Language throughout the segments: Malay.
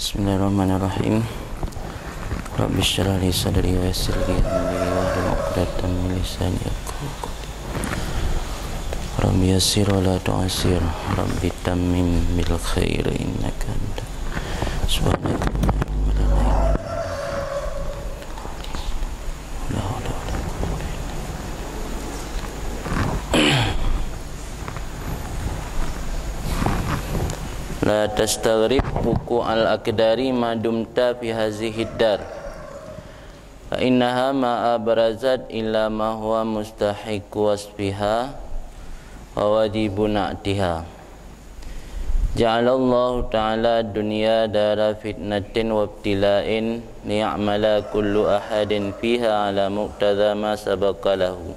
Bismillahirrahmanirrahim. Rabbi shrah li sadri wa yassir li amri wahlul 'uqdatam min lisani yafqahu qawli. Rabbi yassir wa la tu'assir. Rabbi tammim bil khair innaka anta subhanaka la tastaghrib wuku al-aqdari ma dumta fi hazihi dar fa innaha ma abrazat illa ma huwa mustahiq wasfiha wa wajibun atiha. Ja'alallahu ta'ala dunya dara fitnatin wa ibtila'in liya'mala kullu ahadin fiha ala muqtadha ma sabaqa lahu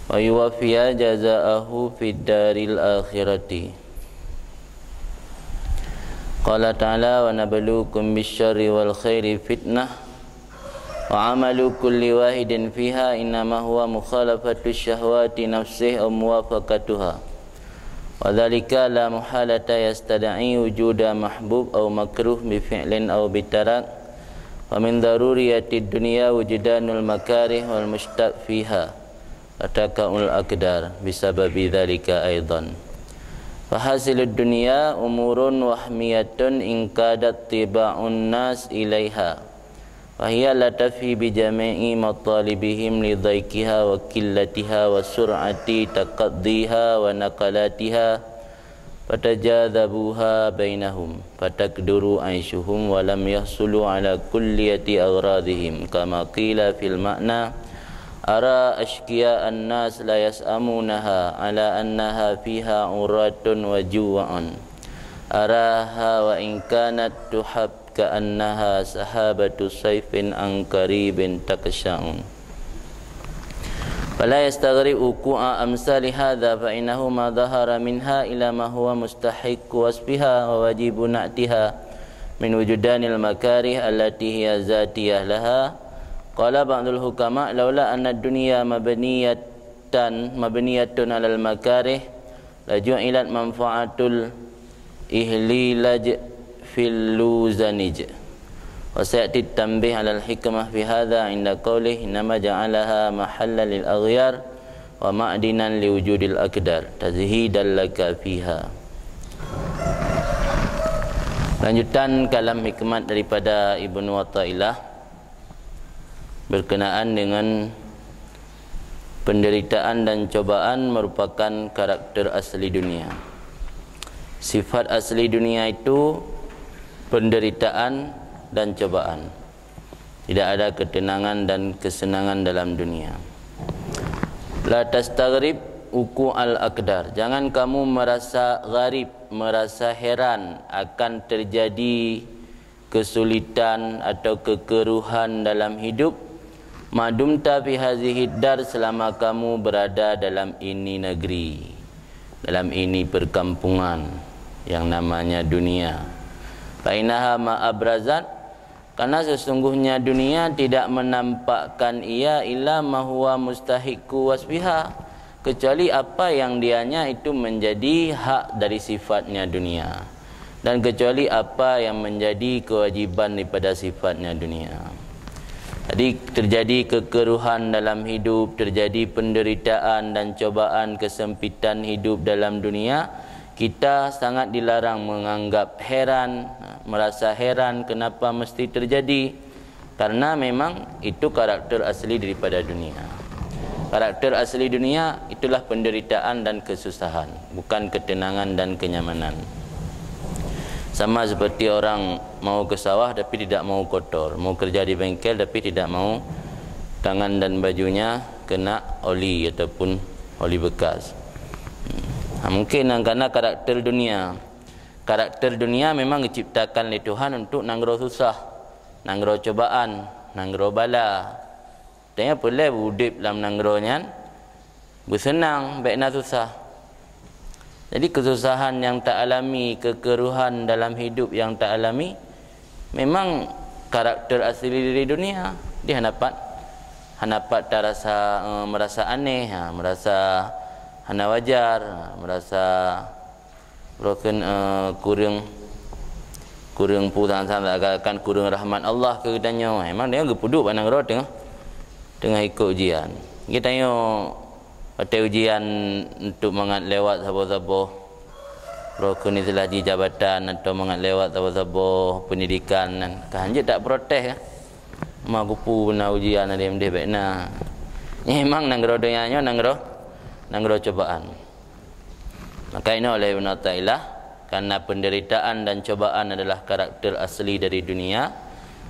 wa yuwaffiya jaza'ahu fid daril akhirati. Qala ta'ala wa nabluukum bisyarri wal khairi fitnah wa amalu kulli wahidin fiha innama huwa mukhalafatu syahwati nafsihi aw muwafaqatuha wa dhalika la muhalata yastad'i wujuda mahbub aw makruh bi fi'lin aw bitarak wa min daruriyatid dunya wujudanul makarih wal mushtaq fiha atakaul aqdar bisababi dhalika aidan. Fahasilud dunya umurun wahmiyatun inkadat tiba'un nas ilaiha wa hiya la tafi bi jami'i matalibihim li dhaikiha wa qillatiha wa sur'ati taqaddiha wa naqalatiha fatajadzabuha bainahum fatakduru aishuhum wa lam yahsulu ala kulliyati aghradihim kama qila fil ma'na ara ashkiya an-nas la yas'amunaha ala annaha fiha uratun wa ju'an araha wa in kanat tuhab ka annaha sahabatu sayfin an qaribin taksha'un fala yastaghrib uqu'a amsali hadha fa innahu ma dhahara minha ila ma huwa mustahiq wasfiha wa wajibun atiha min wujudanil makarih allati hiya zatiyah laha. Qala ba'dul hukama laula anna ad-dunya mabniyatun 'alal makarih la ju'ilat manfa'atul ihlilaj fil luzanij wa sayati tanbih 'alal hikmah fi hadha 'inda qawlihi inma ja'alaha mahallan lil aghyar wa ma'dinan li wujudil aqdar tazhidan laka fiha. Lanjutan kalam hikmat daripada Ibnu Athaillah berkenaan dengan penderitaan dan cobaan merupakan karakter asli dunia. Sifat asli dunia itu penderitaan dan cobaan. Tidak ada ketenangan dan kesenangan dalam dunia. La tastaghrib uku al-aqdar. Jangan kamu merasa gharib, merasa heran akan terjadi kesulitan atau kekeruhan dalam hidup. Madumta fi hazihi dar, selama kamu berada dalam ini negeri, dalam ini perkampungan yang namanya dunia. Fa innaha ma abrazat, karena sesungguhnya dunia tidak menampakkan ia illa ma huwa mustahiqu wasfiha, kecuali apa yang dianya itu menjadi hak dari sifatnya dunia, dan kecuali apa yang menjadi kewajiban daripada sifatnya dunia. Jadi terjadi kekeruhan dalam hidup, terjadi penderitaan dan cobaan kesempitan hidup dalam dunia. Kita sangat dilarang menganggap heran, merasa heran kenapa mesti terjadi, karena memang itu karakter asli daripada dunia. Karakter asli dunia itulah penderitaan dan kesusahan, bukan ketenangan dan kenyamanan. Sama seperti orang mau ke sawah tapi tidak mau kotor, mau kerja di bengkel tapi tidak mau tangan dan bajunya kena oli ataupun oli bekas. Mungkin karena karakter dunia. Karakter dunia memang diciptakan oleh Tuhan untuk nanggro susah, nanggro cobaan, nanggro bala. Tanya boleh udip dalam nanggronya bersenang, baiklah susah. Jadi kesusahan yang tak alami, kekeruhan dalam hidup yang tak alami, memang karakter asli dari dunia. Dia hanapat tak rasa merasa aneh, merasa hana wajar, merasa kurang kurang pusang-sang akan kurang rahmat Allah ke tanya. Memang dia gepuduk pandang ro tengah ikut ujian. Kita tanya ada ujian untuk mengat lewat sabo-sabo rokun telah di jabatan atau mengat lewat sabo-sabo pendidikan kan je tak protes kan. Mak kupu na ujian ada yang dia bekna. Memang nang ro dengannya nang ro cobaan. Maka ini oleh Allah Ta'ala, karena penderitaan dan cobaan adalah karakter asli dari dunia.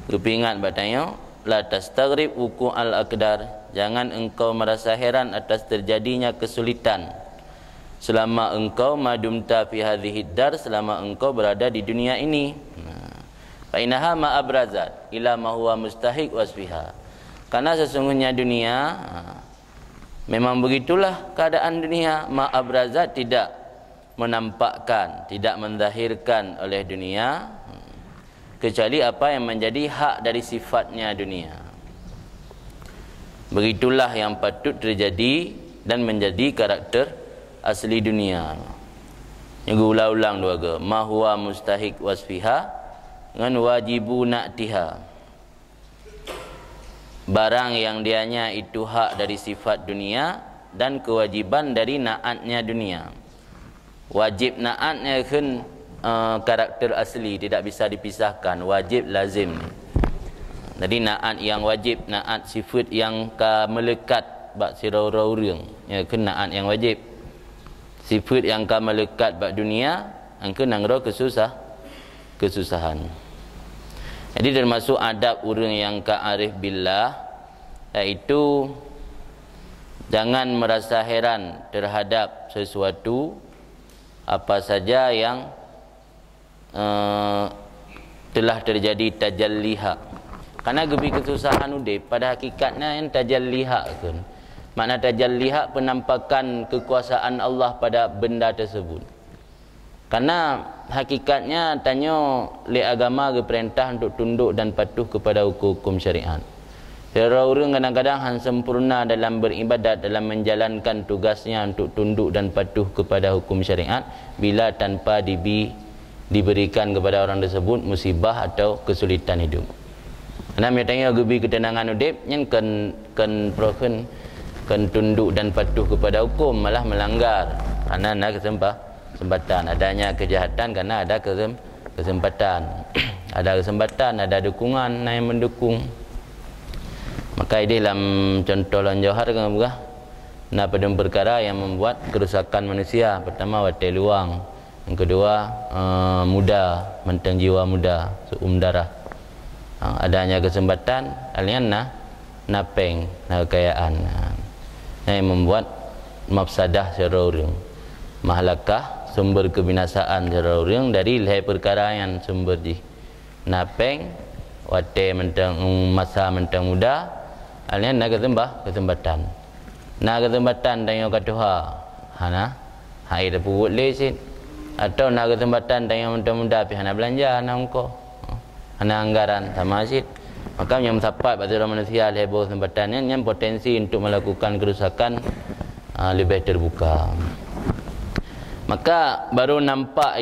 Ingat bertanya, la tastaghrib wuku al-aqdar. Jangan engkau merasa heran atas terjadinya kesulitan selama engkau madumta fi hadhihi dar, selama engkau berada di dunia ini. Fa innaha ma abrazat ila ma huwa mustahiq wasfiha. Karena sesungguhnya dunia memang begitulah keadaan dunia, ma abrazat tidak menampakkan, tidak menzahirkan oleh dunia kecuali apa yang menjadi hak dari sifatnya dunia. Begitulah yang patut terjadi dan menjadi karakter asli dunia. Yang ulang-ulang dua ke, ma huwa mustahiq wasfiha dengan wajibu na'tiha. Barang yang dianya itu hak dari sifat dunia dan kewajiban dari naatnya dunia. Wajib naatnya kan karakter asli, tidak bisa dipisahkan, wajib lazim. Jadi naat yang wajib, naat sifat yang melekat bak sirau-rau reung, ya kan naat yang wajib. Sifat yang melekat bak dunia, angka nang ro kesusahan. Jadi termasuk adab orang yang arif billah, iaitu jangan merasa heran terhadap sesuatu apa saja yang telah terjadi tajalliha. Karena gebi kesusahan udip pada hakikatnya yang tajalliha kan. Makna tajalliha penampakan kekuasaan Allah pada benda tersebut. Karena hakikatnya tanya le agama ke perintah untuk tunduk dan patuh kepada hukum syariat. Orang kadang-kadang hanya sempurna dalam beribadat, dalam menjalankan tugasnya untuk tunduk dan patuh kepada hukum syariat bila tanpa diberikan kepada orang tersebut musibah atau kesulitan hidup. Karena mereka gebi ketenangan hidup yang kan tunduk dan patuh kepada hukum malah melanggar karena ada kesempatan, adanya kejahatan karena ada kesempatan. Ada kesempatan, ada dukungan yang mendukung. Maka ini dalam contoh lan johar kan bukan nah pada perkara yang membuat kerusakan manusia. Pertama watai luang, yang kedua muda, mentang jiwa muda, darah. Adanya kesempatan alian napeng kekayaan. Nah yang membuat mafsadah secara orang, mahlakah sumber kebinasaan secara orang dari lihai perkara yang sumber di napeng watai mentang masa mentang muda. Alian nak kesempatan. Nak kesempatan tanya katuha. Hana hai dah pukul lesit. Atau nak kesempatan tanya muda-muda pi hana belanja hana engko. Hana anggaran sama asid. Maka yang sapat pada manusia lebo kesempatan yang potensi untuk melakukan kerusakan lebih terbuka. Maka baru nampak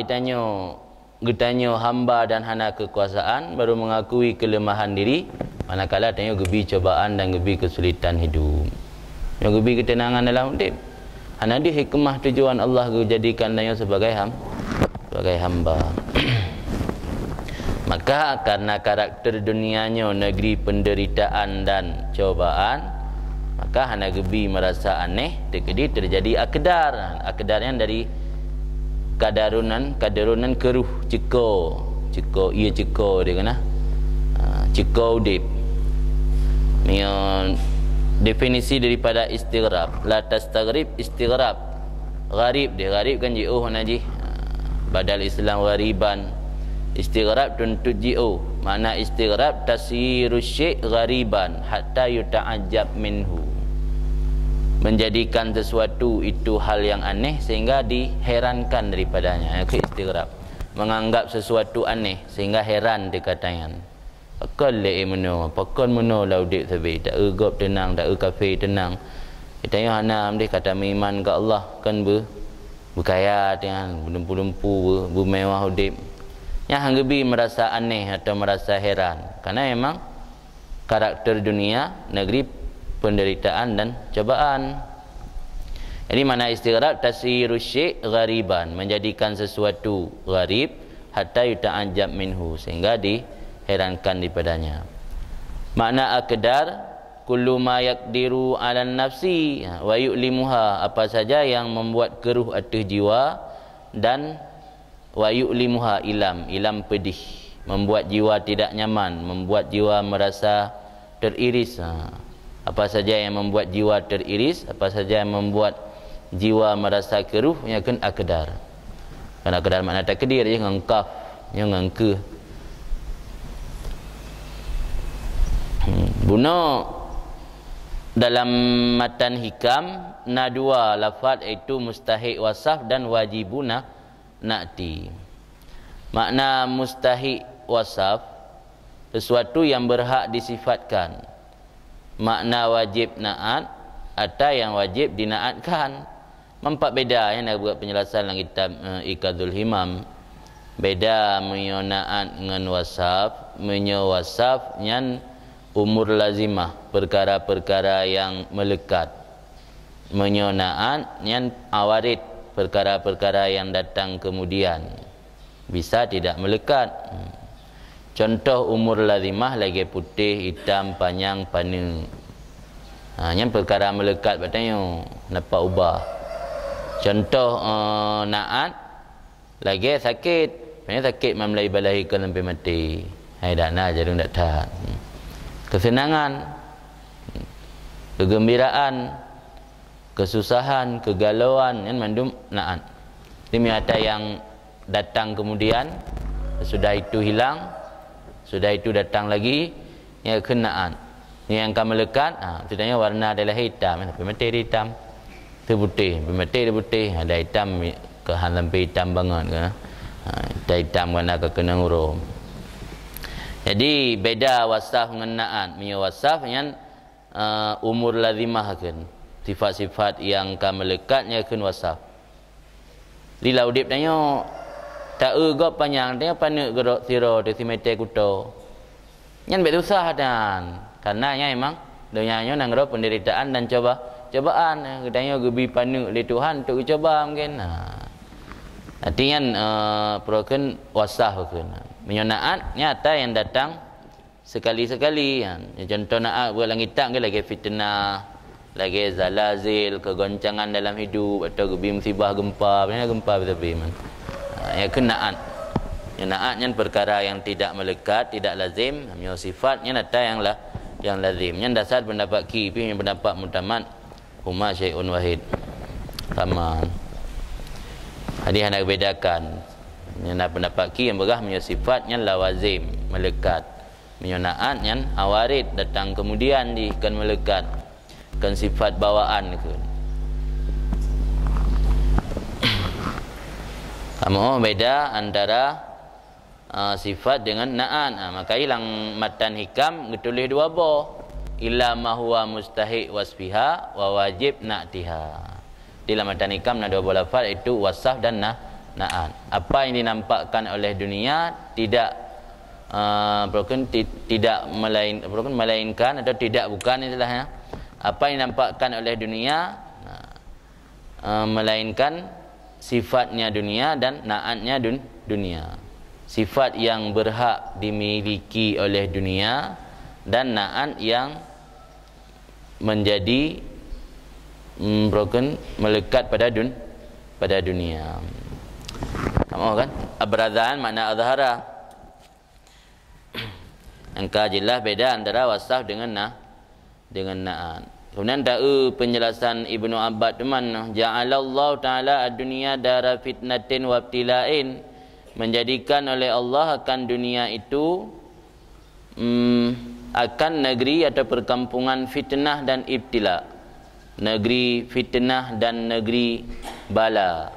getanya hamba dan hana kekuasaan, baru mengakui kelemahan diri. Manakala tanya gebi cobaan dan gebi kesulitan hidup, yang gebi ketenangan dalam hidup. Hana di hikmah tujuan Allah jadikan tanya sebagai hamba. Maka karena karakter dunianya negeri penderitaan dan cobaan, maka hana gebi merasa aneh. Terjadi akdar. Akdarnya dari kadarunan keruh ceko dia kena ceko udip. Ni definisi daripada istighrab. La tastaghrib istighrab. Gharib dia, gharib kan ji'uh naji. Badal Islam ghariban. Istighrab tentu ji'uh. Makna istighrab tasiru syai' ghariban hatta yuta'ajjab minhu. Menjadikan sesuatu itu hal yang aneh sehingga diherankan daripadanya. Itu istighrab. Menganggap sesuatu aneh sehingga heran dikatakan. Pakon le meno laudik sabi tak egop tenang, tak kafe tenang. Kita yang hana dia kata iman ke Allah kan berkaya dengan lempu-lempu bermewah udip. yang hanggebi merasa aneh atau merasa heran, karena memang karakter dunia negeri penderitaan dan cobaan. Jadi mana istighraq tasyiru syai' ghariban, menjadikan sesuatu gharib hatta yuta'ajjab minhu, sehingga diherankan daripadanya. Makna aqdar kullu ma yaqdiru 'ala nafsi wa yu'limuha, apa saja yang membuat keruh atas jiwa, dan wa yu'limuha ilam pedih, membuat jiwa tidak nyaman, membuat jiwa merasa teriris. Apa saja yang membuat jiwa teriris, apa saja yang membuat jiwa merasa keruh, yang akan aqdar. Kan aqdar makna takdir, ya ngangkaf, ya ngangke. Buno dalam matan hikam na dua lafaz, iaitu mustahiq wasaf dan wajibuna na'ti. Makna mustahiq wasaf, sesuatu yang berhak disifatkan. Makna wajib na'at, atau yang wajib dinaatkan. Mempat beda, yang nak buat penjelasan dalam kitab Iqadul Himam. Beda menyo na'at dengan wasaf. Menyo wasaf yang umur lazimah, perkara-perkara yang melekat. Menyo na'at yang awarid, perkara-perkara yang datang kemudian, bisa tidak melekat. Contoh umur lazimah lagi putih, hitam, panjang, pana. Yang perkara melekat bertanya nampak ubah. Contoh naat lagi sakit, sakit memulai balahirkan sampai mati. Hai dah nak jadi tak tahan. Kesenangan, kegembiraan, kesusahan, kegalauan, yang mandum naat. Ini ada yang datang kemudian, sudah itu hilang, sudah itu datang lagi, yang kenaan. Yang akan melekat, setidaknya warna adalah hitam, pemati hitam, itu putih, pemati dia putih, ada hitam ke sampai hitam banget ke, ada hitam kerana kena ngurum. Jadi beda wasaf dengan naat. Punya wasaf yang umur lazimah kan, sifat-sifat yang akan melekatnya kan wasaf. Di laudip tanya tak gop panjang, tanya panik gerok siro di simete kuto. Yang berusaha dan karenanya memang dunianya nanggro penderitaan dan cobaan. Katanya gebi panik oleh Tuhan untuk coba mungkin. Artinya proken wasaf kan. Menyonaat nyata yang datang sekali-sekali. Contoh naat buat langit tak ke lagi fitnah, lagi zalazil, kegoncangan dalam hidup, atau gebi musibah gempa, banyak gempa tapi man. Ya kenaan. Yang naat yang perkara yang tidak melekat, tidak lazim, yang sifatnya nata yang lazim. Yang dasar pendapat ki, yang pendapat mutamat, huma syai'un wahid. Sama. Hadis hendak bedakan. Yang nak pendapat ki yang berah punya sifat yang lawazim, melekat. Menyonaat yang awarid, datang kemudian kan melekat. Kan sifat bawaan ke. Kamu beda antara sifat dengan na'an. Maka hilang matan hikam ditulis dua boh. Illa ma huwa mustahiq wasfiha wa wajib na'tiha. Di dalam matan hikam ada dua boh lafaz, itu wasaf dan na'an. Apa yang dinampakkan oleh dunia tidak melainkan atau tidak bukan istilahnya. Apa yang dinampakkan oleh dunia melainkan sifatnya dunia dan na'atnya dunia. Sifat yang berhak dimiliki oleh dunia dan na'at yang menjadi melekat pada dunia. Kamu kan? Abradhan makna azhara. Angka jelas beda antara wasaf dengan na'at. Kemudian tahu penjelasan Ibnu Abbad teman, ja'alallahu ta'ala ad-dunya dara fitnatin wa ibtila'in, menjadikan oleh Allah akan dunia itu akan negeri atau perkampungan fitnah dan ibtila. Negeri fitnah dan negeri bala.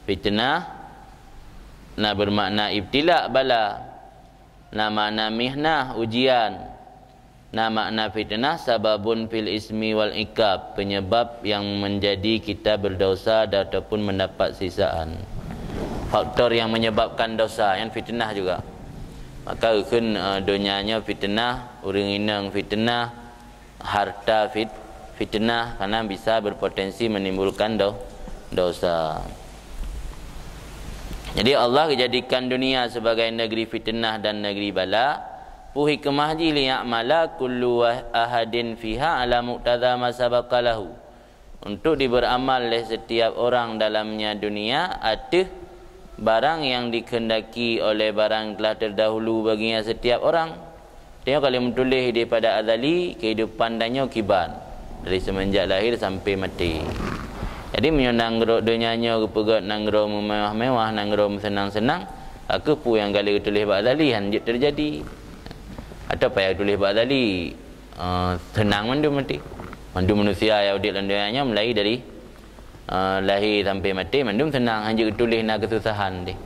Fitnah bermakna ibtila, bala. Makna mihnah, ujian. Makna fitnah sababun fil ismi wal ikab, penyebab yang menjadi kita berdosa ataupun mendapat sisaan. faktor yang menyebabkan dosa, yang fitnah juga. Maka ukun dunianya fitnah, urang inang fitnah, harta fitnah, karena bisa berpotensi menimbulkan dosa. Jadi Allah jadikan dunia sebagai negeri fitnah dan negeri bala. Pu hikmah ji liya'mala kullu ahadin fiha ala muqtada ma sabaqalahu. Untuk diberamal oleh setiap orang dalamnya dunia ada barang yang dikehendaki oleh barang telah terdahulu baginya setiap orang. Tengok kalau menulis daripada azali, kehidupan dannya kiban dari semenjak lahir sampai mati. Jadi menyonang dunianya rupagat nanggro mewah-mewah, nanggro senang-senang, aku pu yang kali tulis bab azali hanjut terjadi. Atau payah tulis bab azali senang mandu mati. Mandu manusia yang hidup dalam dunianya mulai dari lahir sampai mati mandum senang, hanya tulis nak kesusahan dia.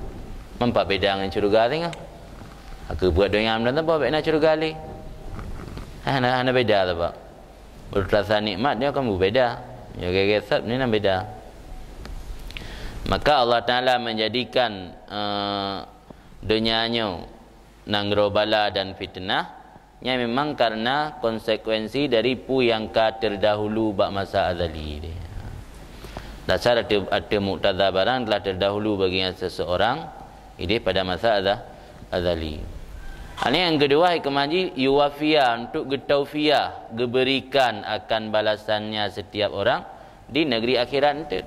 Mampak beda dengan syurga tengok. Aku buat dunia amdan apa baik nak syurga li. Hana beda tu pak. Berrasa nikmat dia kamu beda. Ya gesat ni nak beda. Maka Allah Taala menjadikan dunianya nanggro bala dan fitnah nya memang karena konsekuensi dari pu yang ka terdahulu bak masa azali dia. Dasar ada muqtada barang telah terdahulu bagi seseorang ini pada masa azali. Ini yang kedua hikmah ji yuwafiyah, untuk getaufiah, diberikan akan balasannya setiap orang di negeri akhirat itu.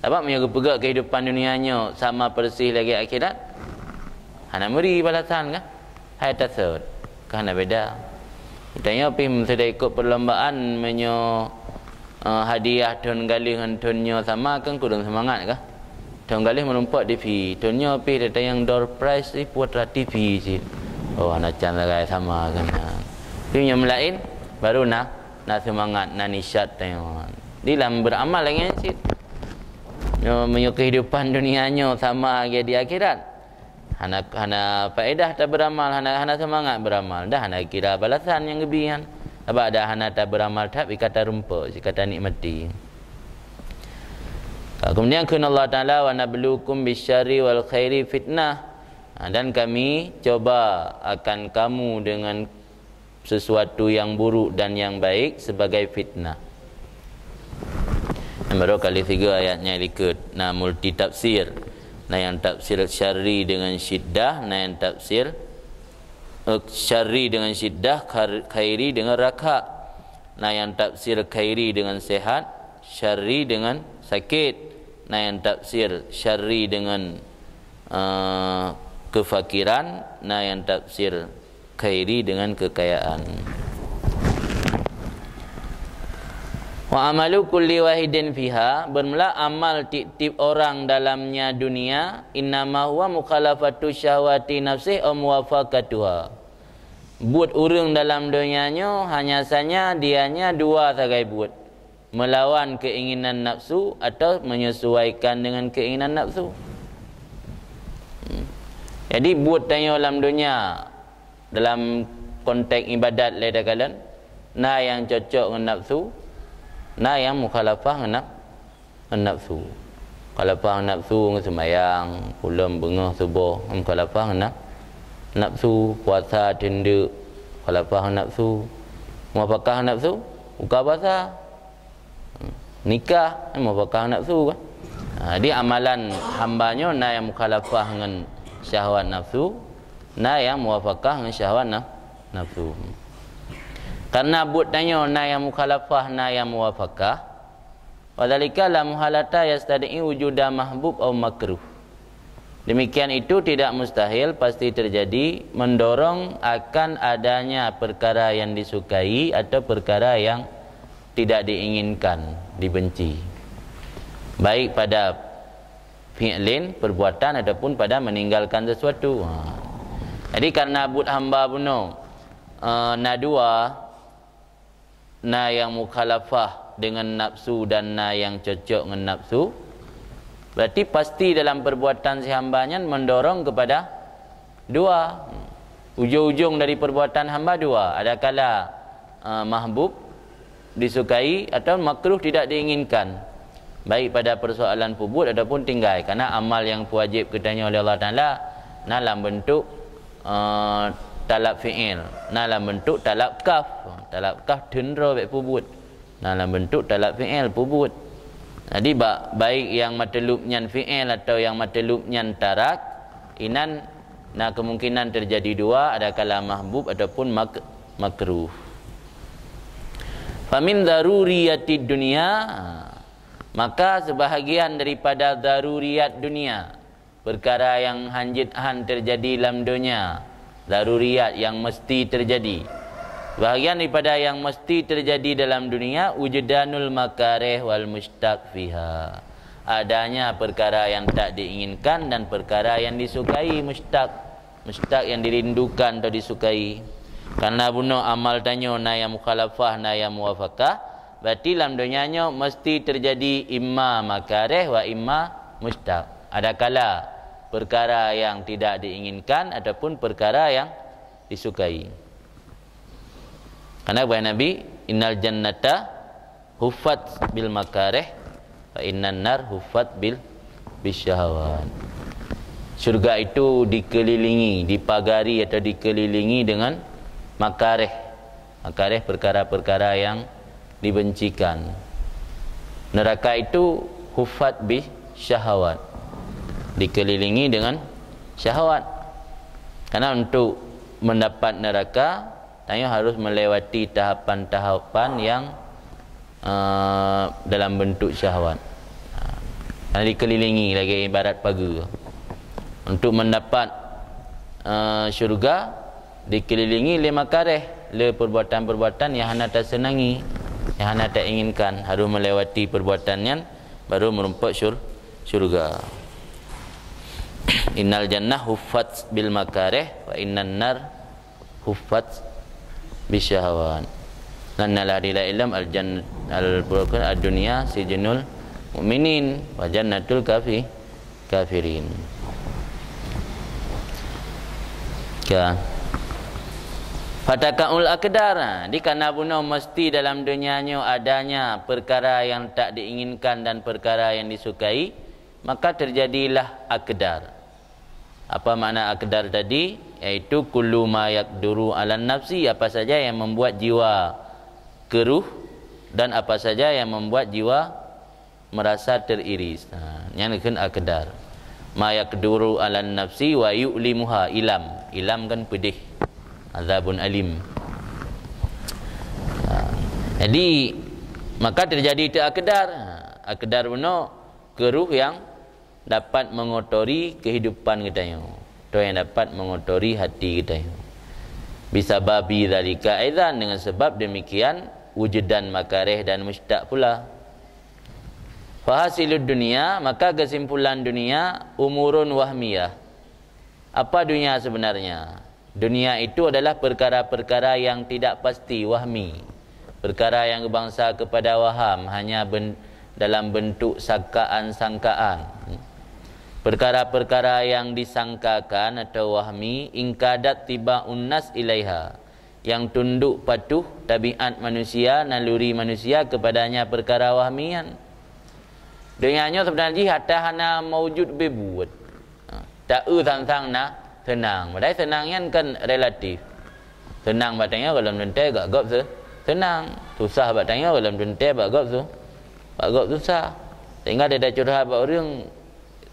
Dapat menyebut kehidupan dunianya sama persis lagi akhirat. Hana beri balasan kan? Hai tasawuf. Kan beda. Tanya pim sudah ikut perlombaan hadiah tuan galih dengan tuannya sama kan kurang semangat kah? Tuan galih melompat TV, tuannya pi datang yang door prize ni putra TV sih. Oh anak cantik sama kan. Tapi yang lain baru nak semangat, nak nisyat tengok. Di dalam beramal lagi sih. Menyo kehidupan dunianya sama lagi di akhirat. Hana faedah tak beramal, hana semangat beramal. Dah hana kira balasan yang gebihan. Sebab ada hana tak beramal tapi kata rumput, kata nikmati. Kemudian kun Allah Taala wa nabluukum bisyarri wal khairi fitnah. Dan kami coba akan kamu dengan sesuatu yang buruk dan yang baik sebagai fitnah. Baru kali 3 ayatnya ikut. Nah multi tafsir. Nah yang tafsir syarri dengan syiddah, nah yang tafsir syarri dengan syiddah, khairi dengan raka. Nah yang tafsir khairi dengan sehat, syarri dengan sakit. Nah yang tafsir syarri dengan kefakiran. Nah yang tafsir khairi dengan kekayaan. Wa amalu kulli wahidin fiha, bermula amal tiap-tiap orang dalamnya dunia innama huwa mukhalafatu syahwati nafsih aw muwafaqatuha. Buat orang dalam dunianya hanya saja dianya dua sagai buat, melawan keinginan nafsu atau menyesuaikan dengan keinginan nafsu. Jadi buat tanya dalam dunia dalam konteks ibadat leda kalian, nah yang cocok dengan nafsu, nah yang mukhalafah dengan nafsu. Mukhalafah dengan nafsu dengan sembahyang, pulang bengah subuh, mukhalafah dengan nafsu, puasa tenda, mukhalafah dengan nafsu. Muwafaqah dengan nafsu, buka puasa. Nikah, muwafaqah dengan nafsu kan. Jadi amalan hambanya nah yang mukhalafah dengan syahwat nafsu, nah yang muwafaqah dengan syahwat nafsu. Karena buat tanya na yang mukhalafah na yang muwafaqah, wadzalika la muhalata yastadi'i wujuda mahbub atau makruh. Demikian itu tidak mustahil, pasti terjadi mendorong akan adanya perkara yang disukai atau perkara yang tidak diinginkan, dibenci. Baik pada fi'lin, perbuatan ataupun pada meninggalkan sesuatu. Jadi karena buat hamba bunuh na dua, na yang mukhalafah dengan nafsu dan na yang cocok dengan nafsu, berarti pasti dalam perbuatan si hambanya mendorong kepada dua. Ujung-ujung dari perbuatan hamba dua. Adakala mahbub disukai atau makruh tidak diinginkan. baik pada persoalan pubut ataupun tinggal, karena amal yang wajib katanya oleh Allah Taala dalam bentuk talab fi'il, dalam bentuk talab kaf tendra baik pubut, dalam bentuk talab fi'il pubut. Jadi baik yang matlub nyan fi'il atau yang matlub nyan tarak inan, nah kemungkinan terjadi dua, ada kala mahbub ataupun makruh. Famin daruriyatid dunia, maka sebahagian daripada daruriyat dunia, perkara yang hanjit-han terjadi dalam dunia, daruriyat yang mesti terjadi, bahagian daripada yang mesti terjadi dalam dunia, wujudanul makarih wal mushtaq fiha, adanya perkara yang tak diinginkan dan perkara yang disukai, mushtaq yang dirindukan atau disukai. Karena bunuh amal tanyo na yang mukhalafah na yang muwafaqah, berarti dalam dunianya mesti terjadi imma makarih wa imma mushtaq. Ada kala perkara yang tidak diinginkan ataupun perkara yang disukai. Karena kata Nabi, innal jannata huffat bil makarih wa innan nar huffat bil bisyahawat. Syurga itu dikelilingi, dipagari atau dikelilingi dengan makarih. Makarih perkara-perkara yang dibencikan. Neraka itu huffat bi syahawat, dikelilingi dengan syahwat. Karena untuk mendapat neraka, tanya harus melewati tahapan-tahapan yang dalam bentuk syahwat. Karena dikelilingi lagi ibarat pagar. Untuk mendapat syurga, dikelilingi oleh makarih, oleh perbuatan-perbuatan yang hana tak senangi, yang hana tak inginkan, harus melewati perbuatannya baru merumpat syurga. Innal jannah huffat bil makarih wa innan nar huffat bisyahawat. Lan la ilaha illam al jannah al dunya sijnul mu'minin wa jannatul kafirin. Ya. Fatakaul akdar, di kana bunuh mesti dalam dunianya adanya perkara yang tak diinginkan dan perkara yang disukai, maka terjadilah akdar. Apa makna akdar tadi? Yaitu kullu ma yaqduru 'alan nafsi, apa saja yang membuat jiwa keruh dan apa saja yang membuat jiwa merasa teriris. Yang kan akdar. Ma yaqduru 'alan nafsi wa yu'limuha, ilam kan pedih, azabun alim. Jadi maka terjadi itu akdar. Akdar benar keruh yang dapat mengotori kehidupan kita, atau yang dapat mengotori hati kita. Bisa babi zalika aidan, dengan sebab demikian wujudan makarih dan mushtaq pula. Fahasilud dunia, maka kesimpulan dunia umurun wahmiyah. Apa dunia sebenarnya? Dunia itu adalah perkara-perkara yang tidak pasti, wahmi. Perkara yang berbangsa kepada waham, hanya dalam bentuk sangkaan. Perkara-perkara yang disangkakan atau wahmi, ingkadat tiba unnas ilaiha, yang tunduk patuh tabiat manusia, naluri manusia kepadanya perkara wahmian. Dunianya sebenarnya hatta hana maujud bebuat. Tak tentang na tenang. Padahal tenangnya kan relatif. Tenang batangnya kalau menentai gak gop tu tenang. Susah batangnya kalau menentai gak gop tu. Gak gop susah. Sehingga dia dah curhat buat orang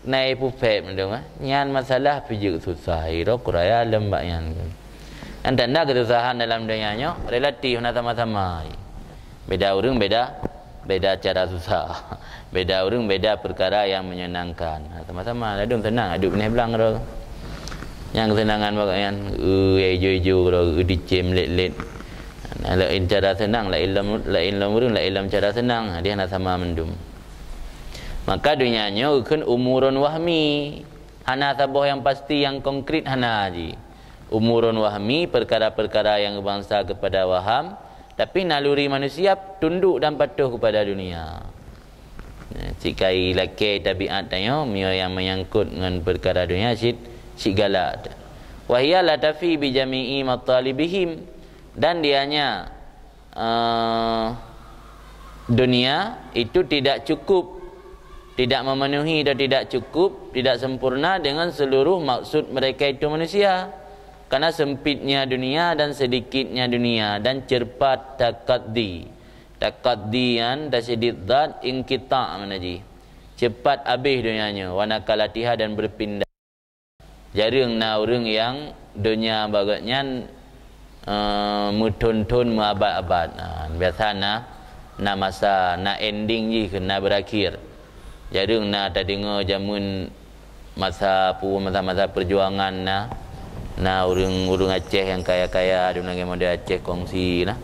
naik pupet mendung nyan masalah pijak susah. Iro kuraya lembak nyan. Dan tanda kesusahan dalam dunianya relatif na sama-sama. Beda orang beda cara susah. Beda orang beda perkara yang menyenangkan. Sama-sama adung tenang, aduk benih belang ro. Yang kesenangan bagaimana? Ejo-ejo ro dicem let-let. Lain cara senang, lain orang, lain cara senang. Dia nak sama mendum. Maka dunianya kan umurun wahmi. Hana sabah yang pasti, yang konkret hana aji. Umurun wahmi, perkara-perkara yang bangsa kepada waham, tapi naluri manusia tunduk dan patuh kepada dunia. Cikai laki tabiat tanya mio yang menyangkut dengan perkara dunia cik galak. Wahia la tafi bi jami'i matalibihim, dan dianya dunia itu tidak cukup tidak memenuhi dan tidak cukup, tidak sempurna dengan seluruh maksud mereka itu manusia. Karena sempitnya dunia dan sedikitnya dunia dan cepat takaddi. Takaddian tasyidid zat inqita' manaji. Cepat habis dunianya, wa nakalatiha dan berpindah. Jarang na orang yang dunia bagatnya mutun-tun abad-abad. Biasa na masa na ending je kena berakhir. Jarang na tak dengar jamun masa perjuangan na urang Aceh yang kaya-kaya ada orang model Aceh kongsi lah.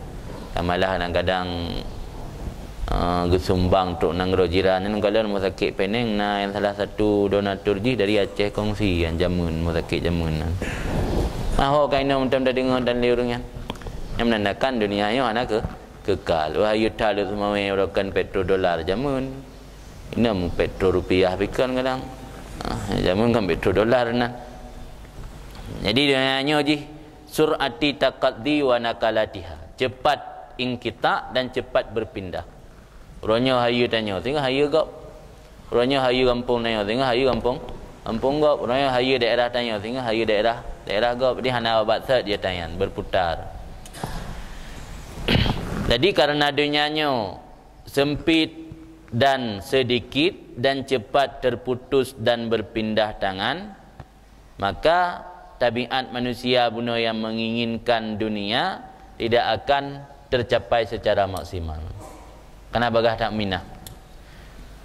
Malah kadang-kadang gesumbang tok nang jiran nan kalau rumah sakit Penang yang salah satu donatur ji dari Aceh kongsi yang jamun rumah sakit jamun. Maho kaina mutam dah dengar dan liurungnya. Yang menandakan dunia nya ana kekal. Wahyu talu semua urakan petrodolar jamun. Ini petro rupiah pikan kadang. Jamun kan petrodolar nah. Jadi dunia ji sur'ati taqaddi wa nakalatiha. Cepat ingkita dan cepat berpindah. Orangnya hayu tanya, tengok hayu gap. Orangnya hayu kampung tanya, tengok hayu kampung. Kampung gap. Orangnya hayu daerah tanya, tengok hayu daerah. Daerah gap. Dia hana babat set dia tanya, berputar. Jadi karena dunianya sempit dan sedikit dan cepat terputus dan berpindah tangan, maka tabiat manusia bunuh yang menginginkan dunia tidak akan tercapai secara maksimal. Karena bagah tak minah.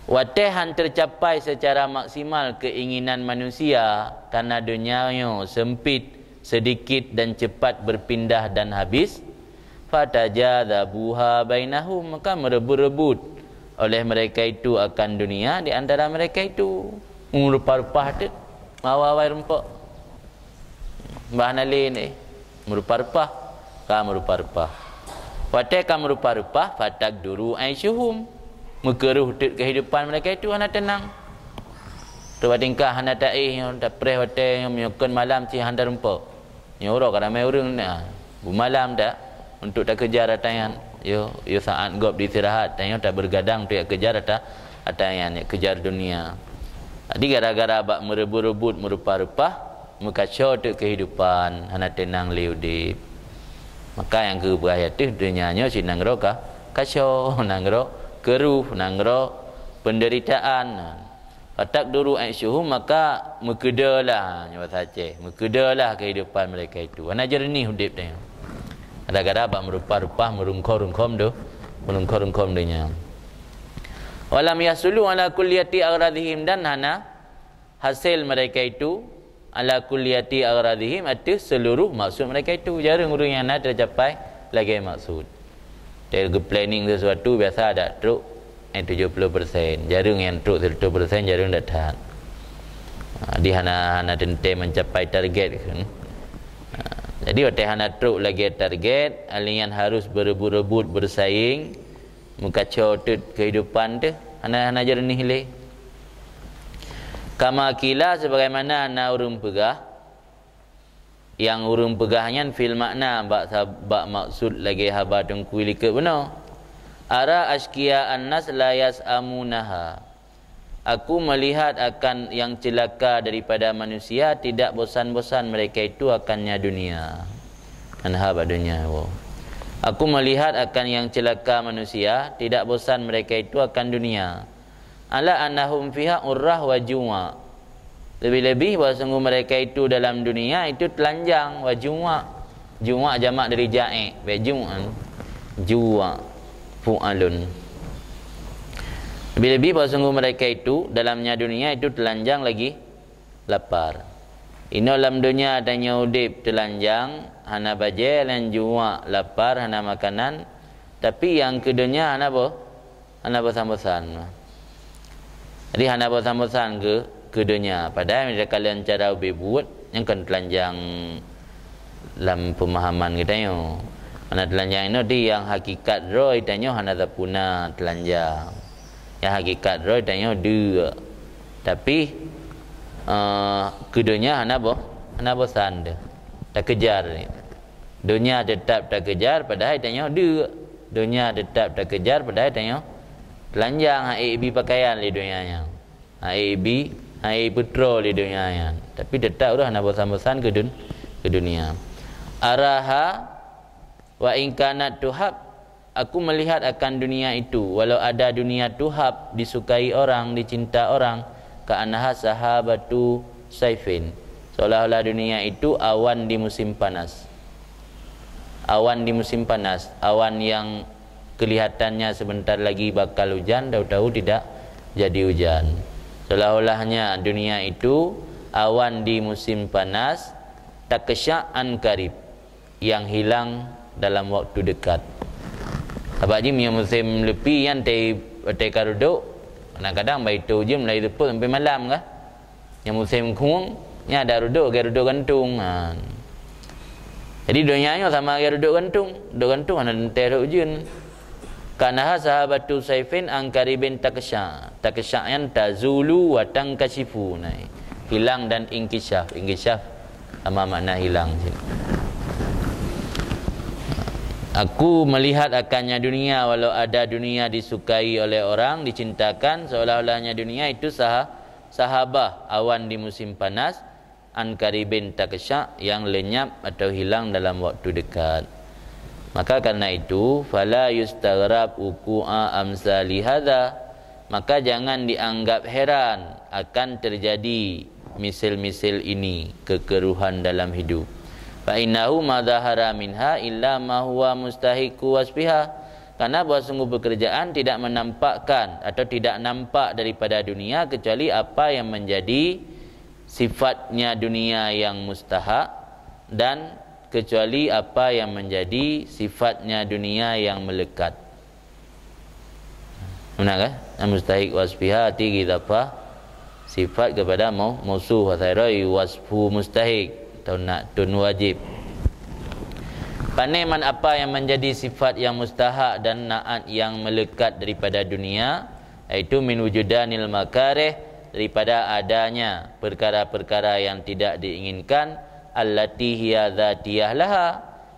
Watehan tercapai secara maksimal keinginan manusia karena dunianya sempit, sedikit dan cepat berpindah dan habis. Fatajadzabuha bainahum, maka merebut-rebut oleh mereka itu akan dunia di antara mereka itu. Merupa-rupa tu mawawai rempok. Mbah Nalin merupa-rupa, ka merupa-rupa. Wateka merupa-rupa fatak duru aisyuhum, mengeruh kehidupan mereka itu hana tenang. Tuwa tingkah hana taih yang tak preh wate yang menyokon malam ci handa rempok. Nyoro kada mai urang na. Bu malam dak untuk tak kejar atayan. Yo saat gop diistirahat tanya tak bergadang tu ya kejar atayan ya kejar dunia. Jadi gara-gara bak merebut-rebut merupa-rupa mengkacau tu kehidupan hana tenang liudip. Maka yang keberaya tu dunianya si nanggro kacau, nanggro keruh, nanggro penderitaan. Fatak duru aisyuhum, maka mekedalah nyawa Aceh, mekedalah kehidupan mereka itu. Ana jernih hidup dia. Ada-ada bak merupa-rupa merungkor-rungkom tu, merungkor-rungkom dia. Walam yasulu ala kulliyati agradihim, dan hana hasil mereka itu ala kulliyati agradihim, itu seluruh maksud mereka itu. Jarang orang yang nak tercapai lagi maksud. Dari planning sesuatu biasa ada truk 70%, jarang yang truk 100%, jarang datang. Di hana tente mencapai target kan. Jadi waktu hana truk lagi target, alian harus berebut-rebut bersaing, mengkacau tu kehidupan tu, hana jernih le. Kama kila sebagaimana ana urung pegah, yang urung pegahnya fil makna bak maksud lagi haba tengku lika benar. Ara askia annas la yasamunaha. Aku melihat akan yang celaka daripada manusia tidak bosan-bosan mereka itu akannya dunia. Anha badunya. Aku melihat akan yang celaka manusia tidak bosan mereka itu akan dunia. Ala annahum fiha urrah wa juma. Lebih-lebih bahawa sungguh mereka itu dalam dunia itu telanjang wa juma. Juma jamak dari ja'i, bejum'an. Jua fu'alun. Lebih-lebih bahawa sungguh mereka itu dalamnya dunia itu telanjang lagi lapar. Ino dalam dunia adanya udip telanjang, hana bajel dan jua lapar, hana makanan. Tapi yang keduanya hana apa? Hana bosan-bosan. Jadi hana bosan-bosan ke dunia. Padahal bila kalian cara buat yang kan telanjang dalam pemahaman kita yo. Hana telanjang itu di yang hakikat roh itanya hana tapuna telanjang. Yang hakikat roh itanya dua. Tapi ke dunia hana bosan dia. Tak kejar ni. Dunia tetap tak kejar padahal itanya dua. Dunia tetap tak kejar padahal itanya telanjang bi pakaian di dunianya. air petrol di dunia ya. Tapi tetap dah nak bosan-bosan ke dunia. Araha wa in kanat tuhab, aku melihat akan dunia itu, walau ada dunia tuhab, disukai orang, dicinta orang, ka'annaha sahabatu saifin, seolah-olah dunia itu awan di musim panas. Awan di musim panas, awan yang kelihatannya sebentar lagi bakal hujan, tahu-tahu tidak jadi hujan. Seolah-olahnya dunia itu awan di musim panas, taksa'an karib, yang hilang dalam waktu dekat. Sebab je musim lepi yang te karuduk, kadang-kadang baik tu je mulai tepuk sampai malam kah. Yang musim kung nya ada ruduk gantung. Jadi dunianya sama ruduk gantung ada entar hujan. Kanaha sahabatu saifin angkaribin taksha yang tazulu wa tankashifu, hilang dan inkishaf sama makna hilang sini. Aku melihat akannya dunia, walau ada dunia disukai oleh orang, dicintakan, seolah-olahnya dunia itu sahabah awan di musim panas, ankaribin taksha yang lenyap atau hilang dalam waktu dekat. Maka karena itu, fala yustaghrab uqu'a amsali hadza, maka jangan dianggap heran akan terjadi misil-misil ini, kekeruhan dalam hidup. Fa innahu ma dhahara minha illa ma huwa mustahiqu wasbiha, karena bahawa sungguh pekerjaan tidak menampakkan atau tidak nampak daripada dunia kecuali apa yang menjadi sifatnya dunia yang mustahak, dan kecuali apa yang menjadi sifatnya dunia yang melekat. Benar kan? Mustahiq wasbiha arti kita apa? Sifat kepada mausuh, wasairai wasfu mustahiq atau naktun wajib. Paneman apa yang menjadi sifat yang mustahak dan naat yang melekat daripada dunia, iaitu min wujudanil makarih, daripada adanya perkara-perkara yang tidak diinginkan, allati hiya dzatiyah laha,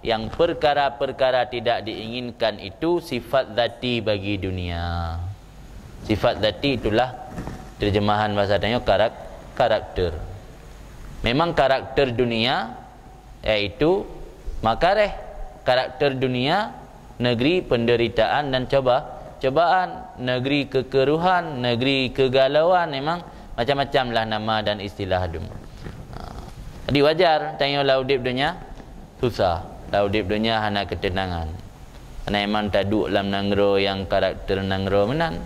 yang perkara-perkara tidak diinginkan itu sifat zati bagi dunia. Sifat zati itulah terjemahan bahasa tanya karakter. Memang karakter dunia iaitu makareh, karakter dunia negeri penderitaan dan cobaan, negeri kekeruhan, negeri kegalauan, memang macam-macam lah nama dan istilah dum. Jadi wajar tanya laudip dunia susah, laudip dunia hana ketenangan. Karena memang taduk dalam nangro yang karakter nangro menan.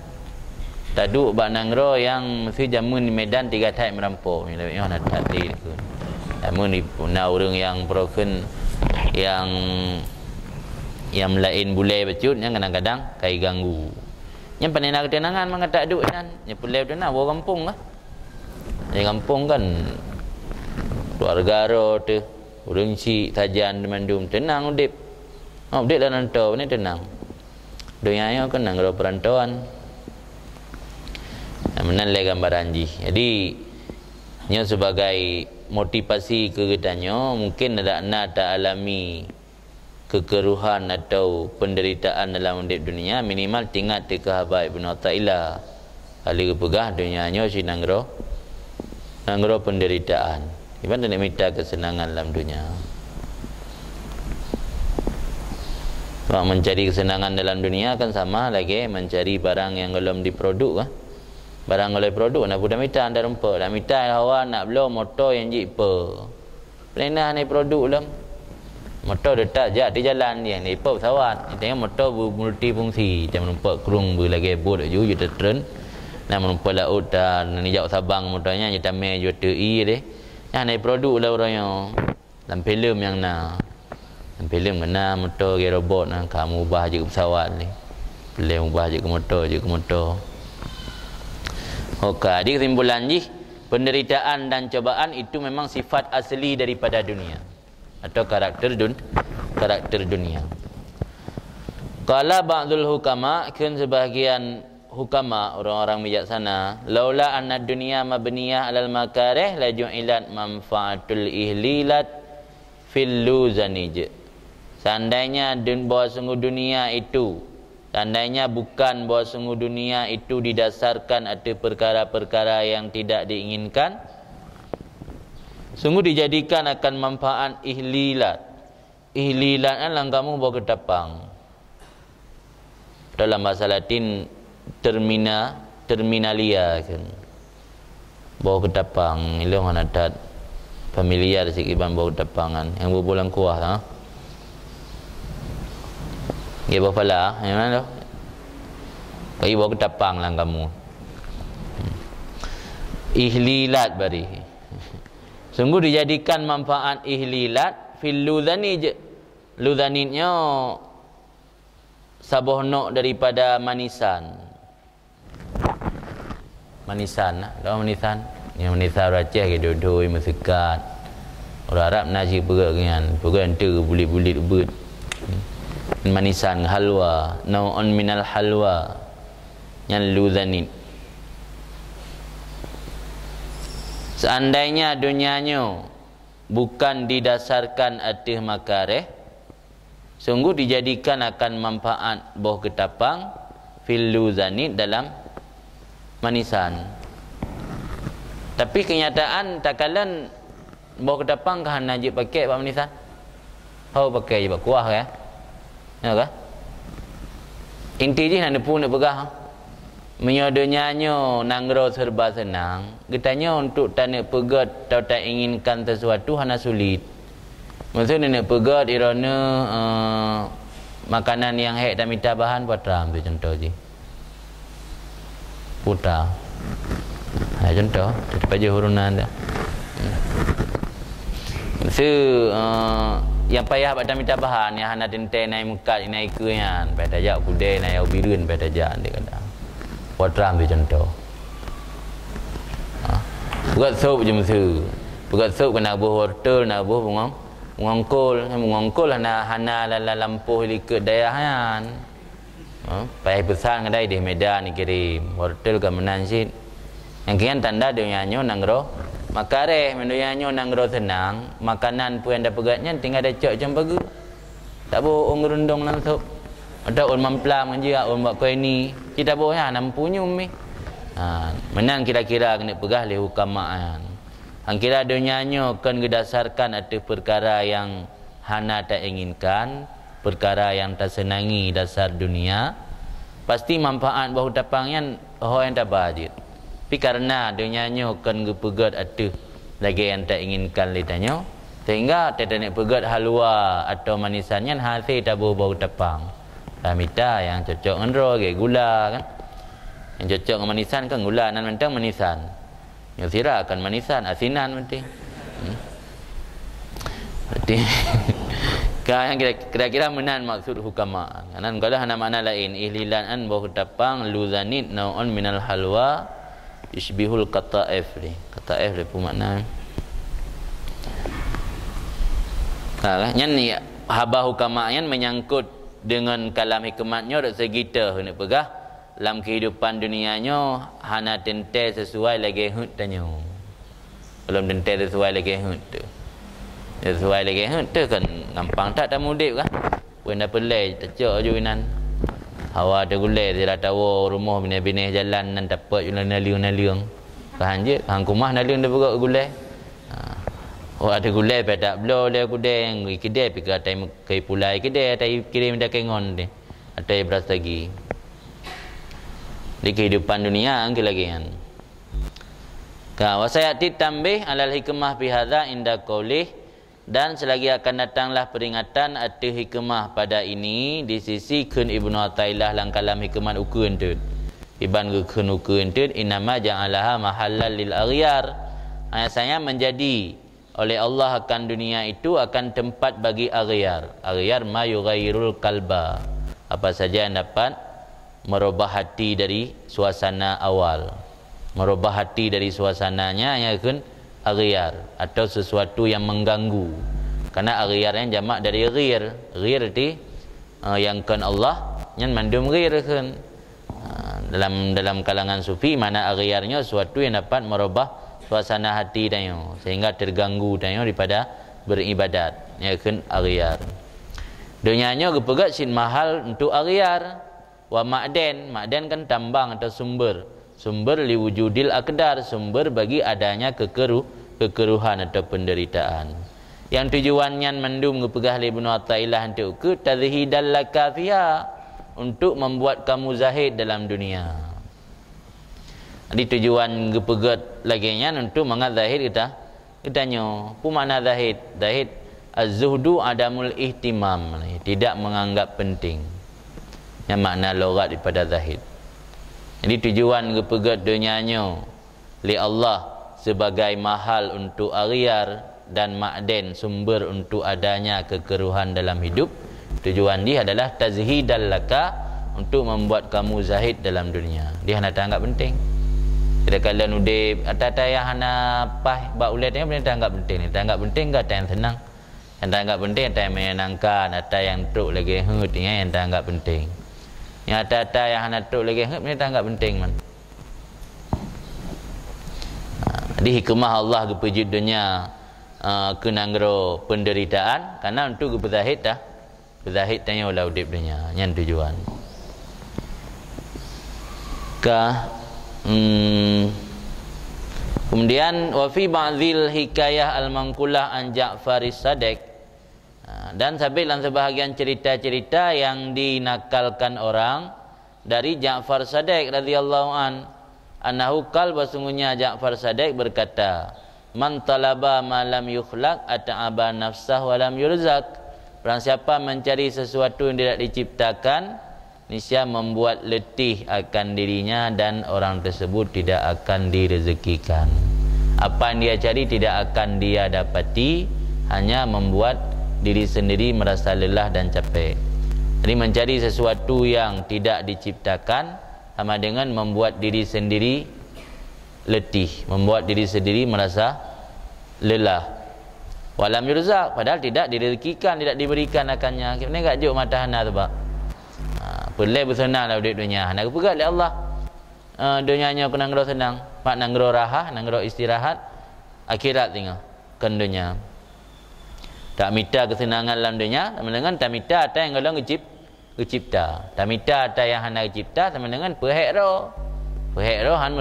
Taduk bak nangro yang mesti jamun di medan 3 tahap merampok. Yang nak tadi tu. Jamun di puna orang yang broken yang lain bulai becut yang kadang-kadang kai ganggu. Yang panena ketenangan mangata duk nan. Yang bulai tu nak orang kampung lah. Di kampung kan keluarga ro tu urang si tajan demandum tenang udip. Udip dah rantau ni tenang. Dunianya kan nangro perantauan. Menilai gambaran ji. Jadi nya sebagai motivasi kegiatannya mungkin ada tak alami kekeruhan atau penderitaan dalam hidup dunia, minimal tingkat tekahabai Ibn Ta'ila kali kepegah dunianya si nangro penderitaan. Iban nak minta kesenangan dalam dunia. Kalau mencari kesenangan dalam dunia kan sama lagi mencari barang yang belum diproduk kan. Barang oleh produk nak budak minta anda rumput. Nak minta hawa nak belum motor yang jipa. Pernah ni produk dalam. Motor detak je di jalan dia ni pop pesawat. Tengok motor multifungsi. Macam rumput kerung lagi bot ju tren. Nak rumput laut dan ni jauh Sabang motornya je tamai ju TI deh. Yang ni produk lah orangnya. Dalam filem yang nak. Dalam filem kena motor ke robot nak kamu ubah je ke pesawat ni. Filem ubah je ke motor. Okey, jadi kesimpulan ji, penderitaan dan cobaan itu memang sifat asli daripada dunia atau karakter dunia. Qala ba'dul hukama, kan sebahagian hukama orang-orang bijaksana, laula anna dunya mabniyah 'alal makarih la ju'ilat manfaatul ihlilat fil luzanij. Seandainya bahawa sungguh dunia itu Seandainya bukan bahawa sungguh dunia itu didasarkan atas perkara-perkara yang tidak diinginkan, sungguh dijadikan akan manfaat ihlilat. Ihlilat kan kamu bawa ketapang. Dalam bahasa Latin terminalia kan. Bawa ketapang, ini orang adat familiar sikit ban bawa ketapangan yang berbulan kuah ha. Dia bawa pala, yang mana tu? Bagi bawa ketapang lah kamu. Ihlilat bari. Sungguh dijadikan manfaat ihlilat fil ludhanij. Ludhanijnya sabohnok daripada manisan. Manisan, tahu manisan? Yang manisan Aceh ke dodoi mesekat. Orang Arab nasi perak dengan perak enter bulit-bulit ubut. Manisan halwa, nau'un minal halwa. Yang ludhanij. Seandainya dunianya bukan didasarkan atas makareh, sungguh dijadikan akan manfaat buah ketapang fil ludhanij dalam manisan. Tapi kenyataan takalan buah ketapang kan najib pakai buat manisan. Hau pakai je buat kuah ya. Ya ke? Inti je nak pun nak pegah. Menyodonyanyo nanggro serba senang. Getanya untuk tak nak pegat atau tak inginkan sesuatu hana sulit. Maksudnya nak pegat irana makanan yang hek dan minta bahan patram tu contoh je. Putra. Ha, contoh daripada hurunan tu. So yang payah pada minta bahan yang hana tenteng naik mukat naik keyan pada jak kudai naik ubirun pada jak dia kata. Patram tu contoh. Pegat sup je mesti. Pegat sup kena buah wortel nak buah mengongkol hana lampuh likut dayahan. Payah pesan kedai di Medan dikirim wortel ke menansit. Yang kian tanda dunianya nanggro makareh menduyanyo nanggro senang, makanan pun yang dah pegatnya tinggal ada cok jam pagi. Tak bohong gerundong langsung. Ada orang mamplam je orang buat kau ini. Kita bohong ya nampunya umi. Menang kira-kira kena pegah le hukamaan. Hang kira dunianya kan didasarkan atas perkara yang hana tak inginkan, perkara yang tak senangi dasar dunia. Pasti manfaat bahu tapangnya orang yang tak bajit. Tapi karena dunianya kan gepegat atas lagi yang tak inginkan lidahnya, sehingga tak nak pegat halwa atau manisannya hasil tak bau tapang. Mita yang cocok dengan roh ke gula kan. Yang cocok dengan manisan kan gula nan mentang manisan. Yang sirah kan manisan asinan mesti. Berarti kan yang kira-kira menan maksud hukama. Kanan kalau hana makna lain ihlilan an bau tapang ludhanij nau'un minal halwa isbihul qata'if ni. Qata'if dia pun makna. Yang ni habah hukama yang menyangkut dengan kalam hikmatnya dari segi nak pegah dalam kehidupan dunianya hana tente sesuai lagi hut tanya. Belum tente sesuai lagi hut tu. Sesuai lagi hut tu kan gampang tak mudip kan. Pun dah pelai tecok je nan. Hawa ada gulai dia dah tahu rumah bini-bini jalan nan dapat jual naliung-naliung. Kan je hang kumah naliung dia berok gulai. Oh ada gulai pada blow dia gudai yang kedai pergi atai kai pulai kedai atai kirim dah kengon dia. Atai beras lagi. Di kehidupan dunia angki lagi kan. Ka wasayati tambih alal hikmah fi hadza inda qaulih dan selagi akan datanglah peringatan atas hikmah pada ini di sisi kun Ibnu Athaillah lang kalam hikmah ukun tu. Iban kun ukun tu inama ja'alaha mahallal lil aghyar. Saya menjadi oleh Allah akan dunia itu akan tempat bagi aghyar. Aghyar ma yughayyirul qalba. Apa saja yang dapat merubah hati dari suasana awal. Merubah hati dari suasananya yang akan aghyar atau sesuatu yang mengganggu. Karena aghyar yang jamak dari ghir. Ghir itu yang kan Allah yang mandum ghir kan. Dalam kalangan sufi mana aghyarnya sesuatu yang dapat merubah suasana hati danyo sehingga terganggu danyo daripada beribadat ya kan aghyar. Dunianya gepegat sin mahal untuk aghyar. Wa ma'den, ma'den kan tambang atau sumber. Sumber liwujudil aqdar, sumber bagi adanya kekeruhan atau penderitaan. Yang tujuannya mendum ngepegah li Ibnu Athaillah untuk ke tazhidal laka fiha, untuk membuat kamu zahid dalam dunia. Jadi tujuan gepegat lagi nya untuk mengat zahid kita nyo. Apa makna zahid? Zahid az-zuhdu adamul ihtimam, tidak menganggap penting. Yang makna logat daripada zahid. Jadi tujuan gepegat dunia nyo li Allah sebagai mahal untuk aghyar dan ma'den, sumber untuk adanya kekeruhan dalam hidup. Tujuan dia adalah tazhidal laka, untuk membuat kamu zahid dalam dunia. Dia hana tak anggap penting. Tidak kala nudib atata yang hana pah bak ulet ni boleh tak anggap penting. Tak anggap penting ke tak yang senang. Yang tak anggap penting tak yang menyenangkan, atau yang truk lagi hut ni yang tak anggap penting. Yang atata yang hana truk lagi hut ni tak anggap penting man. Jadi hikmah Allah kepejut dunia kenanggro penderitaan karena untuk berzahid dah. Berzahid tanya ulah udip dunia, yang tujuan. Kemudian wa fi ba'dhil hikayah al-manqulah an Ja'far as-Sadiq, dan sabit dalam sebahagian cerita-cerita yang dinakalkan orang dari Ja'far Sadiq radhiyallahu an, annahu qal, sesungguhnya Ja'far Sadiq berkata, man talaba ma lam yukhlaq ata'aba nafsah wa lam yurzaq. Barang siapa mencari sesuatu yang tidak diciptakan, niscaya membuat letih akan dirinya dan orang tersebut tidak akan direzekikan. Apa yang dia cari tidak akan dia dapati, hanya membuat diri sendiri merasa lelah dan capek. Jadi mencari sesuatu yang tidak diciptakan sama dengan membuat diri sendiri letih, membuat diri sendiri merasa lelah. Walam yurzaq, padahal tidak direzekikan, tidak diberikan akannya. Kini gak juk mata hana tu pak. Pelai bersenang lah duit dunia. Nak pegat oleh Allah. Dunianya aku nanggro senang, pak nanggro raha, nanggro istirahat. Akhirat tengok kan dunia. Tak minta kesenangan dalam dunia, sama dengan tak minta ada yang kalau ngecipta. Tak minta ada yang hana cipta, sama dengan pehekro. Pehekro han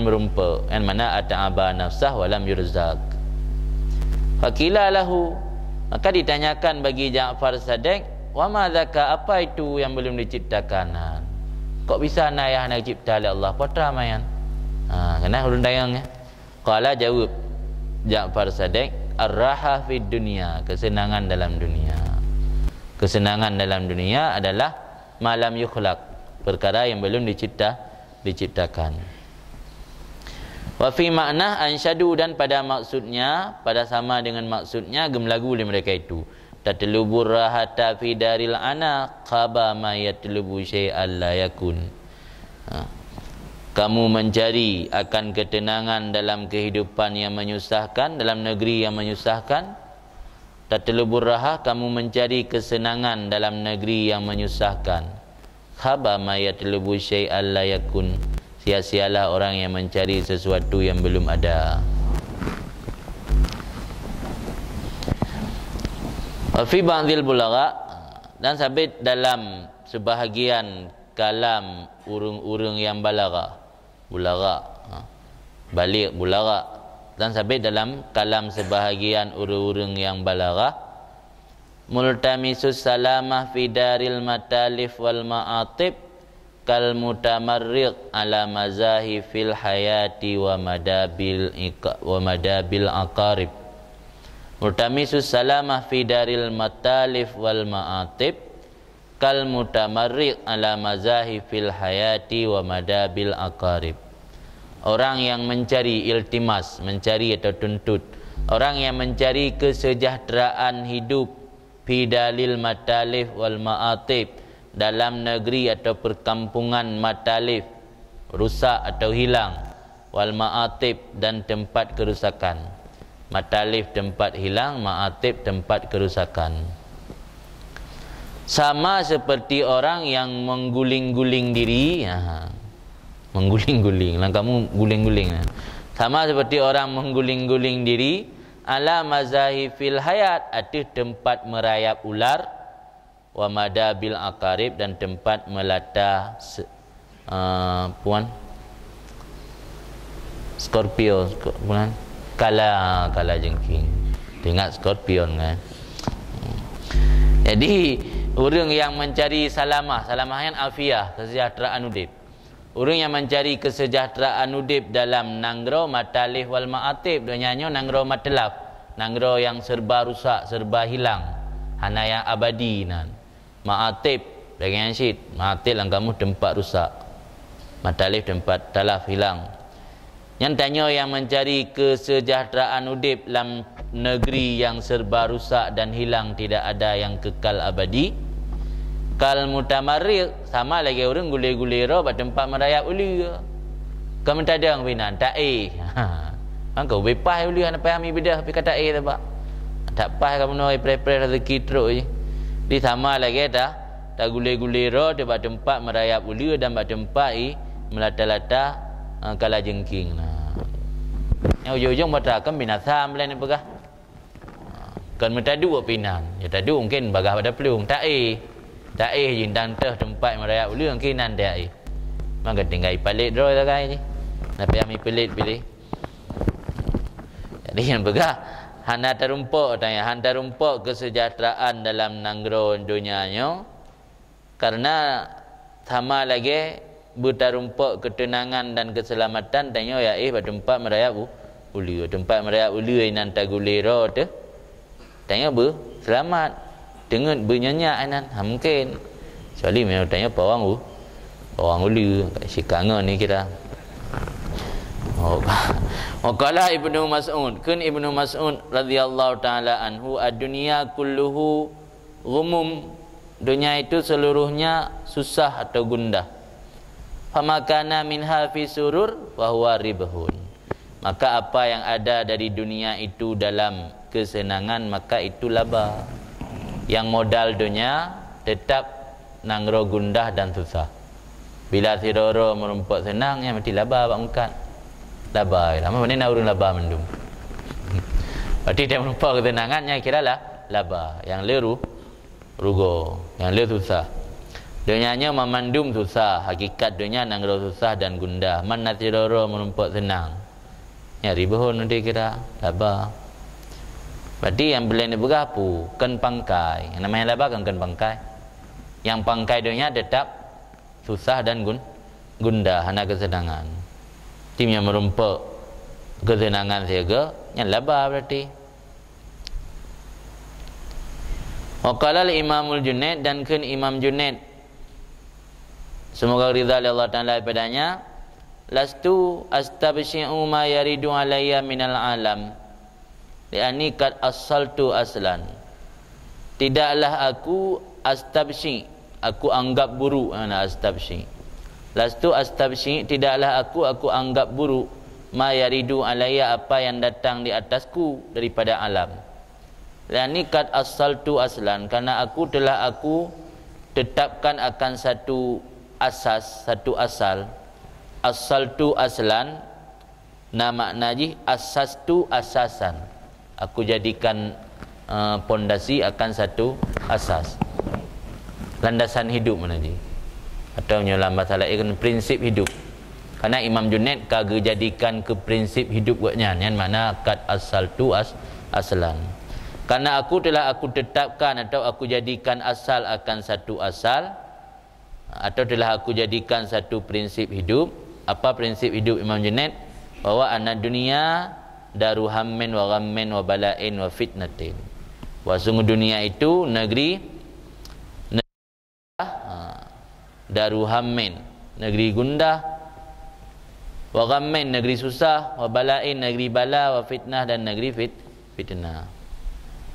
merumpa. Yang mana ata'aba nafsah walam yurzaq. Faqila lahu, maka ditanyakan bagi Ja'far Sadiq, wa ma dzaka, apa itu yang belum diciptakan? Kok bisa nayah nak cipta oleh Allah? Potra mayan. Kena urun dayang ya. Qala, jawab Ja'far Sadiq, ar-raha fid dunya, kesenangan dalam dunia. Kesenangan dalam dunia adalah malam yukhlaq, perkara yang belum diciptakan. Wa fi makna ansyadu, dan pada maksudnya, pada sama dengan maksudnya gemlagu oleh mereka itu. Tatlubur rahata fi daril ana qaba ma yatlubu syai'an la yakun. Kamu mencari akan ketenangan dalam kehidupan yang menyusahkan, dalam negeri yang menyusahkan. Tatlubur raha, kamu mencari kesenangan dalam negeri yang menyusahkan. Qaba ma yatlubu syai'an la yakun. Sia-sialah orang yang mencari sesuatu yang belum ada. Fi ba'dil bulagha, dan sabit dalam sebahagian kalam urung-urung yang balagha. Balik bulagha. Dan sabit dalam kalam sebahagian urung-urung yang balagha, multamisus salamah fi daril matalif wal ma'atib kal mutamarriq ala mazahi fil hayati wa madabil aqarib. Multamisus salamah fi daril matalif wal ma'atib kal mutamarriq ala mazahi fil hayati wa madabil aqarib. Orang yang mencari iltimas, mencari atau tuntut, orang yang mencari kesejahteraan hidup fi dalil matalif wal ma'atib, dalam negeri atau perkampungan matalif, rusak atau hilang, wal ma'atib, dan tempat kerusakan. Matalif tempat hilang, ma'atib tempat kerusakan. Sama seperti orang yang mengguling-guling diri, mengguling-guling, lah kamu guling-guling. Sama seperti orang mengguling-guling diri ala mazahifil hayat, ada tempat merayap ular, wa madabil aqarib, dan tempat melata puan Scorpio, puan kala jengking. Ingat scorpion kan. Jadi orang yang mencari salamah yang afiah, kesejahteraan udip. Orang yang mencari kesejahteraan udip dalam nanggro matalih wal ma'atib, donyanyo nanggro matelaf, nanggro yang serba rusak, serba hilang, hana yang abadi nan. Ma'atib dengan syid, ma'atib lang kamu tempat rusak, matalih tempat talaf hilang. Yang tanya yang mencari kesejahteraan udip dalam negeri yang serba rusak dan hilang, tidak ada yang kekal abadi. Kal mutamarriq, sama lagi orang gule-gulera pada tempat merayap uli. Kamu tak ada binan tak Angkau bebas uli ana pahami bedah tapi kata tak pak. Tak pas kamu noi prepare rezeki teruk je. Di sama lagi tak gule-gulera di tempat merayap uli dan pada tempat melata-lata kala jengking. Yang ujung-ujung pada kan binasa melain begah. Kan mentadu pinan. Ya tadu mungkin bagah pada pelung. Tak jintang teh tempat merayap ulu mungkin nan dia maka tinggal palit draw tak kai ni. Tapi kami pilih. Jadi yang begah hana terumpuk tanya han terumpuk kesejahteraan dalam nanggro dunianya, karena sama lagi bertarumpuk ketenangan dan keselamatan tanya ya pada tempat merayap ulu. Tempat merayap ulu nan tagulera tu tanya selamat dengan bernyanyi anan mungkin sekali memang tanya pawang ulu kat Sikangan ni kita. Qala Ibnu Mas'ud, kun Ibnu Mas'ud radhiyallahu taala anhu, ad-dunya kulluhu ghumum, dunia itu seluruhnya susah atau gundah. Famakana minha fi surur wa huwa ribhun, maka apa yang ada dari dunia itu dalam kesenangan maka itu laba. Yang modal dunia tetap nanggro gundah dan susah. Bila siroro merumput senang ya mesti laba bak mungkat. Laba lama mana nak urun laba mendung. Berarti dia merumput kesenangannya kiralah laba. Yang leru rugo, yang le susah. Dunianya memandum susah, hakikat dunia nanggro susah dan gundah. Man siroro merumput senang. Ya ribahun nanti kira laba. Berarti yang beli ni bergapu kan pangkai. Yang namanya laba kan pangkai. Yang pangkai dunia tetap susah dan gundah, hana kesenangan. Tim yang merumpuk kesenangan saja yang laba berarti. Waqala al-Imamul Junaid, dan kun Imam Junaid semoga ridha Allah Taala padanya, lastu astabshi'u ma yaridu alayya minal alam li'anni qad asaltu aslan. Tidaklah aku astabshi, aku anggap buruk. Mana astabshi? Lastu astabshi, tidaklah aku anggap buruk ma yaridu alayya, apa yang datang di atasku daripada alam. Li'anni qad asaltu aslan, karena aku tetapkan akan satu asas, satu asal. Asaltu aslan, nama naji asas tu asasan. Aku jadikan pondasi akan satu asas, landasan hidup mana je, atau nyolam masalah ikan prinsip hidup. Karena Imam Junaid kagak jadikan ke prinsip hidup buatnya, yang mana kat asal tu aslan. Karena aku tetapkan atau aku jadikan asal akan satu asal, atau telah aku jadikan satu prinsip hidup. Apa prinsip hidup Imam Junaid? Bahwa anak dunia daru hammin wa ghammin wa bala'in wa fitnatin. Sungguh dunia itu negeri daru hammin, negeri gundah, wa ghammin, negeri susah, wa bala'in, negeri bala, wa fitnah, dan negeri fitnah.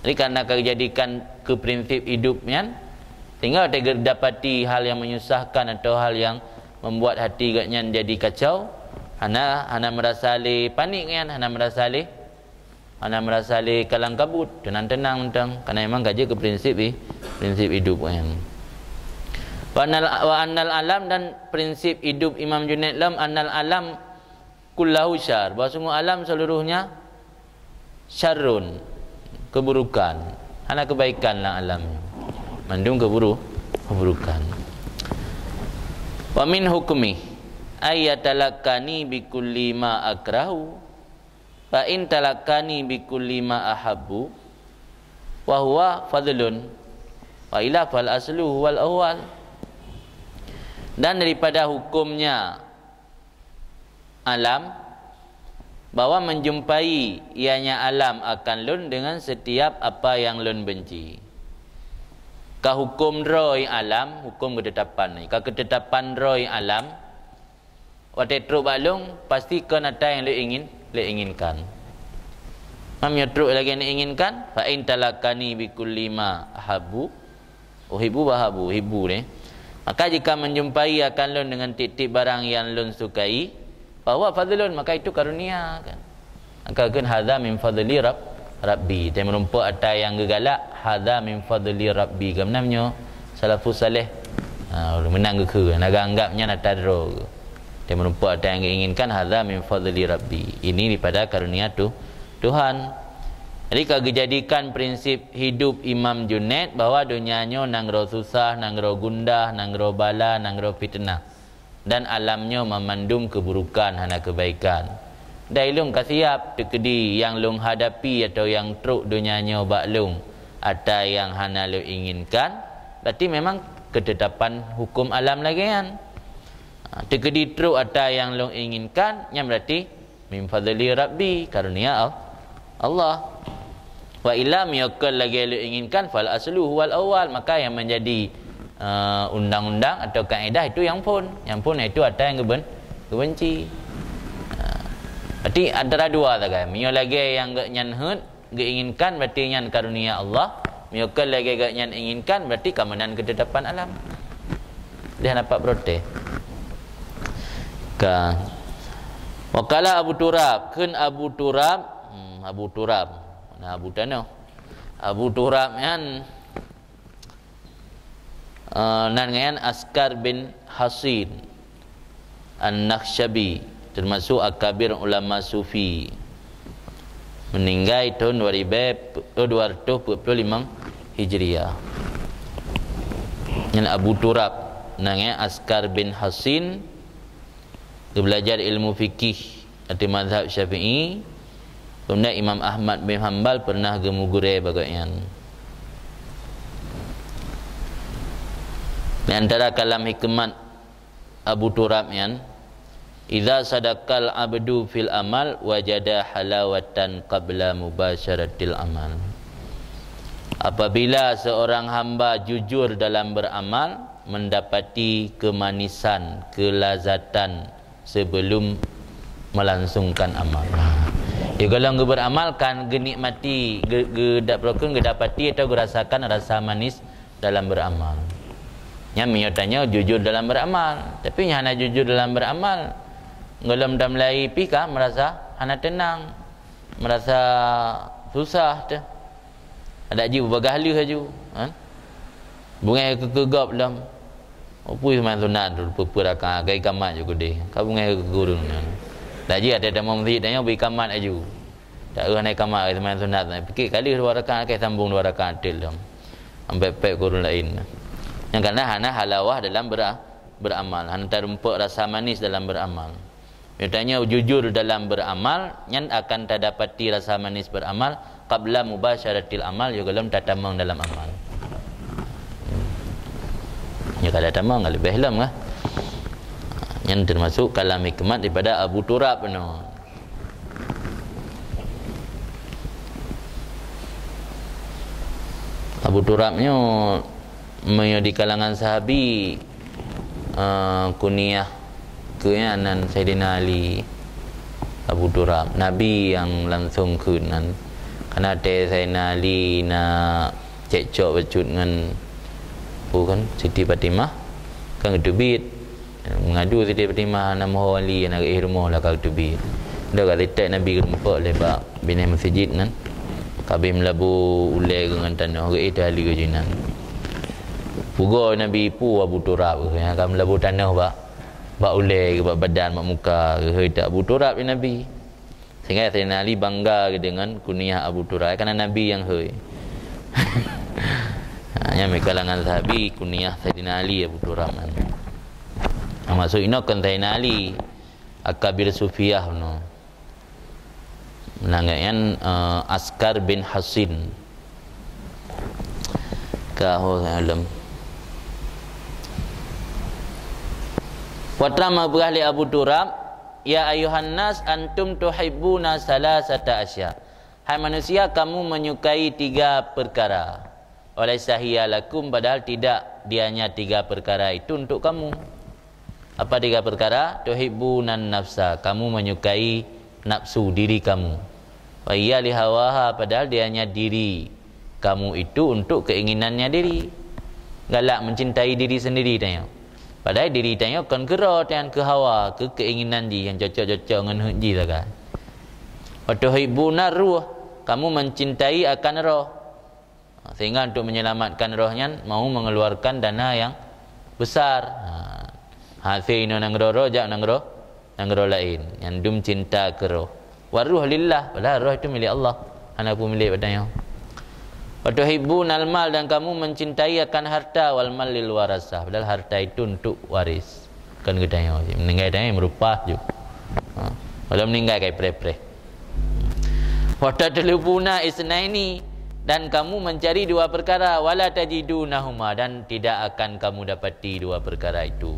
Jadi karena kejadikan ke prinsip hidupnya, tinggal dapati hal yang menyusahkan atau hal yang membuat hati katnya jadi kacau, Hana merasa le panik kan, hana merasa le kalang kabut, tenang mentang, karena memang gaji ke prinsip hidup kan. Wa annal alam, dan prinsip hidup Imam Junaid lam annal alam kullahu syar, bahawa sungguh alam seluruhnya syarrun, keburukan, hana kebaikan lah alamnya. mandum keburukan. Wa min hukmi ayatalakani bikulli ma akrahu fa in talakani bikulli ma ahabbu wa huwa fadlun wa ila fal aslu wal awal. Dan daripada hukumnya alam bahwa menjumpai ianya alam akan lun dengan setiap apa yang lun benci. Ka hukum roy alam, hukum ketetapan ni. Ka ketetapan roy alam, wate truk balung pasti kan ada yang le inginkan. Mam ya truk lagi yang inginkan, fa in talakani bi kulli ma ahabu, uhibu wahabu, hibu ni. Maka jika menjumpai akan lun dengan tip-tip barang yang lun sukai, bahwa fadlun, maka itu karunia kan. Maka kan hadza min fadli rabbi. Dia merumpa ada yang gegalak, hadza min fadli rabbi. Gamnamnya salafus saleh menang ke naga anggapnya natadro. Dia merumpa ada yang inginkan hadza min fadli rabbi. Ini daripada karunia Tuhan. Jadi kalau jadikan prinsip hidup Imam Junaid bahawa dunianya nanggro susah, nanggro gundah, nanggro bala, nanggro fitnah, dan alamnya memandum keburukan hana kebaikan. Dai lung kasiap tekedi yang lung hadapi atau yang truk dunianya bak lung atau yang hana lu inginkan, berarti memang ketetapan hukum alam lagi kan. Tekedi truk atau yang lung inginkan, yang berarti min fadli rabbi, karunia Allah. Wa ilam yakal lagi lu inginkan fal aslu wal awal, maka yang menjadi undang-undang atau kaedah itu yang pun itu ada yang kebenci. Berarti antara dua tak kan. Mio lagi yang gak nyan hut inginkan berarti nyan karunia Allah. Mio ke lagi gak nyan inginkan berarti keamanan ketetapan alam. Dia dapat protes. Kan. Wakala Abu Turab, kun Abu Turab, Abu Turab. Nah, Abu Tano. Abu Turab kan nangan Askar bin Hasin An-Nakhsyabi, termasuk akabir ulama sufi, meninggal tahun 225 Hijriah. Yang Abu Turab nangan Askar bin Hasin, dia belajar ilmu fikih di mazhab Syafi'i. Kemudian Imam Ahmad bin Hanbal pernah gemugure bagaian. Di antara kalam hikmat Abu Turab yang idza sadaqal abdu fil amal wajada halawatan qabla mubasyaratil amal. Apabila seorang hamba jujur dalam beramal, mendapati kemanisan, kelazatan sebelum melangsungkan amal. Ya, kalau engkau beramalkan genikmati gedapati atau gerasakan rasa manis dalam beramal. Yang menyatanya jujur dalam beramal, tapi hanya jujur dalam beramal ngelam dam lai pika merasa hana tenang, merasa susah tu. Ada jiwa bagahli saja. Bungai kegagap dalam opui man sunat tu pupuraka gai kamat juga deh. Kau bungai kegurun. Daji ada mau masjid tanya beri kamat aja. Tak ada naik kamat teman sunat. Fikir kali 2 rakaat ke sambung 2 rakaat til dah. Ambil pek kurun lain. Yang kerana hana halawah dalam beramal, hana terumpak rasa manis dalam beramal. Katanya jujur dalam beramal, yang akan terdapati rasa manis beramal qabla mubasyaratil amal, juga dalam tatamang dalam amal. Ya kalau tatamang lebih lama lah. Yang termasuk kalam hikmat daripada Abu Turab no. Abu Turabnya di kalangan sahabi kunyah keyanan Sayyidina Ali. Abu Turab Nabi yang langsung kenan karena ada Sayyidina Ali nak cekcok becut dengan bukan Siti Fatimah kan kedubit mengadu Siti Fatimah nama wali nak ihramah lah kau tubi. Dah kata tak Nabi gempak lepak binai masjid nan. Kabeh melabu ulai dengan tanah orang itu ahli kejinan. Puga Nabi pu Abu Turab yang akan melabu tanah bak ulai ke bak badan bak muka ke tak Abu Turab ni Nabi. Sehingga Sayyidina Ali bangga dengan kunyah Abu Turab kerana Nabi yang hei. Hanya kalangan sahabi kunyah Sayyidina Ali Abu Turam. Maksud ino kan Sayyidina Ali akabir sufiyah no. Menangayan Askar bin Hasin. Kaho alam. Watrama berahli Abu Turam, ya ayuhan nas antum tuhibbuna salasata asya. Hai manusia, kamu menyukai 3 perkara. Oleh sahiyalakum, padahal tidak, dianya 3 perkara itu untuk kamu. Apa 3 perkara? Tuhibbunan nafsa, kamu menyukai nafsu diri kamu. Wa iya lihawaha, padahal dianya diri kamu itu untuk keinginannya diri. Galak mencintai diri sendiri tanya. Padahal diri tanya kan kera dengan ke hawa, ke keinginan dia yang cocok-cocok dengan hujji lah kan. Wa tuhibbuna ruh, kamu mencintai akan roh. Sehingga untuk menyelamatkan rohnya mau mengeluarkan dana yang besar. Hasil ino nang roh jak nang roh lain. Yang dum cinta ke roh. Waruh lillah, padahal roh itu milik Allah. Hana pun milik padanya. Wa tuhibbunal mal, dan kamu mencintai akan harta, wal mal lil warasah. Padahal harta itu untuk waris. Kan katanya meninggal tanya merupah juga. Kalau meninggal kayak pre-pre. Wa tadlubuna isnaini, dan kamu mencari 2 perkara, wala tajidunahuma, dan tidak akan kamu dapati 2 perkara itu.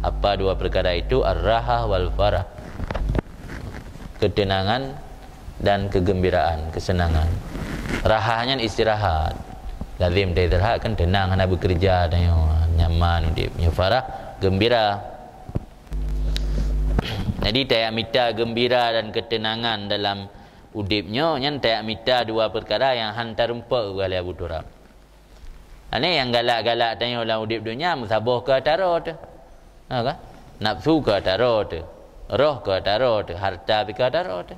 Apa 2 perkara itu? Ar-rahah wal farah, ketenangan dan kegembiraan, kesenangan. Rahahnya istirahat, lazim dia istirahat kan tenang, nak bekerja dan nyaman dia punya. Farah gembira. Jadi tak minta gembira dan ketenangan dalam udipnya, yang tak minta 2 perkara yang hantar rumput oleh Abu Turam. Ini yang galak-galak tanya dalam udip dunia, musabah ke atara tu. Kan? Nafsu ke atara tu. Roh ke atara tu, harta ke atara tu.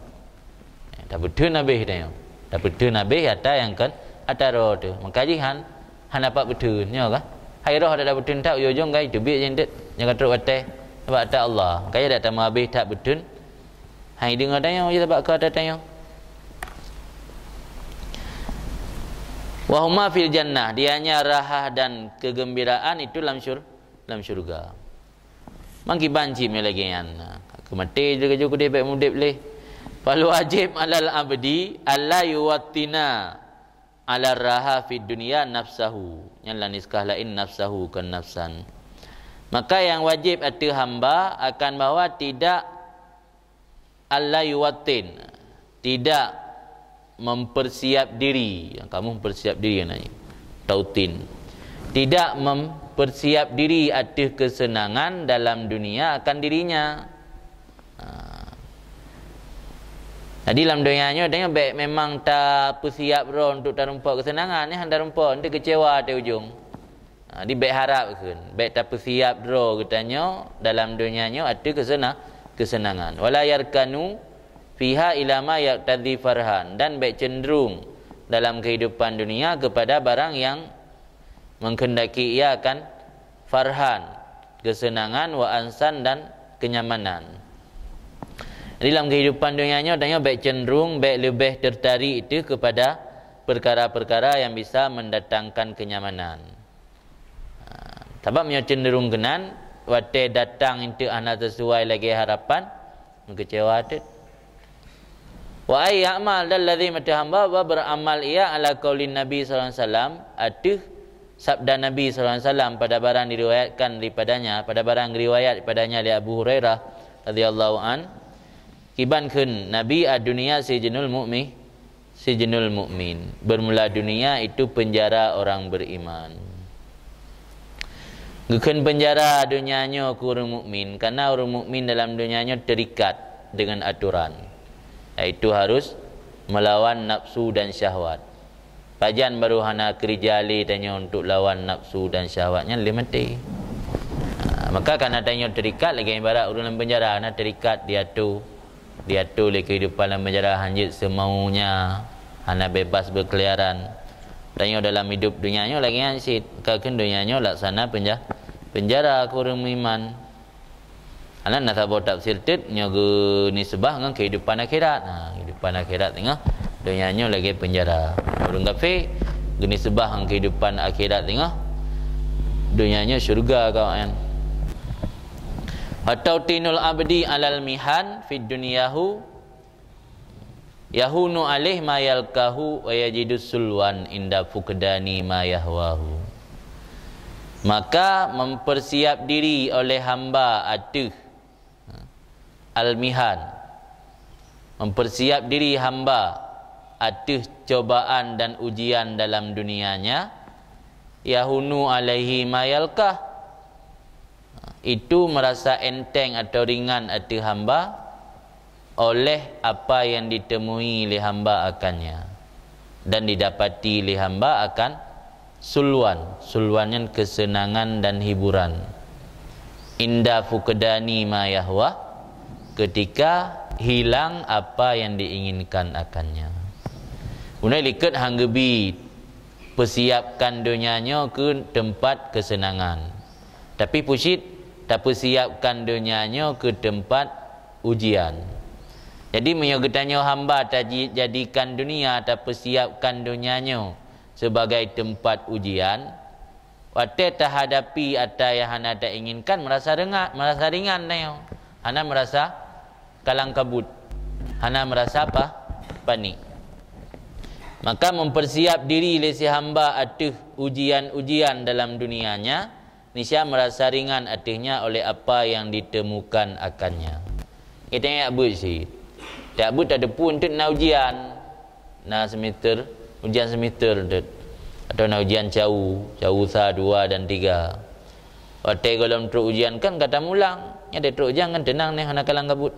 Tak betul habis tanya. Tak betul habis harta yang kan atara tu. Maka jihan dapat betul nya kan. Hai roh dah betul tak ujung gai tu biar jendet jangan teruk batai. Sebab tak Allah. Kaya dak tamu habis tak betul. Hai dengar tanya je sebab ke tanya. Wa huma fil jannah, dianya rahah dan kegembiraan itu dalam syurga. Mangki banci lagi kan. Kemati juga juga dia baik mudip leh. Fal wajib alal abdi alla yuwattina ala raha fid dunya nafsahu. Yang laniskah lain nafsahu kan nafsan. Maka yang wajib atas hamba akan bahawa tidak alla yuwattin, tidak mempersiap diri. Kamu mempersiap diri nanya. Tautin. Tidak mempersiap diri atas kesenangan dalam dunia akan dirinya. Jadi dalam dunianya dia baik memang tak persiap roh untuk terumpak kesenangan ni, hendak rumpak nanti kecewa di ujung. Dia baik harap kan, baik tak persiap roh katanya dalam dunianya ada kesenangan. Wala yarkanu fiha ilama yaqtadhi farhan, dan baik cenderung dalam kehidupan dunia kepada barang yang menghendaki ia akan farhan, kesenangan, wa ansan, dan kenyamanan. Dalam kehidupan dunianya tanya baik cenderung, baik lebih tertarik itu kepada perkara-perkara yang bisa mendatangkan kenyamanan. Sebabnya cenderung kenan waktu datang itu anak sesuai lagi harapan, mengecewa tu. Wa ay amal dalladhi mata hamba wa beramal ia ala qaulin Nabi sallallahu alaihi wasallam, atuh sabda Nabi sallallahu alaihi wasallam pada barang diriwayatkan daripadanya, pada barang riwayat daripadanya oleh Abu Hurairah radhiyallahu an, kiban kun Nabi ad-dunya sijnul mu'min, bermula dunia itu penjara orang beriman. Bukan penjara dunianya ku orang mukmin, karena orang mukmin dalam dunianya terikat dengan aturan, iaitu harus melawan nafsu dan syahwat. Pajan baru hana kerijali tanya untuk lawan nafsu dan syahwatnya dia mati. Maka karena tanya terikat lagi ibarat orang dalam penjara, hana terikat diatur oleh kehidupan dalam penjara, hanjit semaunya, hana bebas berkeliaran. Tanya dalam hidup dunianya lagi hansit, kan dunianya laksana penjara kurang iman. Anak nak tahu tafsir tet nyaga nisbah dengan kehidupan akhirat. Kehidupan akhirat tengah dunianya lagi penjara. Orang kafir geni sebah kehidupan akhirat tengah dunianya syurga kawan. Atau tinul abdi alal mihan fid dunyahu yahunu alih ma yalkahu wa yajidus sulwan inda fuqdani ma yahwahu. Maka mempersiap diri oleh hamba atas al-mihan, mempersiap diri hamba atas cobaan dan ujian dalam dunianya, yahunu alaihi ma yalkah, itu merasa enteng atau ringan atas hamba oleh apa yang ditemui oleh hamba akannya dan didapati oleh hamba akan sulwannya kesenangan dan hiburan. Inda fuqdani ma yahwa, ketika hilang apa yang diinginkan akannya. Unai liket hanggebi persiapkan dunianya ke tempat kesenangan, tapi pusit tak persiapkan dunianya ke tempat ujian. Jadi menyogetanya hamba tak jadikan dunia, tak persiapkan dunianya sebagai tempat ujian. Waktu tak hadapi apa yang hana tak inginkan, merasa ringan dah. Hana merasa kalang kabut. Hana merasa apa? Panik. Maka mempersiap diri si hamba atas ujian-ujian dalam dunianya, niscaya merasa ringan atasnya oleh apa yang ditemukan akannya. Kita yang abut sih. Tak abut tak ada pun tu nak ujian. Nah semester, ujian semester tu. Atau nak ujian cau sa 2 dan 3. Waktu kalau teruk ujian kan kata mulang. Yang dia teruk ujian kan tenang ni hana kalang kabut.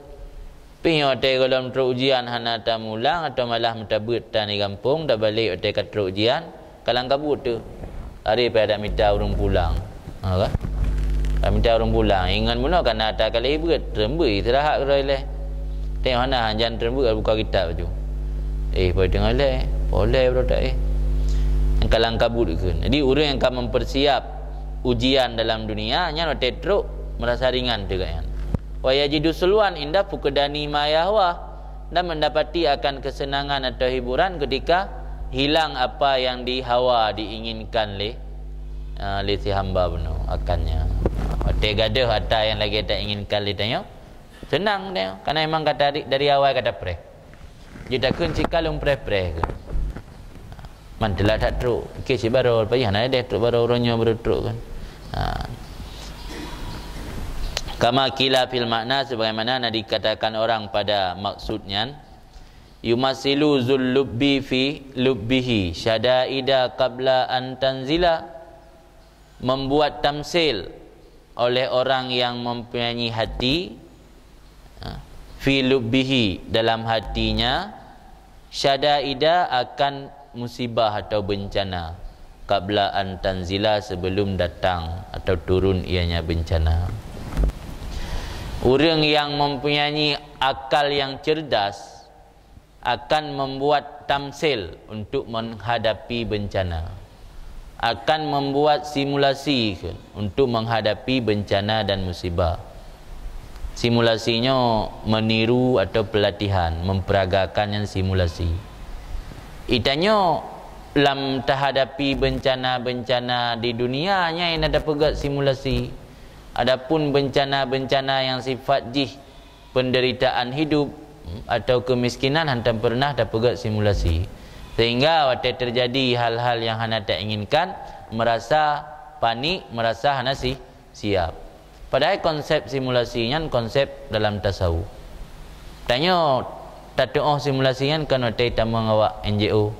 Tapi waktu kalau teruk ujian hana tak mulang atau malah mentabut tan di kampung dah balik waktu kat teruk ujian kalang kabut tu. Hari pada minta urung pulang. Ha kan? Minta urung pulang. Ingat mula kan ada kali berat rembai istirahat ke leh. Tengok hana jangan rembai buka kitab tu. Pada tengok leh. Boleh bro tak yang kalang kabut ke. Jadi orang yang akan mempersiap ujian dalam dunia nya waktu teruk merasa ringan juga kan. Wa yajidu sulwan inda fuqdani ma yahwa, dan mendapati akan kesenangan atau hiburan ketika hilang apa yang dihawa diinginkan oleh si hamba benar akannya. Waktu gaduh ada yang lagi tak inginkan oleh tanya senang dia karena memang kata dari awal kata pre. Dia tak kunci kalau pre-pre ke. Mantelah tak teruk. Okey si baru payah nak ada teruk baru orangnya baru teruk kan. Kama kila fil makna, sebagaimana nak dikatakan orang pada maksudnya, yumasilu zul lubbi fi lubbihi syadaida qabla an tanzila, membuat tamsil oleh orang yang mempunyai hati fi lubbihi dalam hatinya syadaida akan musibah atau bencana qabla an tanzila sebelum datang atau turun ianya bencana. Orang yang mempunyai akal yang cerdas akan membuat tamsil untuk menghadapi bencana, akan membuat simulasi untuk menghadapi bencana dan musibah. Simulasinya meniru atau pelatihan, memperagakan yang simulasi. Itanya lam terhadapi bencana-bencana di dunia hanya yang ada pegat simulasi. Adapun bencana-bencana yang sifat jih, penderitaan hidup atau kemiskinan hantam pernah dapat simulasi. Sehingga waktu terjadi hal-hal yang hana tak inginkan, merasa panik, merasa hana siap. Padahal konsep simulasinya konsep dalam tasawuf. Tanya tatuh simulasinya kan waktu kita mengawak NGO.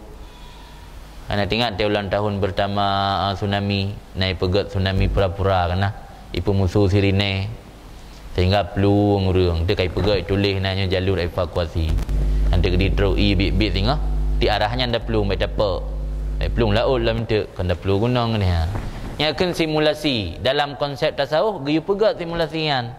Hana ingat dia ulang tahun pertama tsunami, naik pegat tsunami pura-pura kena. Ipu musuh sirine sehingga perlu ngurung dia kai pegai tulis nanya jalur evakuasi nanti di teruk bit tengah di arahnya anda perlu mai dapat perlu laut lah minta kan dah perlu gunung ni yang akan simulasi dalam konsep tasawuf geyu pegat simulasian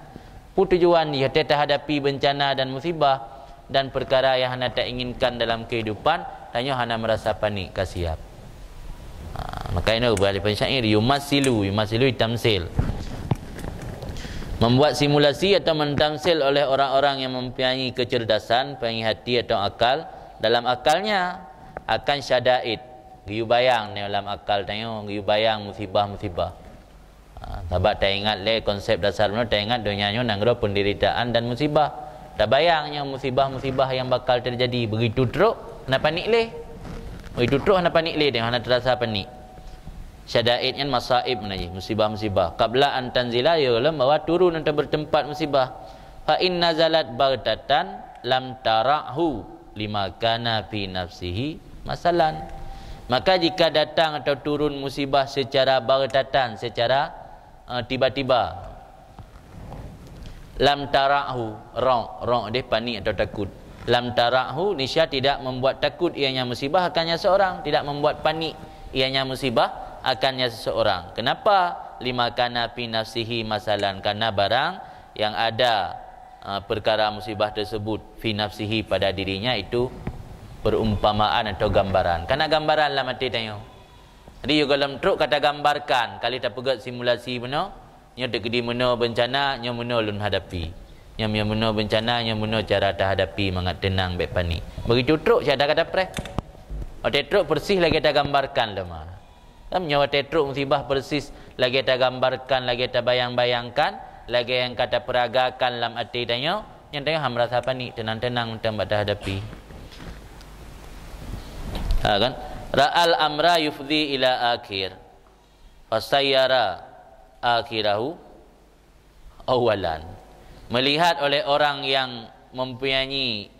tujuan dia hadapi bencana dan musibah dan perkara yang hana tak inginkan dalam kehidupan tanya hana merasa panik kasiap. Makanya balik pensyair yumasilu tamsil, membuat simulasi atau mentamsil oleh orang-orang yang mempunyai kecerdasan, mempunyai hati atau akal. Dalam akalnya akan syadaid, Giyu bayang ni dalam akal tengok, giyu bayang musibah-musibah. Sebab tak ingat le konsep dasar mana, tak ingat dunianya nanggro penderitaan dan musibah. Tak bayangnya musibah-musibah yang bakal terjadi. Begitu teruk, nak panik le. Begitu teruk, nak panik le. Tengok, nak terasa panik. Syada'idnya masaib menaji, musibah-musibah. Qabla an tanzila, ya Allah, bahawa turun untuk bertempat musibah. Fa in nazalat baghtatan lam tara'hu lima kana fi nafsihi masalan. Maka jika datang atau turun musibah secara baghtatan, secara tiba-tiba, lam tara'hu, ra' dia panik atau takut. Lam tara'hu, nisya tidak membuat takut ianya musibah akannya seorang, tidak membuat panik ianya musibah akannya seseorang. Kenapa? Lima kana fi nafsihi masalan, karena barang yang ada perkara musibah tersebut fi nafsihi pada dirinya itu perumpamaan atau gambaran. Karena gambaran lah mati tengok. Jadi juga dalam truk kata gambarkan, kali tak pegat simulasi benar, nya dekedi mana bencana, nya mana lun hadapi. Nya mana bencana, nya mana cara tak hadapi mangat tenang baik panik. Begitu truk saya ada kata pre. Ote truk persis lagi tak gambarkan lemah. Nyawa tetruk musibah persis lagi tak gambarkan, lagi tak bayang-bayangkan, lagi yang kata peragakan dalam hati tanya, yang tengah merasa panik, tenang-tenang tentang tak hadapi. Kan? Ra'al amra yufdi ila akhir fasayyara akhirahu awalan. Melihat oleh orang yang mempunyai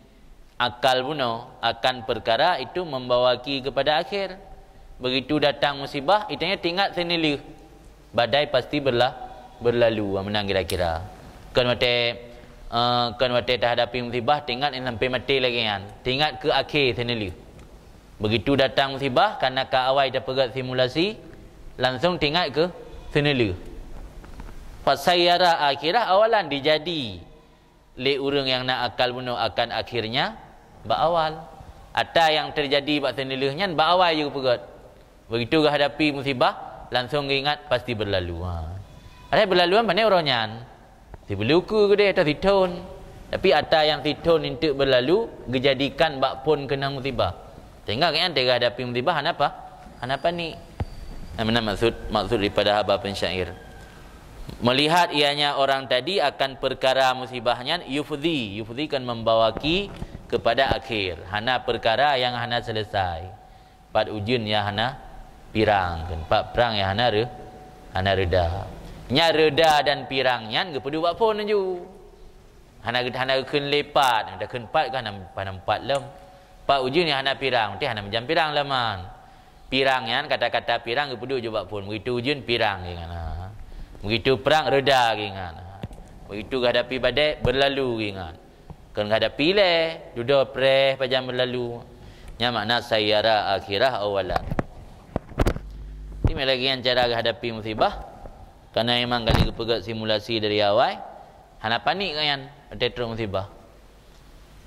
akal bunuh akan perkara itu membawaki kepada akhir. Begitu datang musibah, itanya tinggal sendiri. Badai pasti berlalu, menang kira-kira. Kan mati tak hadapi musibah, tinggal sampai mati lagi kan. Tinggal ke akhir sendiri. Begitu datang musibah, karena ke awal dah pegat simulasi, langsung tinggal ke sendiri. Fasayyara akhirah awalan dijadi le urang yang nak akal bunuh akan akhirnya berawal. Ada yang terjadi bak sendirinya berawal juga pegat. Begitu hadapi musibah, langsung ingat pasti berlalu. Ada berlaluan pandai orangnya. Si berluku ke dia atau titun. Tapi ada yang titun untuk berlalu, dijadikan bak pun kena musibah. Sehingga kan dia hadapi musibah, apa? Apa ni? Mana maksud daripada haba pensyair. Melihat ianya orang tadi akan perkara musibahnya, yufdi kan membawaki kepada akhir. Hana perkara yang hana selesai. Pat ujun ya hana pirang kan. Pat perang ya hana reda. Nya reda dan pirangnya kepedu buat pun ju. Hana keun lepat, dah keun pat kan hana empat lem. Pak ujun ya hana pirang, nanti hana menjam pirang laman. Pirangnya kata-kata pirang kepedu je buat pun. Begitu ujun pirang kan. Begitu perang reda kan. Begitu hadapi badai berlalu kan. Kan hadapi le duduk preh pajam berlalu. Nya makna sayyara akhirah awalan. Ini lagi yang cara hadapi musibah. Karena memang kali pegat simulasi dari awal, hana panik kan tetruk musibah.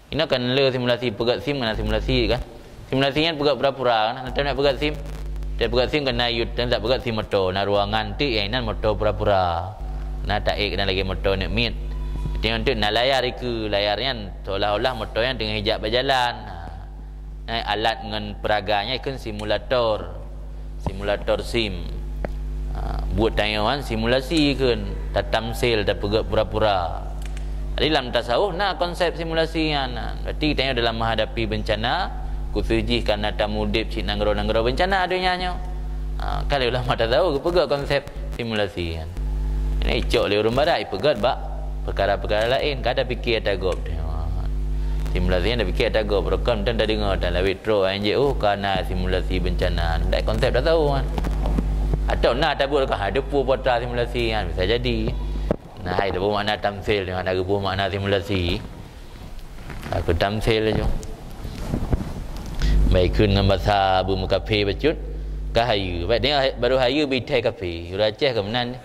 Ini kan le simulasi pegat sim kena simulasi kan. Simulasinya pegat pura-pura kan. Nanti nak pegat sim. Dia pegat sim kena yut dan tak pegat sim motor. Nah ruangan tu yang nan motor pura-pura. Nah tak kena lagi motor nak meet. Tengok tu nak layar iku, layarnya seolah-olah motor yang tengah hijab berjalan. Nah alat dengan peraganya kan simulator SIM. Buat tayuan simulasi kan, tak tamsil, tak pegat pura-pura. Jadi dalam tasawuf nak konsep simulasi kan. Berarti tanya dalam menghadapi bencana, kusuji karena tamudib cik nanggro bencana adanya nyo. Kalau ulama tasawuf pegat konsep simulasi kan. Ini icok le urang barat pegat bak perkara-perkara lain, kada fikir tagop. Simulasi anda fikir tagop, rekam dan dah dengar dan lawit throw NGO karena simulasi bencana. Tak konsep tasawuf kan. Atau nak tabur kan ada pun potra simulasi kan, bisa jadi. Nah, ada pun makna tamsil dengan ada pun makna simulasi. Aku tamsil aja. Baik kun bahasa bumi kafe becut kahayu. Baik dia baru hayu bi teh kafe. Orang Aceh ke menan.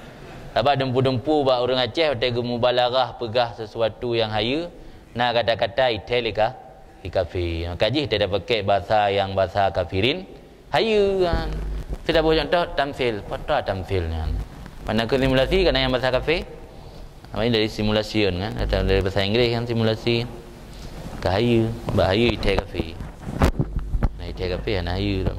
Abak dempu-dempu bak orang Aceh teh mubalarah pegah sesuatu yang hayu. Nah kata-kata iteh leka di kafe. Kaji kita dah pakai bahasa yang bahasa kafirin. Hayu kan. Kita buat contoh tamsil, potra tamsilnya. Mana ke simulasi kan yang bahasa kafe? Apa ini dari simulasi kan? Atau dari bahasa Inggeris kan simulasi. Kahayu, bahayu iteh kafe. Nah iteh kafe ana hayu tu.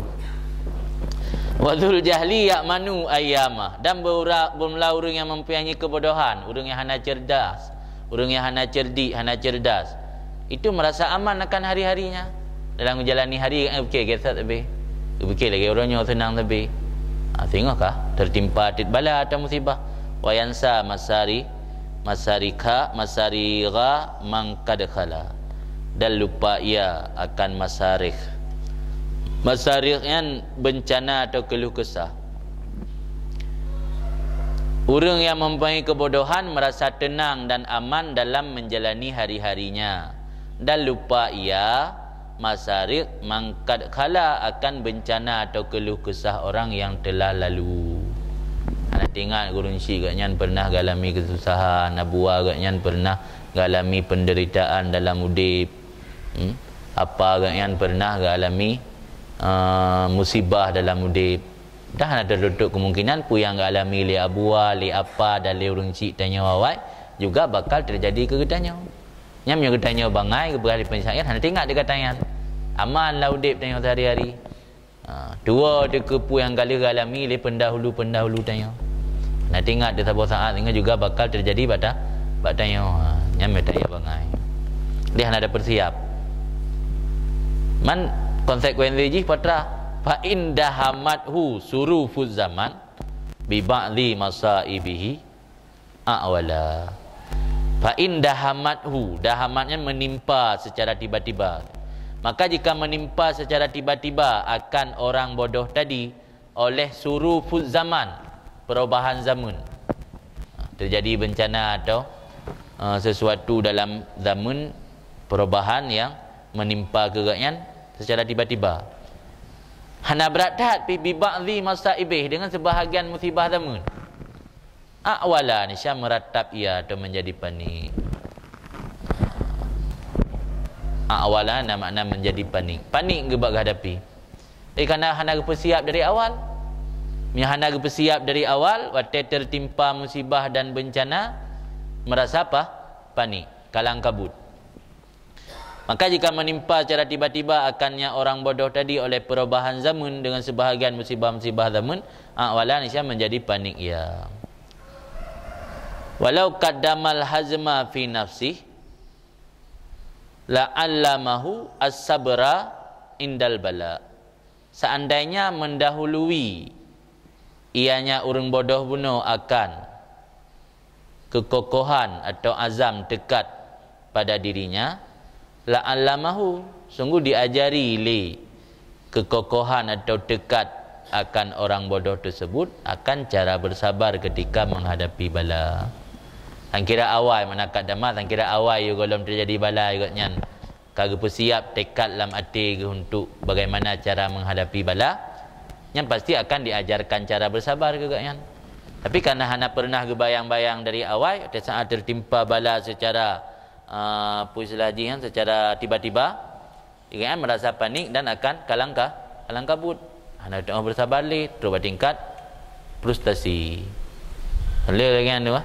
Wadul jahli ya'manu ayyamah, dan bermula orang yang mempunyai kebodohan, orang yang hana cerdas, orang yang hana cerdik, hana cerdas, itu merasa aman akan hari-harinya dalam menjalani hari. Okey, gesat lebih fikir lagi orangnya senang lebih. Tengoklah tertimpa bala atau musibah. Wa yansa masarika masariga mangkad khala, dan lupa ia akan masarikh. Masarikh yang bencana atau keluh kesah. Orang yang mempunyai kebodohan merasa tenang dan aman dalam menjalani hari-harinya, dan lupa ia masarikh mangkad khala, akan bencana atau keluh kesah orang yang telah lalu. Anak tengok gurun syik katnya pernah galami kesusahan, abuah katnya pernah galami penderitaan dalam udip, apa katnya pernah galami musibah dalam udip. Dah ada tertutup kemungkinan pu yang galami li abuah li apa dan li urung cik tanya wawai juga bakal terjadi ke katanya. Nyamnya katanya bangai ke berali pensyairan, hana tengok dia katanya aman lah udip tanya sehari-hari. Dua dia kepu yang galami li pendahulu tanya. Nak tengok dia sabar saat tengok juga bakal terjadi pada tanya. Nyamnya tanya bangai. Dia hana ada persiap. Man konsekuensi ji patra fa indahamathu surufuz zaman bi ba'dhi masaibihi awala. Fa indahamathu, dahamatnya menimpa secara tiba-tiba. Maka jika menimpa secara tiba-tiba akan orang bodoh tadi oleh surufuz zaman, perubahan zaman, terjadi bencana atau sesuatu dalam zaman, perubahan yang menimpa kegagalan secara tiba-tiba. Hana berat bi ba'dhi masaibih, dengan sebahagian musibah zaman. Awala ni syam meratap ia atau menjadi panik. Awala makna menjadi panik. Panik ke bak hadapi. Kerana hana bersiap dari awal. Hana bersiap dari awal, waktu tertimpa musibah dan bencana merasa apa? Panik, kalang kabut. Maka jika menimpa secara tiba-tiba akannya orang bodoh tadi oleh perubahan zaman dengan sebahagian musibah-musibah zaman, awala nisya menjadi panik ia. Walau qaddamal hazma fi nafsih la'allamahu as-sabra indal bala. Seandainya mendahului ianya orang bodoh bunuh akan kekokohan atau azam dekat pada dirinya, la'allamahu, sungguh diajari li kekokohan atau dekat akan orang bodoh tersebut akan cara bersabar ketika menghadapi bala. Angkira awal manakat damat, angkira awal you golom terjadi bala igotnya kagak bersiap tekad dalam hati untuk bagaimana cara menghadapi bala, yang pasti akan diajarkan cara bersabar kegaknya. Tapi karena hana pernah kebayang-bayang dari awal, pada saat tertimpa bala secara puislaji secara tiba-tiba, dia merasa panik dan akan kalang kabut. Hana tak bersabar li, terus bertingkat frustasi. Boleh lagi anu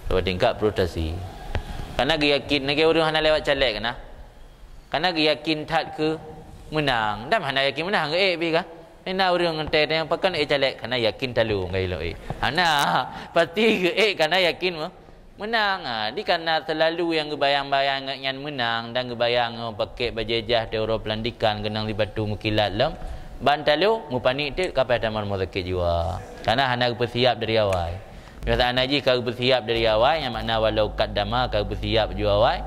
terus bertingkat frustasi. Karena dia yakin nak orang hana lewat calek kena. Karena dia yakin tak ke menang. Dan hana yakin menang ke pi ka. Hana orang ngantai yang pakan calek karena yakin talu ngai lo hana pasti ke karena yakin menang. Di karena selalu yang kebayang-bayang yang menang dan kebayang pakai bajajah teori pelantikan kenang di batu mukilat lam bantalu mu panik tu kapai taman muzakir jiwa. Karena hana bersiap dari awal. Kata anaji kalau bersiap dari awal, yang makna walau qaddama kalau bersiap dari awal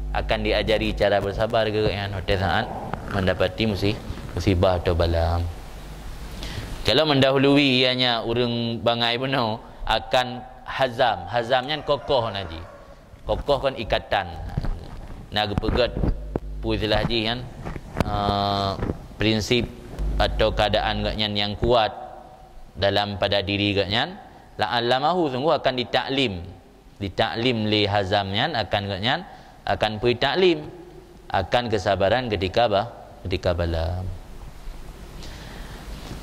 akan diajari cara bersabar ke yang pada saat mendapati musibah atau bala. Kalau mendahului ianya urang bangai penuh akan hazam. Hazamnya kokoh naji. Kokoh kan ikatan. Nak pegat puilah ji kan prinsip atau keadaan gaknya yang kuat dalam pada diri gaknya, la'allamahu, sungguh akan ditaklim li hazamnya, akan gaknya akan pui taklim akan kesabaran ketika bala.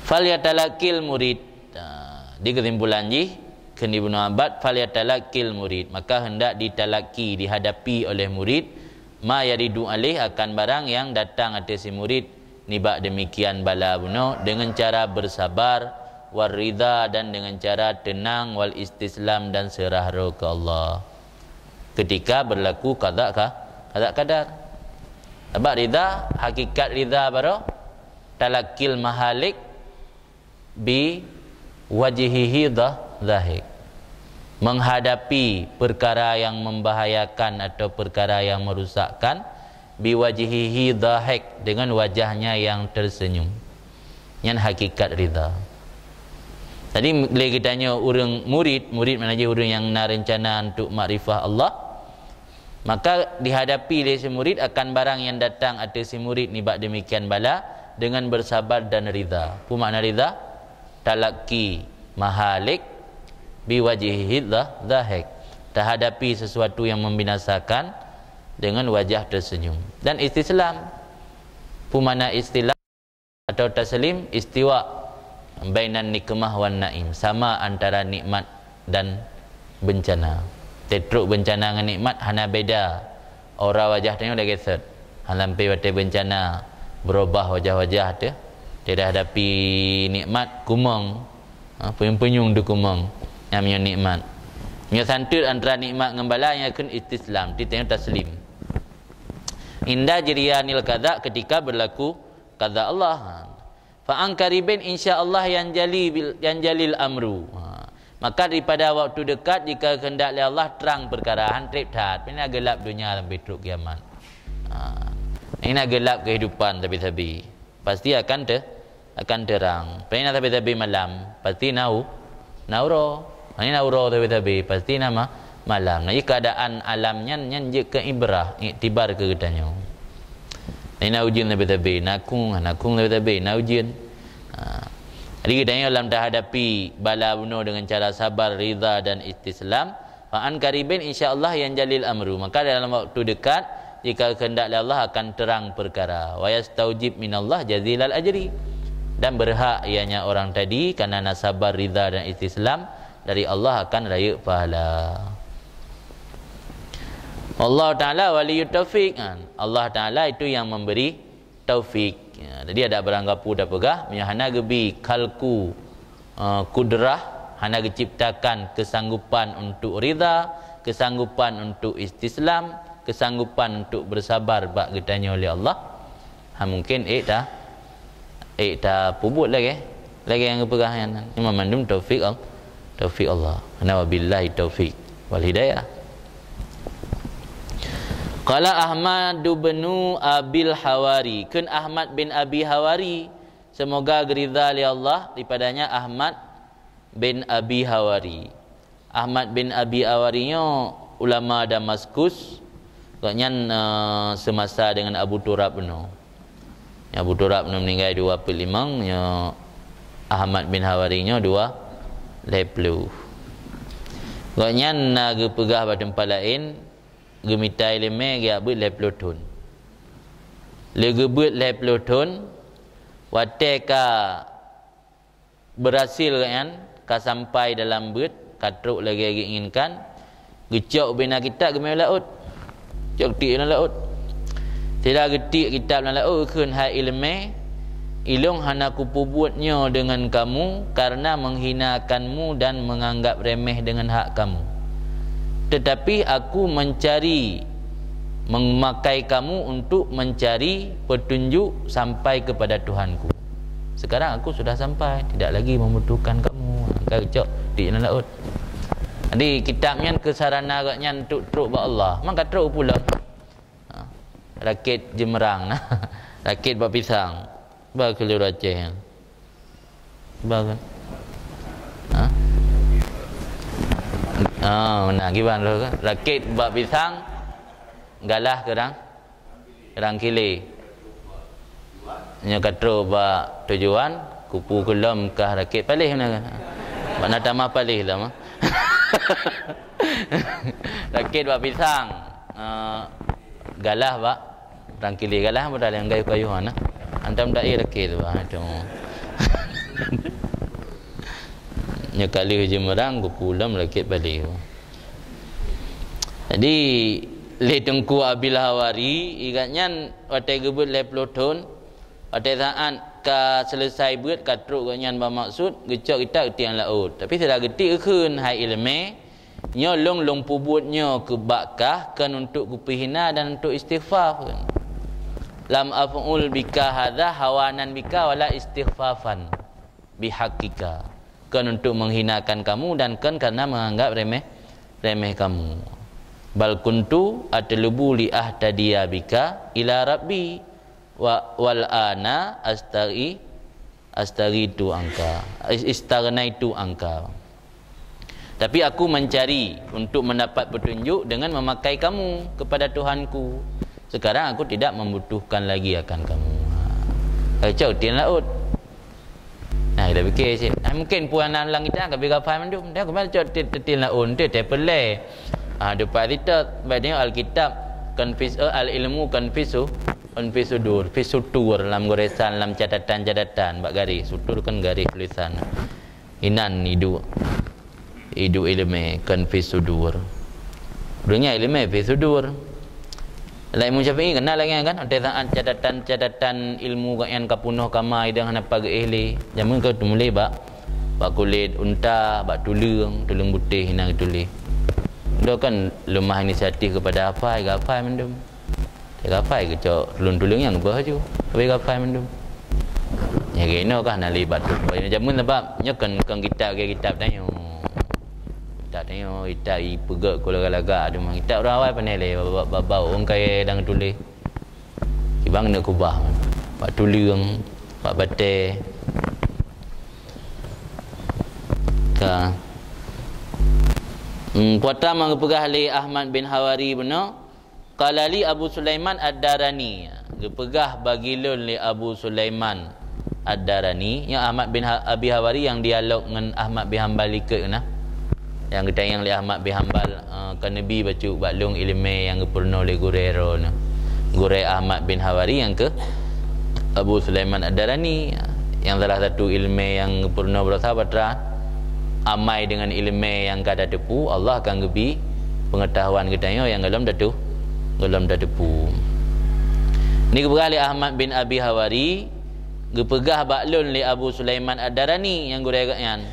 Fal yatalakil murid, di kesimpulan ji kini Ibnu Abbad, fal yatalakil murid, maka hendak ditalaki, dihadapi oleh murid, ma yaridu alih, akan barang yang datang atas si murid, nibak demikian bala buno dengan cara bersabar, warida, dan dengan cara tenang, wal istislam, dan serah roh ke Allah ketika berlaku qada qadar. Sebab rida, hakikat rida baru talakil mahalik bi wajhihi dhahik, menghadapi perkara yang membahayakan atau perkara yang merusakkan, bi wajhihi dhahik, dengan wajahnya yang tersenyum. Yang hakikat rida. Tadi bila kita tanya orang murid mana je orang yang nak rencana untuk makrifah Allah, maka dihadapi oleh si murid akan barang yang datang atas si murid ni bak demikian bala dengan bersabar dan rida. Apa makna rida? Talaki mahalik biwajihi dhahik, terhadapi sesuatu yang membinasakan dengan wajah tersenyum. Dan istislam, apa makna istilah atau taslim? Istiwa bainan nikmah wan naim, sama antara nikmat dan bencana. Tetruk bencana dengan nikmat hana beda. Orang wajah tengok dah geset. Halampai waktu bencana berubah wajah-wajah tu. Dia hadapi nikmat kumang. Penyung-penyung tu kumang. Yang punya nikmat. Yang santut antara nikmat dengan bala yang akan istislam. Dia tengok taslim. Indah jirianil qada, ketika berlaku qada Allah. Fa'an karibin insya-Allah yang jalil amru. Maka daripada waktu dekat, jika kehendak Allah terang perkara trip tat. Ini gelap dunia sampai teruk kiamat. Ini gelap kehidupan tapi pasti akan terang. Ini tapi malam pasti nauro. Ini nauro tapi pasti nama malam. Jadi keadaan alamnya nyanjik ke ibrah, iktibar ke katanya. Ini ujian tapi nakung tapi ujian. Jadi kita dalam hadapi bala bunuh dengan cara sabar, rida, dan istislam. Fa'an karibin insya-Allah yang jalil amru. Maka dalam waktu dekat, jika kehendak Allah akan terang perkara. Wa yastaujib minallah jazilal ajri. Dan berhak ianya orang tadi kerana sabar, rida, dan istislam, dari Allah akan raya pahala. Allah Ta'ala waliyut taufiq. Allah Ta'ala itu yang memberi taufik. Jadi ada beranggapu dah pegah hana gebi kalku kudrah, hana ciptakan kesanggupan untuk rida, kesanggupan untuk istislam, kesanggupan untuk bersabar bak getanya oleh Allah. Mungkin dah pubut lagi yang pegah yang memandum taufik Allah. Ana wabillahi taufik wal hidayah. Qala Ahmad bin Abil Hawari, kun Ahmad bin Abi Hawari, semoga geridha li Allah daripadanya Ahmad bin Abi Hawari. Ahmad bin Abi Hawarinya ulama Damaskus, katanya semasa dengan Abu Turab no. Abu Turab no meninggal 25, nya Ahmad bin Hawarinya 20. Katanya naga pegah pada tempat lain gemitai leme dia buat 20 ton. Lega buat 20 ton wateka berhasil kan ka sampai dalam buat katruk lagi inginkan gecok bina kita gemai laut. Cok ti dalam laut. Tidak getik kitab dalam laut kun hai ilme ilung hana kupu buatnya dengan kamu karena menghinakanmu dan menganggap remeh dengan hak kamu. Tetapi aku memakai kamu untuk mencari petunjuk sampai kepada Tuhanku. Sekarang aku sudah sampai, tidak lagi membutuhkan kamu. Kacok di dalam laut. Jadi kitabnya kesarana agaknya untuk truk ba Allah. Maka truk pula. Rakit jemerang nah. Rakit bak pisang. Ba kelur Aceh. Ba kan. Nah gimana kan? Rakit bak pisang, galah kerang kili. Nya katro bak tujuan, kupu kelam kah rakit palih mana kan? Mana tamah palih lah mah. Rakit bak pisang, galah bak kerang kili, galah modal yang kayu-kayu mana? Antam tak rakit tu tu. Nya kali jemerang kupulam rakit balik. Jadi le tengku Abil Hawari igatnya watai gebut le ploton pada saat ka selesai beut ka truk nyan bermaksud gecok kita getian laut tapi sudah getik keun hai ilmu nyo long pubutnyo ke bakah kan untuk kupihina dan untuk istighfar lam af'ul bika hadza hawanan bika wala istighfafan bihaqika kan untuk menghinakan kamu dan kan karena menganggap remeh kamu bal kuntu atlubu li ahtadiya bika ila rabbi wal ana astaghitu angka istaghnaitu angka tapi aku mencari untuk mendapat petunjuk dengan memakai kamu kepada Tuhanku sekarang aku tidak membutuhkan lagi akan kamu kacau tian laut nah dah fikir sih mungkin puan lang kita kan bega faham tu dia kemana cot tian laut dia tepele depan kita baca Alkitab konfis al-ilmu konfisudur fisutur dalam goresan dalam catatan bak garis sutur kan garis tulisan inan hidu ilmu konfisudur dunia ilmu fisudur lain Syafi'i kenal lagi kan ada catatan ilmu yang kapunuh kamai dengan apa geihli jamun kau mulai bak kulit unta bak tulung putih hinang tulis dah kan lemah inisiatif kepada apa mendum gapai ke cok tulung yang baju tapi gapai mendum ya gino kan libat tu jamun sebab nyokan kitab tanya tak tanya kita pegak kulaga ada mah kita orang awal pandai le bau orang kaya dang tulis ibang nak kubah pak tulung pak bate ka puata mangpegah li Ahmad bin Hawari benar qala li Abu Sulaiman ad-Darani gepegah bagi lun li Abu Sulaiman ad-Darani yang Ahmad bin Abi Hawari yang dialog dengan Ahmad bin Hanbal ikut nah yang kita yang li Ahmad bin Hanbal kan Nabi baca baklung ilmu yang gepurno li Gurero nah Gure Ahmad bin Hawari yang ke Abu Sulaiman ad-Darani yang salah satu ilmu yang gepurno bersahabat amai dengan ilmu yang kada depu Allah akan gebi pengetahuan kita yang dalam datu ni keberali Ahmad bin Abi Hawari gepegah baklun li Abu Sulaiman ad-Darani yang guregaan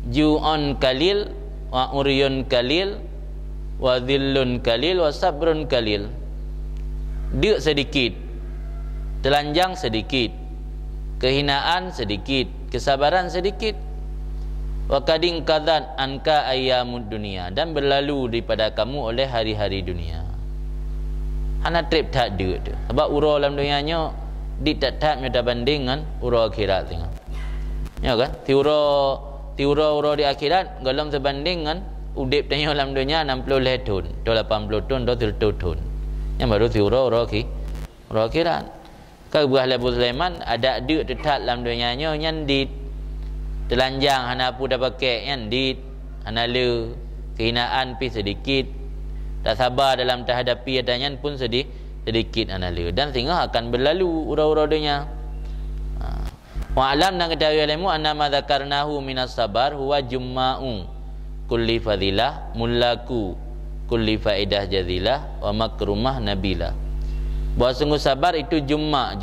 ju'un kalil wa uryun kalil wa dhillun kalil wa sabrun kalil dia sedikit telanjang sedikit kehinaan sedikit kesabaran sedikit wa kading kadan anka ayyamud dunia dan berlalu daripada kamu oleh hari-hari dunia hana trip tak dia tu sebab ura dalam dunianya di tak minta banding dengan ura akhirat tengok ya kan tiura di akhirat dalam sebanding dengan udip tanya dalam dunia 60 tahun atau 80 tahun atau 30 tahun yang baru tiura ura akhirat kalau buah Abu Sulaiman ada dia tetap dalam dunianya yang di telanjang hana apa dah pakai kan dit hana le kehinaan pi sedikit tak sabar dalam terhadapi adanya pun sedikit hana le dan sehingga akan berlalu ura-ura dunia wa alam dan ketahui ilmu anna ma dzakarnahu minas sabar huwa jumma'u kulli fadilah mullaku kulli faidah jazilah wa makrumah nabilah bahawa sungguh sabar itu jumma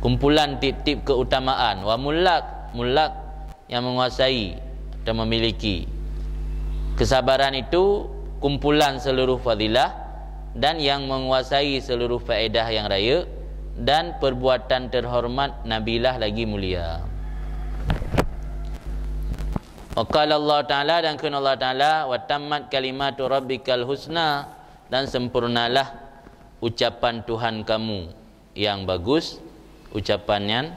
kumpulan tip-tip keutamaan wa mulak yang menguasai dan memiliki kesabaran itu kumpulan seluruh fadilah dan yang menguasai seluruh faedah yang raya dan perbuatan terhormat nabilah lagi mulia. Wa qala Allah Ta'ala dan firman Allah Ta'ala wa tammat kalimatu rabbikal husna dan sempurnalah ucapan Tuhan kamu yang bagus ucapannya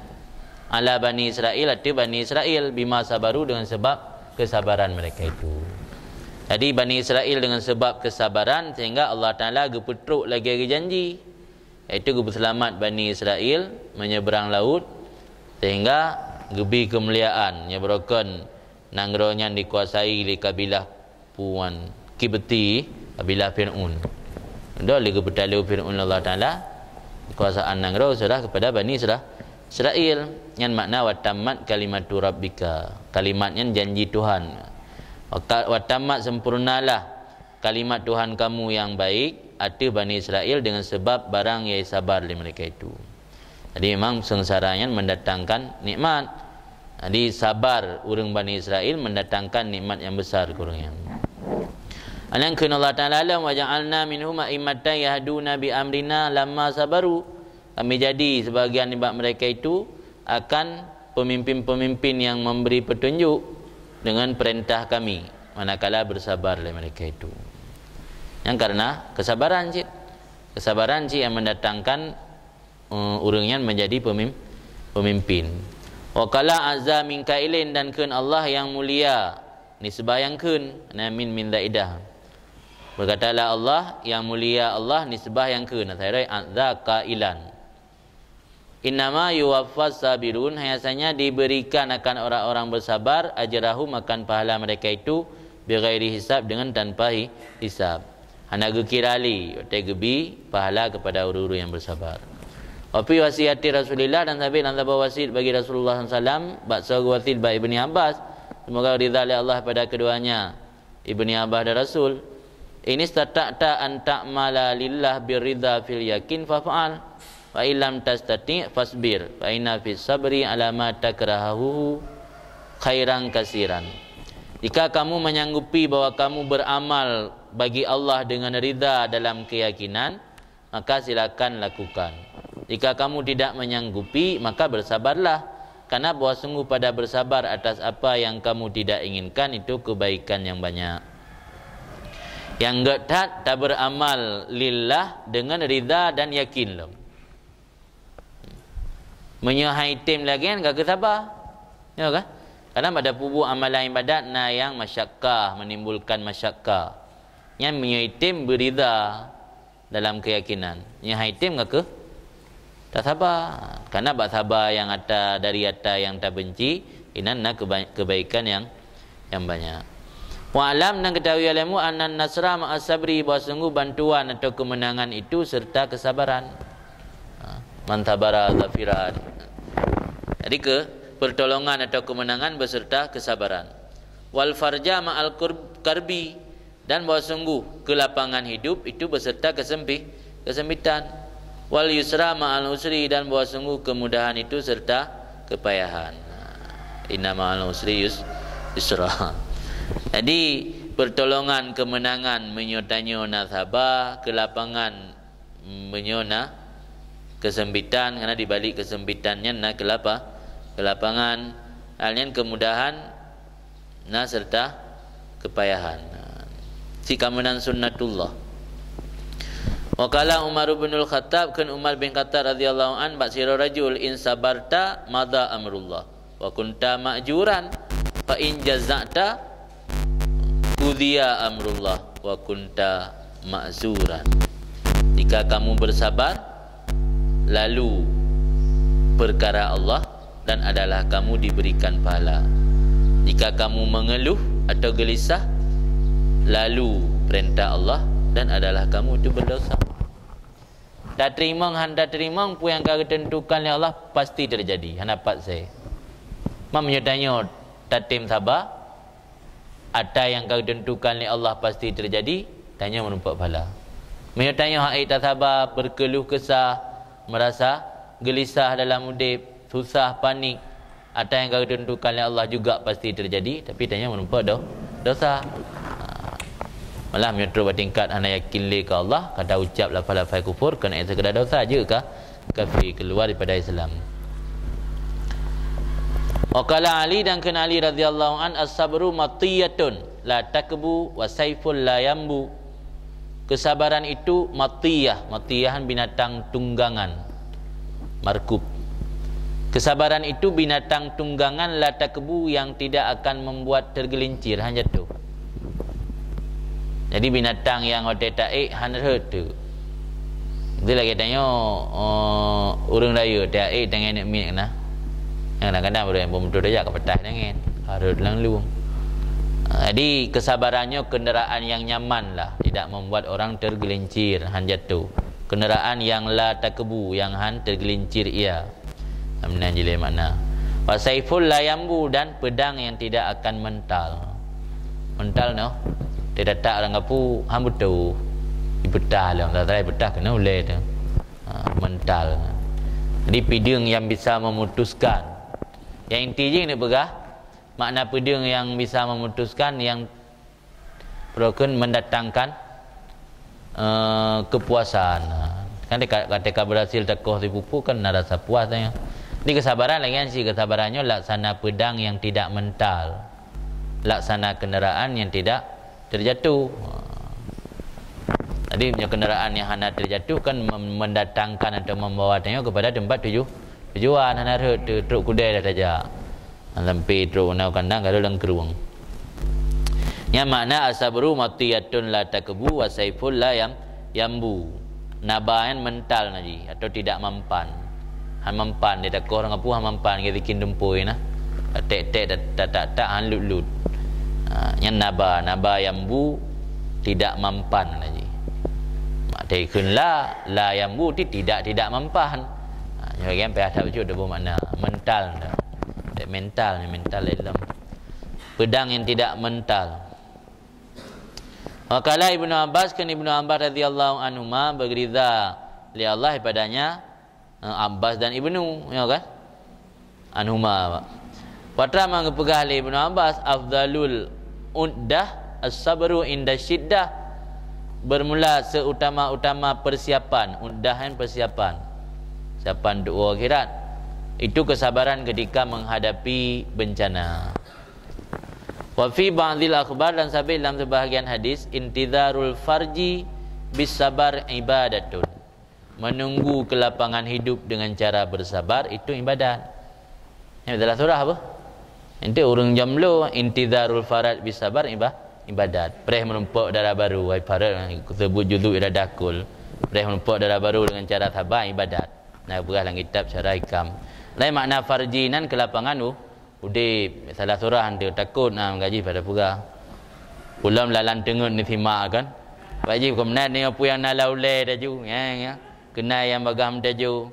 ala Bani Israel atau Bani Israel bima sabaru dengan sebab kesabaran mereka itu. Jadi Bani Israel dengan sebab kesabaran sehingga Allah Ta'ala gepetruk lagi janji iaitu selamat Bani Israel menyeberang laut sehingga gebi kemuliaan nyeberokan nangronya dikuasai oleh kabilah puan Kibti kabilah Fir'aun. Dah lagi bertalu Fir'aun Allah Ta'ala kekuasaan nangro sudah kepada Bani Israel yang makna watamat kalimatu rabbika kalimatnya janji Tuhan watamat sempurnalah kalimat Tuhan kamu yang baik atas Bani Israel dengan sebab barang yang sabar oleh mereka itu. Jadi memang sengsaranya mendatangkan nikmat. Jadi sabar urang Bani Israel mendatangkan nikmat yang besar kurangnya. Anan kun Allah Taala alam wa ja'alna minhum a'immatan yahduna bi amrina lamma sabaru. Kami jadi sebagian daripada mereka itu akan pemimpin-pemimpin yang memberi petunjuk dengan perintah kami manakala bersabar oleh mereka itu. Yang karena kesabaran sih yang mendatangkan urangnya menjadi pemimpin. Wa qala azza min kailin dan kun Allah yang mulia nisbah yang kun min zaidah. Berkatalah Allah yang mulia Allah nisbah yang kun atharai azza kailan. Innama yuwaffas sabirun, hayasanya diberikan akan orang-orang bersabar ajrahum akan pahala mereka itu bighairi hisab dengan tanpa hisab. Hana gekirali tegebi pahala kepada orang-orang yang bersabar. Wa fi wasiati Rasulillah dan sampai dalam wasit bagi Rasulullah SAW baksa wasit bagi Ibni Abbas, semoga ridha oleh Allah pada keduanya Ibni Abbas dan Rasul. Ini stata'ta an ta'mala lillah birridha fil yakin fa'al wa illam tastati' fasbir fa inna fis sabri ala ma takrahu khairan kasiran. Jika kamu menyanggupi bahwa kamu beramal bagi Allah dengan ridha dalam keyakinan, maka silakan lakukan. Jika kamu tidak menyanggupi, maka bersabarlah, karena bahwa sungguh pada bersabar atas apa yang kamu tidak inginkan itu kebaikan yang banyak. Yang getat tak beramal lillah dengan ridha dan yakin loh. Menyahai tim lagi kan gak sabar. Ya kan? Karena pada pubu amalan ibadat na yang masyakkah, menimbulkan masyakkah. Yang menyahai tim beridha dalam keyakinan. Menyahai tim gak ke? Tak sabar. Karena bak sabar yang ada dari atas yang tak benci, inan kebaikan yang banyak. Wa alam dan ketahui alamu annan nasra ma'as sabri, bahawa sungguh bantuan atau kemenangan itu serta kesabaran. Mantabara zafiran. Jadi pertolongan atau kemenangan beserta kesabaran. Wal farja ma'al karbi, dan bahawa sungguh kelapangan hidup itu beserta kesempitan. Wal yusra ma'al usri, dan bahawa sungguh kemudahan itu serta kepayahan. Inna ma'al usri yusra. Jadi pertolongan kemenangan menyertanya sabar, kelapangan menyona kesempitan, karena di balik kesempitannya na kelapangan, alien kemudahan na serta kepayahan. Si kamenan sunnatullah. Wa qala Umar bin Al-Khattab, kan Umar bin Khattab radhiyallahu an, basira rajul in sabarta madha amrullah wa kunta ma'juran fa in jaza'ta qudhiya amrullah wa kunta ma'zuran. Jika kamu bersabar lalu perkara Allah dan adalah kamu diberikan pahala. Jika kamu mengeluh atau gelisah lalu perintah Allah dan adalah kamu itu berdosa. Tak terima pun yang kau tentukan oleh Allah pasti terjadi. Hanapat saya. Mam menyertanya tak tim sabar, ada yang kau tentukan oleh Allah pasti terjadi, tanya menumpak pahala. Menyertanya hak tak sabar, berkeluh kesah, merasa gelisah dalam hidup, susah, panik, ada yang kau tentukan oleh Allah juga pasti terjadi, tapi tanya menumpak dosa. Malah menyerta bertingkat hanya yakin li ke Allah, kata ucap lafal-lafal kufur kena sekadar dosa je kah kafir, keluar daripada Islam. Waqala Ali, dan kena Ali radhiyallahu an, as-sabru matiyatun la takbu wa saiful la yambu. Kesabaran itu matiyah, matiyahan binatang tunggangan, markub. Kesabaran itu binatang tunggangan la takbu, yang tidak akan membuat tergelincir, hanya tu. Jadi binatang yang otak taik hanya tu. Itu lagi tanya urang raya taik dengan nak minyak nah. Kadang-kadang orang yang bermutu dia ke petah dengan harus lang luang. Jadi kesabarannya kenderaan yang nyaman lah, tidak membuat orang tergelincir, han jatuh. Kenderaan yang la takbu, yang han tergelincir ia. Amna jile makna. Wa saiful la yambu, dan pedang yang tidak akan mental. Mental no. dia datang orang kapu hang betul ibetah lah tak try betah kena oleh tu mental. Jadi pidung yang bisa memutuskan, yang inti je ni begah makna pidung yang bisa memutuskan, yang broken mendatangkan kepuasan. Kan ketika berhasil takoh dipupu kan ada rasa puas tanya. Di kesabaran lagi kan si kesabarannya laksana pedang yang tidak mental, laksana kenderaan yang tidak terjatuh. Jadi kenderaan yang hana terjatuh kan mendatangkan atau membawanya kepada tempat tujuan. Hana truk kuda dah saja sampai truk nau kandang kalau lengkerung. Yang makna asabru matiyatun la takbu wa saiful la yambu. Nabahan mental naji atau tidak mempan. Han mempan dia tak orang apa han mempan kita bikin dempoi nah. Tek tak han lut. Yang naba yambu tidak mempan naji. Mak kunla la yambu tidak mempan. Yang bagian ada wujud ada bermakna mental dah. Mental dalam pedang yang tidak mental. Wakala Ibnu Abbas kan Ibnu Abbas radhiyallahu anhuma berridha li Allah padanya Abbas dan Ibnu ya kan anhuma. Patra mangepegah li Ibnu Abbas afdalul uddah as-sabru inda syiddah, bermula seutama-utama persiapan uddahan persiapan doa akhirat itu kesabaran ketika menghadapi bencana. Wa fi ba'dil akhbar, dan sampai dalam sebahagian hadis, intizarul farji bisabar ibadatun, menunggu kelapangan hidup dengan cara bersabar itu ibadat. Ini adalah surah apa? Nanti urang jamlo intizarul farad bisabar ibadat. Preh menumpuk darah baru ai farad sebut juzuk ida dakul. Preh menumpuk darah baru dengan cara sabar ibadat. Nah berah dalam kitab syarah hikam. Lain makna farjinan kelapangan tu udip salah surah dia takut mengaji pada pura ulam lalan tengut ni simak kan wajib kemenan ni apa yang nalaulai daju ya kena yang bagam daju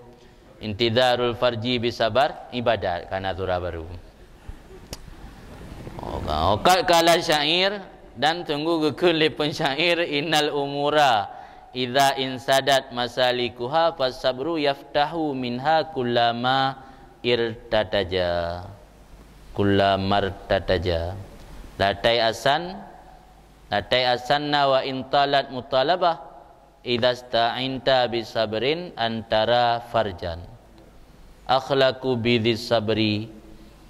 intizarul farji bisabar ibadat karena surah baru. Okal kala syair, dan tunggu gekun li pensyair innal umura idza insadat masalikuha fasabru yaftahu minha kullama irtataja latai asanna wa intalat mutalabah idza sta'inta bisabrin antara farjan akhlaqu bidhis sabri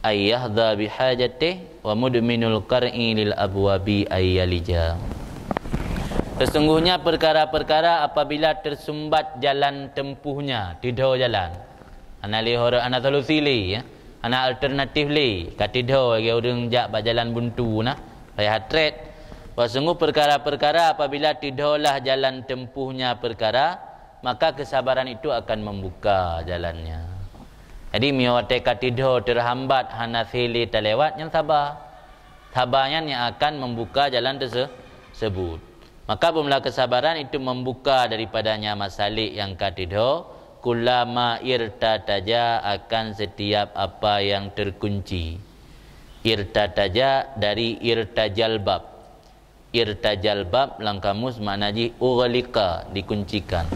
ayyahdha bihajatih wa mudminul qar'i lil abwabi ayyalija. Sesungguhnya perkara-perkara apabila tersumbat jalan tempuhnya, tidur jalan ana lihora ana solusili ya, ana alternatif li katido ge urang jak berjalan buntu nah saya hatret. Sungguh perkara-perkara apabila tidurlah jalan tempuhnya perkara, maka kesabaran itu akan membuka jalannya. Jadi miwate katido terhambat hana sili terlewat yang sabar, sabarnya yang akan membuka jalan tersebut. Maka bermula kesabaran itu membuka daripadanya masalik yang katido, kullama irtataja akan setiap apa yang terkunci. Irtataja dari irtajalbab. Irtajalbab lang kamus maknanya ughliqa, dikuncikan.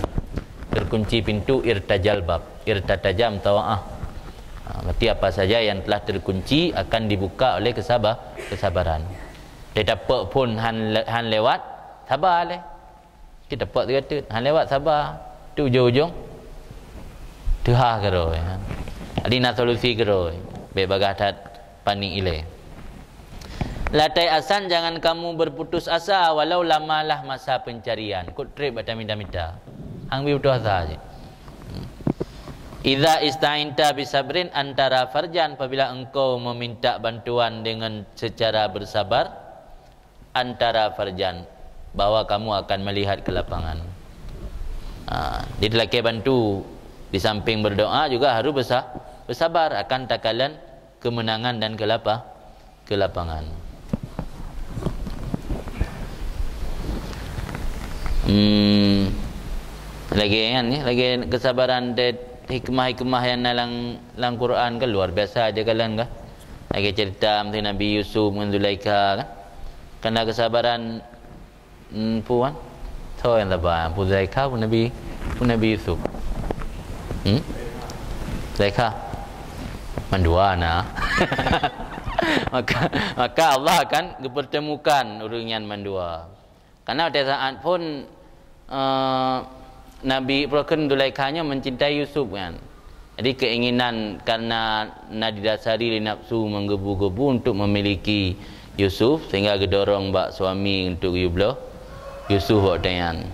Terkunci pintu irtajalbab. Irtataja mtawa'ah. Berarti apa saja yang telah terkunci akan dibuka oleh kesabaran. Dia dapat pun han lewat, sabar leh. Kita dapat kata han lewat sabar. Tu ujung-ujung tuha keroi. Adi na solusi keroi. Baik bagadat panik ile. Latai asan, jangan kamu berputus asa walau lamalah masa pencarian. Kut trip baca minta-minta. Hang bi putus asa je. Idza ista'inta bisabrin antara farjan, apabila engkau meminta bantuan dengan secara bersabar antara farjan, bahwa kamu akan melihat kelapangan. Dia lelaki bantu di samping berdoa juga harus bersabar akan takalan kemenangan dan kelapangan. Lagi kan ni, lagi kesabaran hikmah-hikmah yang dalam Quran kan luar biasa aja kalian kan. Lagi cerita Nabi Yusuf dengan Zulaikha kan. Karena kesabaran puan tahu yang tabah pun Zulaikha pun Nabi Yusuf Zulaikha mandua nah maka Allah akan dipertemukan uringan mandua karena pada saat pun Nabi Ibrahim Zulaikhanya mencintai Yusuf kan. Jadi keinginan karena didasari nafsu menggebu-gebu untuk memiliki Yusuf sehingga gedorong bak suami untuk yubloh Yusuf wakdayan.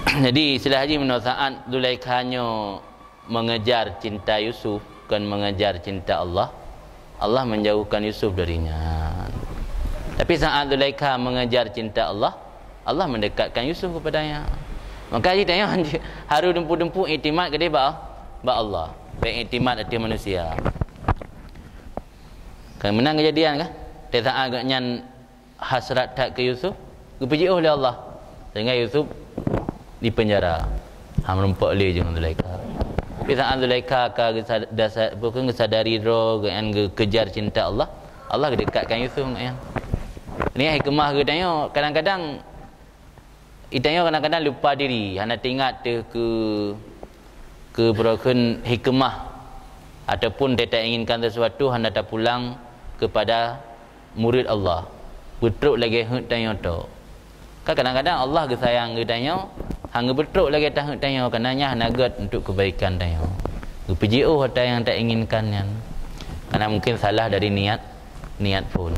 Jadi istilah haji menurut saat Zulaikhanya mengejar cinta Yusuf bukan mengejar cinta Allah, Allah menjauhkan Yusuf darinya. Tapi saat Zulaikha mengejar cinta Allah, Allah mendekatkan Yusuf kepadanya. Maka dia tanya harus dempu-dempu iktimat ke dia ba Allah. Baik iktimat atas manusia. Kan menang kejadian kan? Dia tak agaknya hasrat tak ke Yusuf, dipuji oleh Allah. Sehingga Yusuf di penjara. Merempak le dengan Zulaikha. Tapi saat Zulaikha bukan kesadari roh dengan kejar cinta Allah, Allah dekatkan Yusuf dengan ini hikmah ke tanya kadang-kadang itanya kadang-kadang lupa diri hana ingat dia ke broken hikmah ataupun dia tak inginkan sesuatu hana tak pulang kepada murid Allah betruk lagi hut tanya tu kadang-kadang Allah ke sayang ke tanya hang betruk lagi tak hut tanya kananya hana god untuk kebaikan tanya puji hata yang tak inginkan karena mungkin salah dari niat pun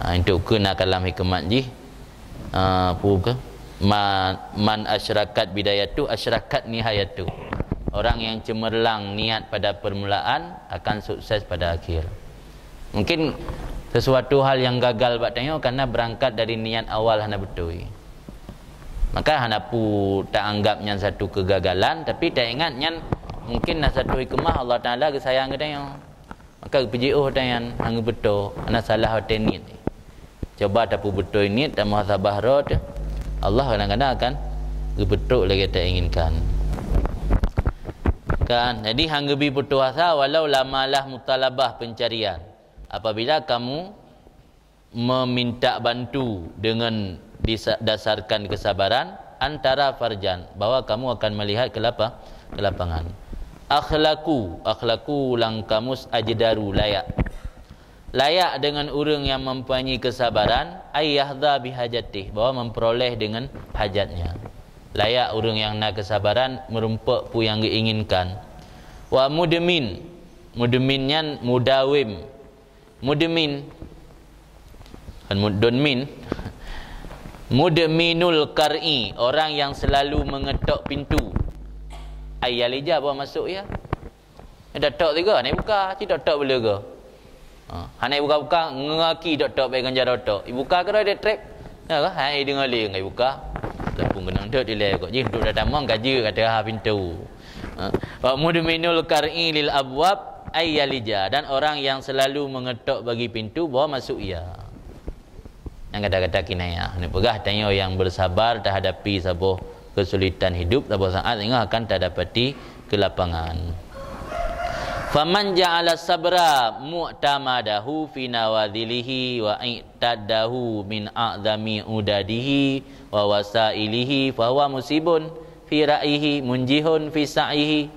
untuk kena kalam hikmat ji ke man asyrakat bidayatu asyrakat nihayatu. Orang yang cemerlang niat pada permulaan akan sukses pada akhir. Mungkin sesuatu hal yang gagal buat tanya karena berangkat dari niat awal hana betul. Maka hana pu tak anggapnya satu kegagalan tapi tak ingatnya mungkin satu hikmah Allah Taala ke sayang ke tanya. Maka puji tanya hang betul ana salah hotel niat. Coba tak pu betul niat dan muhasabah roh Allah kadang-kadang akan betul lagi tak inginkan kan. Jadi hang gebi putus asa walau lamalah mutalabah pencarian. Apabila kamu meminta bantu dengan dasarkan kesabaran antara farjan bahwa kamu akan melihat ke lapangan. Akhlaku lang kamus ajdaru layak dengan orang yang mempunyai kesabaran ayyahdha bihajatih bahwa memperoleh dengan hajatnya. Layak orang yang nak kesabaran merumpak pu yang diinginkan. Wa mudminnya mudawim mudmin kan mudminul qar'i orang yang selalu mengetok pintu. Ayyalija bawa masuk ya. Dah tok tiga ni buka, tidak tok boleh ke? Hanai buka-buka ngaki tok baik ganjar tok. Buka ke dia trap. Ya ke? Hai dengar le ngai buka. Lapung kena tok dilai kok. Ji duduk datang mong gaji kata ha pintu. Wa mudminul qar'i lil abwab ayyalija dan orang yang selalu mengetok bagi pintu bawa masuk ia. Yang kata-kata kinayah. Ni pegah tanya yang bersabar terhadapi sebuah kesulitan hidup sebuah saat hingga akan terdapati kelapangan. Faman ja'ala sabra mu'tamadahu fi nawadhilihi wa i'tadahu min a'zami udadihi wa wasailihi fa huwa musibun fi ra'ihi munjihun fi sa'ihi.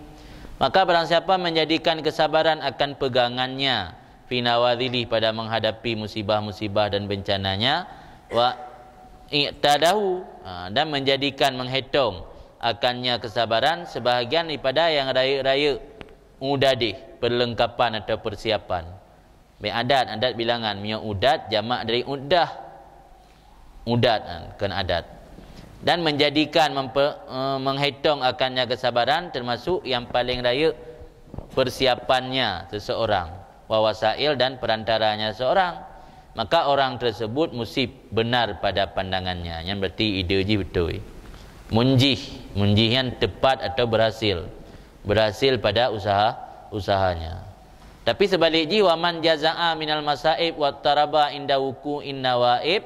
Maka barang siapa menjadikan kesabaran akan pegangannya fi nawadhilihi pada menghadapi musibah-musibah dan bencananya wa i'tadahu dan menjadikan menghitung akannya kesabaran sebahagian daripada yang raya-raya udadih perlengkapan atau persiapan. Adat bilangan punya udat jamak dari udah. Udat kan adat. Dan menjadikan menghitung akannya kesabaran termasuk yang paling raya persiapannya seseorang, wawasail dan perantaranya seorang. Maka orang tersebut musib benar pada pandangannya. Yang berarti ide ji betul. Munjih yang tepat atau berhasil pada usahanya. Tapi sebaliknya waman jazaa minal masaib wat taraba inda wuqu'in nawaib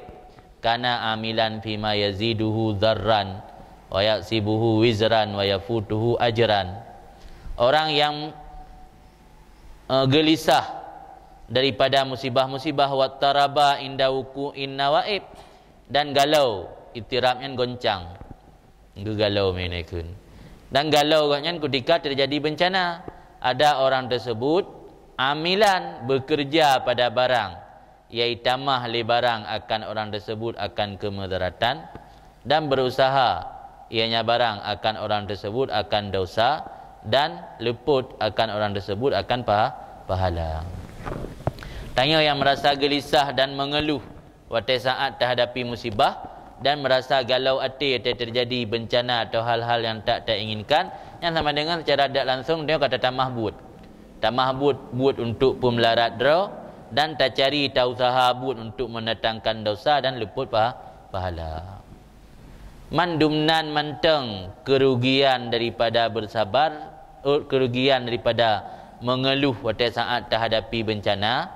kana amilan fima yaziduhu dzarran wa yasibuhu wizran wa yafutuhu ajran. Orang yang gelisah daripada musibah-musibah wat taraba inda wuqu'in nawaib dan galau, itirabnya goncang, galau menekun. Dan galau katnya ketika terjadi bencana, ada orang tersebut amilan bekerja pada barang, iaitu tamah li barang akan orang tersebut akan kemudaratan, dan berusaha ianya barang akan orang tersebut akan dosa, dan luput akan orang tersebut akan pahala. Tanya yang merasa gelisah dan mengeluh pada saat terhadapi musibah dan merasa galau hati terjadi bencana atau hal-hal yang tak inginkan, yang sama dengan secara tak langsung dia kata tamah buat untuk pemelarat draw, dan tak cari tak usaha buat untuk mendatangkan dosa dan luput pahala. Mandumnan manteng kerugian daripada bersabar, kerugian daripada mengeluh pada saat terhadapi bencana.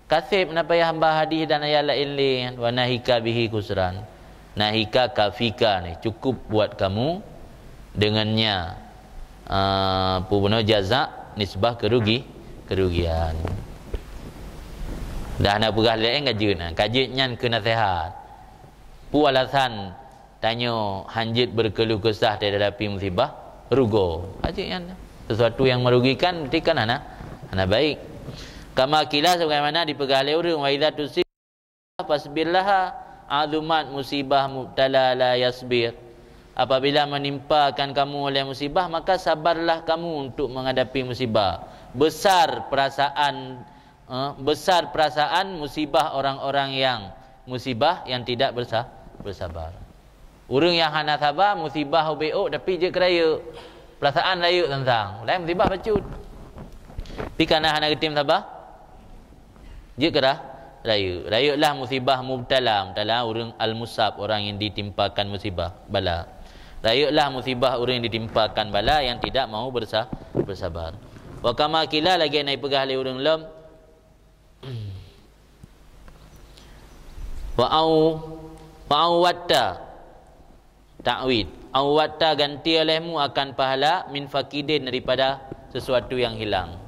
Kasib napa ya hamba hadis dan ayat lain wa nahika bihi kusran. Nahika kafika ni cukup buat kamu dengannya puno jaza nisbah kerugian. Dah nak perah lain kajutnya ke nasihat. Pu alasan tanya hanjit berkeluh kesah terhadapi musibah rugo. Kajutnya sesuatu yang merugikan kan anak baik. Kama kila sebagaimana dipegali urang wa idza tusib fasbirlah azumat musibah mubtala la yasbir. Apabila menimpakan kamu oleh musibah, maka sabarlah kamu untuk menghadapi musibah. Besar perasaan musibah orang-orang yang musibah yang tidak bersabar. Orang yang hana sabar musibah beok tapi je keraya perasaan layu tentang lain musibah bacut. Tapi kerana hana ketim sabar je kerah rayulah musibah mubtala orang al-musab, orang yang ditimpakan musibah bala. Rayulah musibah orang yang ditimpakan bala yang tidak mau bersabar. Wa kama kila lagi naik pegah le urang lam wa au watta ta'wid au watta ganti olehmu akan pahala min fakidin daripada sesuatu yang hilang.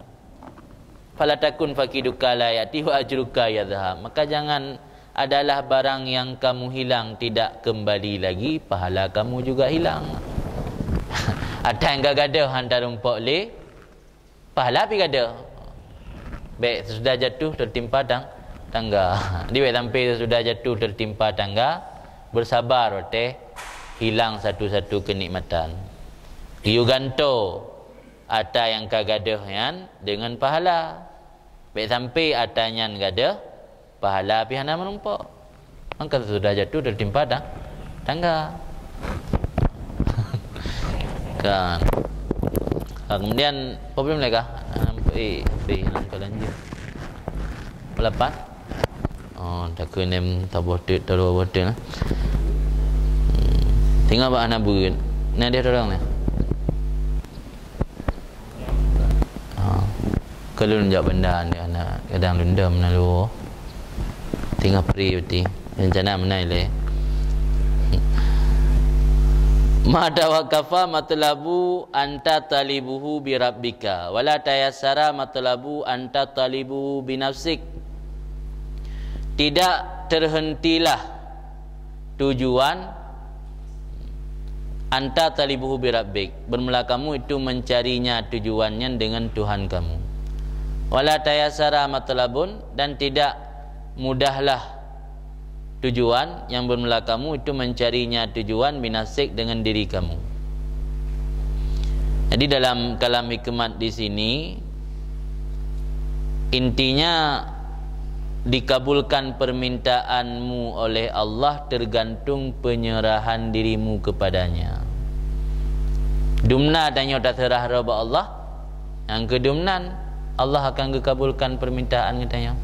Fala takun fakiduka la yati wa ajruka yadhhab. Maka jangan adalah barang yang kamu hilang tidak kembali lagi, pahala kamu juga hilang. Ada yang gadah hantar rumpok le, pahala pi gadah. Baik sudah jatuh tertimpa tangga. Di baik sampai sudah jatuh tertimpa tangga, bersabar teh hilang satu-satu kenikmatan. Diu ganto ada yang kagadahnya dengan pahala. Baik sampai atanya gadah pahala pihana menumpuk. Maka sudah jatuh tertimpa tangga. Kan. Kemudian problem mereka nak lanjut. Pelapat. Oh, tak kena tabuh terlalu bodoh. Tinggal ba anak bugun. Nah dia orang ni. Kalau menjawab benda ni anak kadang lundam nalu. Tinggal peri beti. Rencana menai le. Ma tawaqafa matlabu anta talibuhu bi rabbika wala tayassara matlabu anta talibu bi nafsik. Tidak terhentilah tujuan anta talibuhu bi rabbik, bermula kamu itu mencarinya tujuannya dengan Tuhan kamu. Wala tayassara matlabun, dan tidak mudahlah tujuan yang bermula kamu itu mencarinya tujuan binasik dengan diri kamu. Jadi dalam kalam hikmat di sini intinya dikabulkan permintaanmu oleh Allah tergantung penyerahan dirimu kepadanya. Dumna tanya terserah roba Allah, yang kedumnan Allah akan kekabulkan permintaan katanya.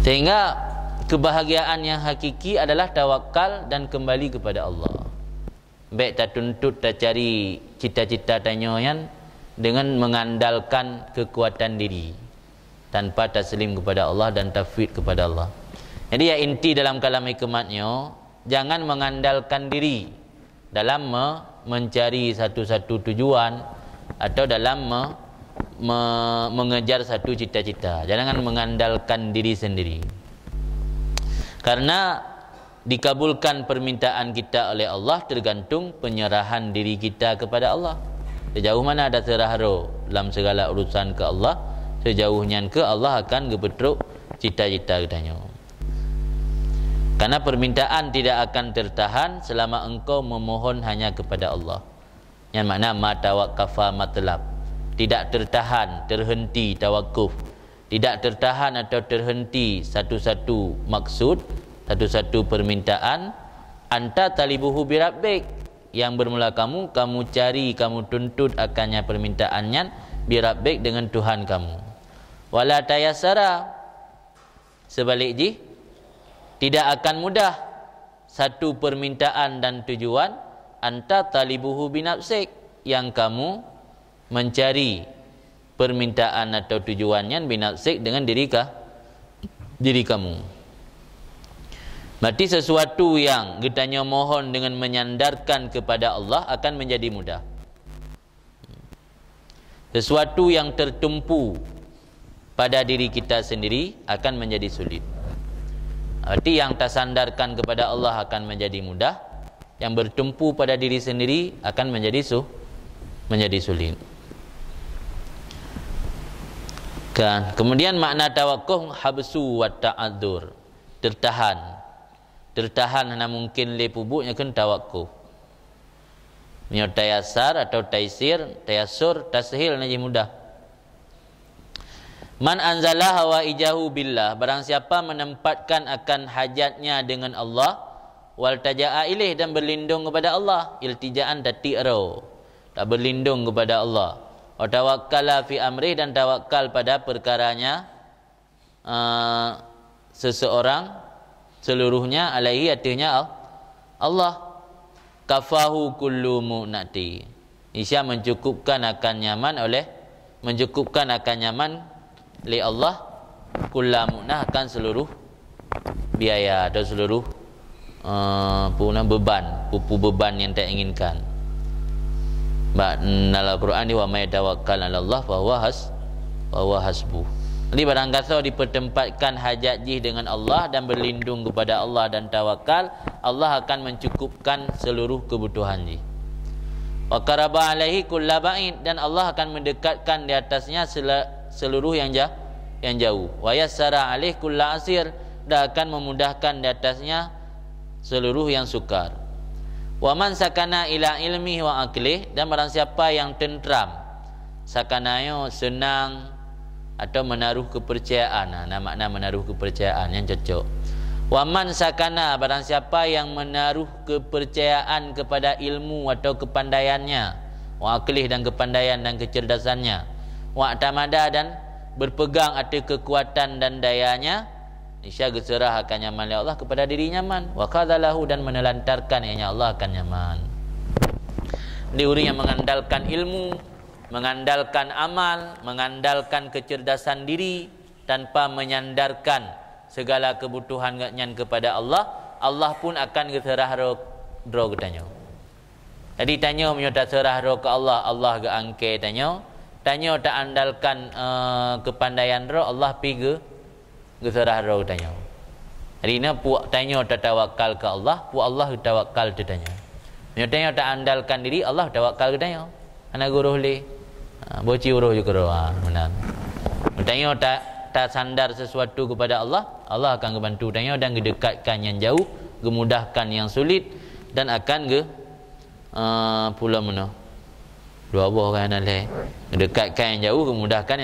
Sehingga kebahagiaan yang hakiki adalah tawakal dan kembali kepada Allah. Baik tak tuntut tak cari cita-cita tanyayan dengan mengandalkan kekuatan diri tanpa taslim kepada Allah dan tafwid kepada Allah. Jadi ya inti dalam kalam hikmatnya, jangan mengandalkan diri dalam mencari satu-satu tujuan atau dalam mengejar satu cita-cita. Jangan mengandalkan diri sendiri. Karena dikabulkan permintaan kita oleh Allah tergantung penyerahan diri kita kepada Allah. Sejauh mana ada terahro dalam segala urusan ke Allah, sejauhnya ke Allah akan gepetruk cita-cita katanya. Karena permintaan tidak akan tertahan selama engkau memohon hanya kepada Allah. Yang makna ma tawakkafa matlab, tidak tertahan, terhenti tawakuf, tidak tertahan atau terhenti satu-satu maksud, satu-satu permintaan. Anta talibuhu birabbik, yang bermula kamu cari, kamu tuntut akannya permintaannya birabbik, dengan Tuhan kamu. Wala tayassara, sebaliknya tidak akan mudah satu permintaan dan tujuan. Anta talibuhu binafsik, yang kamu mencari permintaan atau tujuannya binafsik dengan diri kamu. Berarti sesuatu yang kitanya mohon dengan menyandarkan kepada Allah akan menjadi mudah. Sesuatu yang tertumpu pada diri kita sendiri akan menjadi sulit. Berarti yang tersandarkan kepada Allah akan menjadi mudah, yang bertumpu pada diri sendiri akan menjadi sulit. Kan? Kemudian makna tawakkuf habsu wa ta'adzur, tertahan hanya mungkin le pubuknya kan tawakkuf. Mio tayassar atau tayassur tashil naji mudah. Man anzala hawaijahu billah, barang siapa menempatkan akan hajatnya dengan Allah, wal taja'a ilaih, dan berlindung kepada Allah, iltijaan tati'ro, tak berlindung kepada Allah, wa tawakkala fi amrih, dan tawakal pada perkaranya seseorang seluruhnya, alaihi, artinya Allah, kafahu kullu mu'nati, isya mencukupkan akan nyaman li Allah, kullu mu'nah, akan seluruh biaya atau seluruh beban yang tak inginkan. Dalam Al-Quran wa may tawakkal 'ala Allah fa huwa hasbuh. Jadi barang kata dipertempatkan hajat jih dengan Allah dan berlindung kepada Allah dan tawakal, Allah akan mencukupkan seluruh kebutuhan jih. Wa qaraba 'alaihi kullaba'in, dan Allah akan mendekatkan di atasnya seluruh yang jauh. Wa yassara 'alaihi kulla'asir, dan akan memudahkan di atasnya seluruh yang sukar. Wa man sakana ila ilmi wa aqlih, dan barang siapa yang tentram, sakanayo senang atau menaruh kepercayaan. Makna menaruh kepercayaan yang cocok. Wa man sakana, barang siapa yang menaruh kepercayaan kepada ilmu atau kepandaiannya, wa aqlih, dan kepandaian dan kecerdasannya, wa tamada, dan berpegang atas kekuatan dan dayanya, isya geserah akan nyaman oleh Allah kepada diri nyaman, wa qadalahu, dan menelantarkan ianya Allah akan nyaman. Di orang yang mengandalkan ilmu, mengandalkan amal, mengandalkan kecerdasan diri tanpa menyandarkan segala kebutuhan kepada Allah, Allah pun akan geserah ro katanya. Jadi tanya menyota serah ro ke Allah, Allah ge angke tanya tak andalkan kepandaian ro, Allah pi geserah ro tanya. Jadi na puak tanya tak tawakal ke Allah, puak Allah tawakal tu tanya. Menyota tak andalkan diri, Allah tawakal ke tanya. Ana guruh le boci uruh juga roh, benar. Tanya tak sandar sesuatu kepada Allah, Allah akan membantu tanya dan gedekatkan yang jauh, gemudahkan yang sulit, dan akan pula mana dua buah kan le, gedekatkan yang jauh, gemudahkan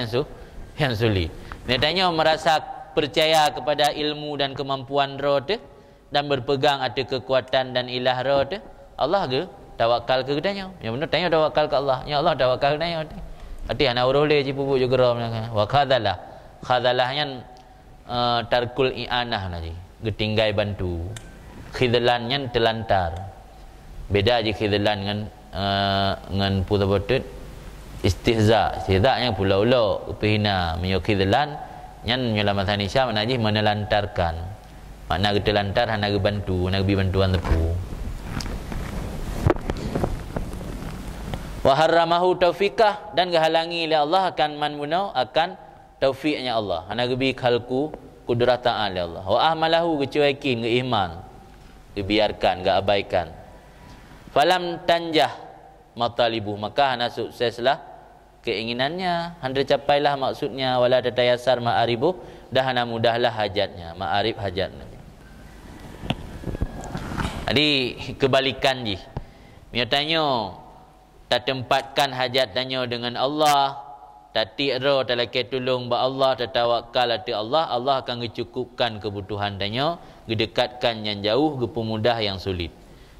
yang sulit. Dia tanya merasa percaya kepada ilmu dan kemampuan roh tu, dan berpegang atas kekuatan dan ilah roh tu, Allah ke tawakal ke tanya. Yang benar tanya tawakal ke Allah, ya Allah tawakal tanya. Arti ana uruh le cipubuk juga roh mana. Wa khadalahnya tarkul i'anah nanti, getinggai bantu. Khidlannya telantar. Beda je khidlan dengan putra botut istihza. Istihza yang pula-ula upihina menyo khidlan nyan menyelamatkan Isya menaji menelantarkan. Makna getelantar hana gebantu, hana gebi bantuan tepu. Wa harramahu taufiqah, dan gehalangi oleh Allah akan manmunau akan taufiknya Allah. Hana gebi khalku kudratan Allah. Wa ahmalahu kecuaikin ke iman, dibiarkan, ke abaikan. Falam tanjah matalibuh, maka hana sukseslah keinginannya, hana capailah maksudnya, wala tatayasar ma'aribuh, dah hana mudahlah hajatnya, ma'arif hajatnya. Jadi kebalikan je. Dia tanya, tak tempatkan hajat tanya dengan Allah, tak ti'ra tak laki tolong ba Allah, tak tawakal ati Allah, Allah akan ngecukupkan kebutuhan tanya, gedekatkan yang jauh, gepemudah yang sulit.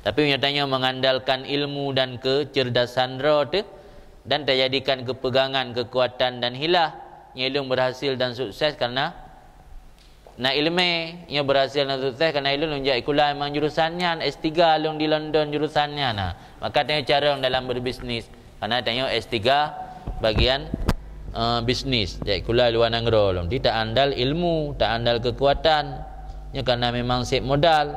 Tapi dia tanya mengandalkan ilmu dan kecerdasan roh tu, dan tak jadikan kepegangan, kekuatan dan hilah, ilmu berhasil dan sukses karena nak ilmu ia berhasil dan sukses kerana ilmu menjadi kuliah memang jurusannya S3 long di London jurusannya. Nah, maka tanya cara dalam berbisnis. Karena tanya S3 bagian bisnis. Jadi kuliah luar negara. Dia tak andal ilmu, tak andal kekuatan. Ya, kerana memang sip modal.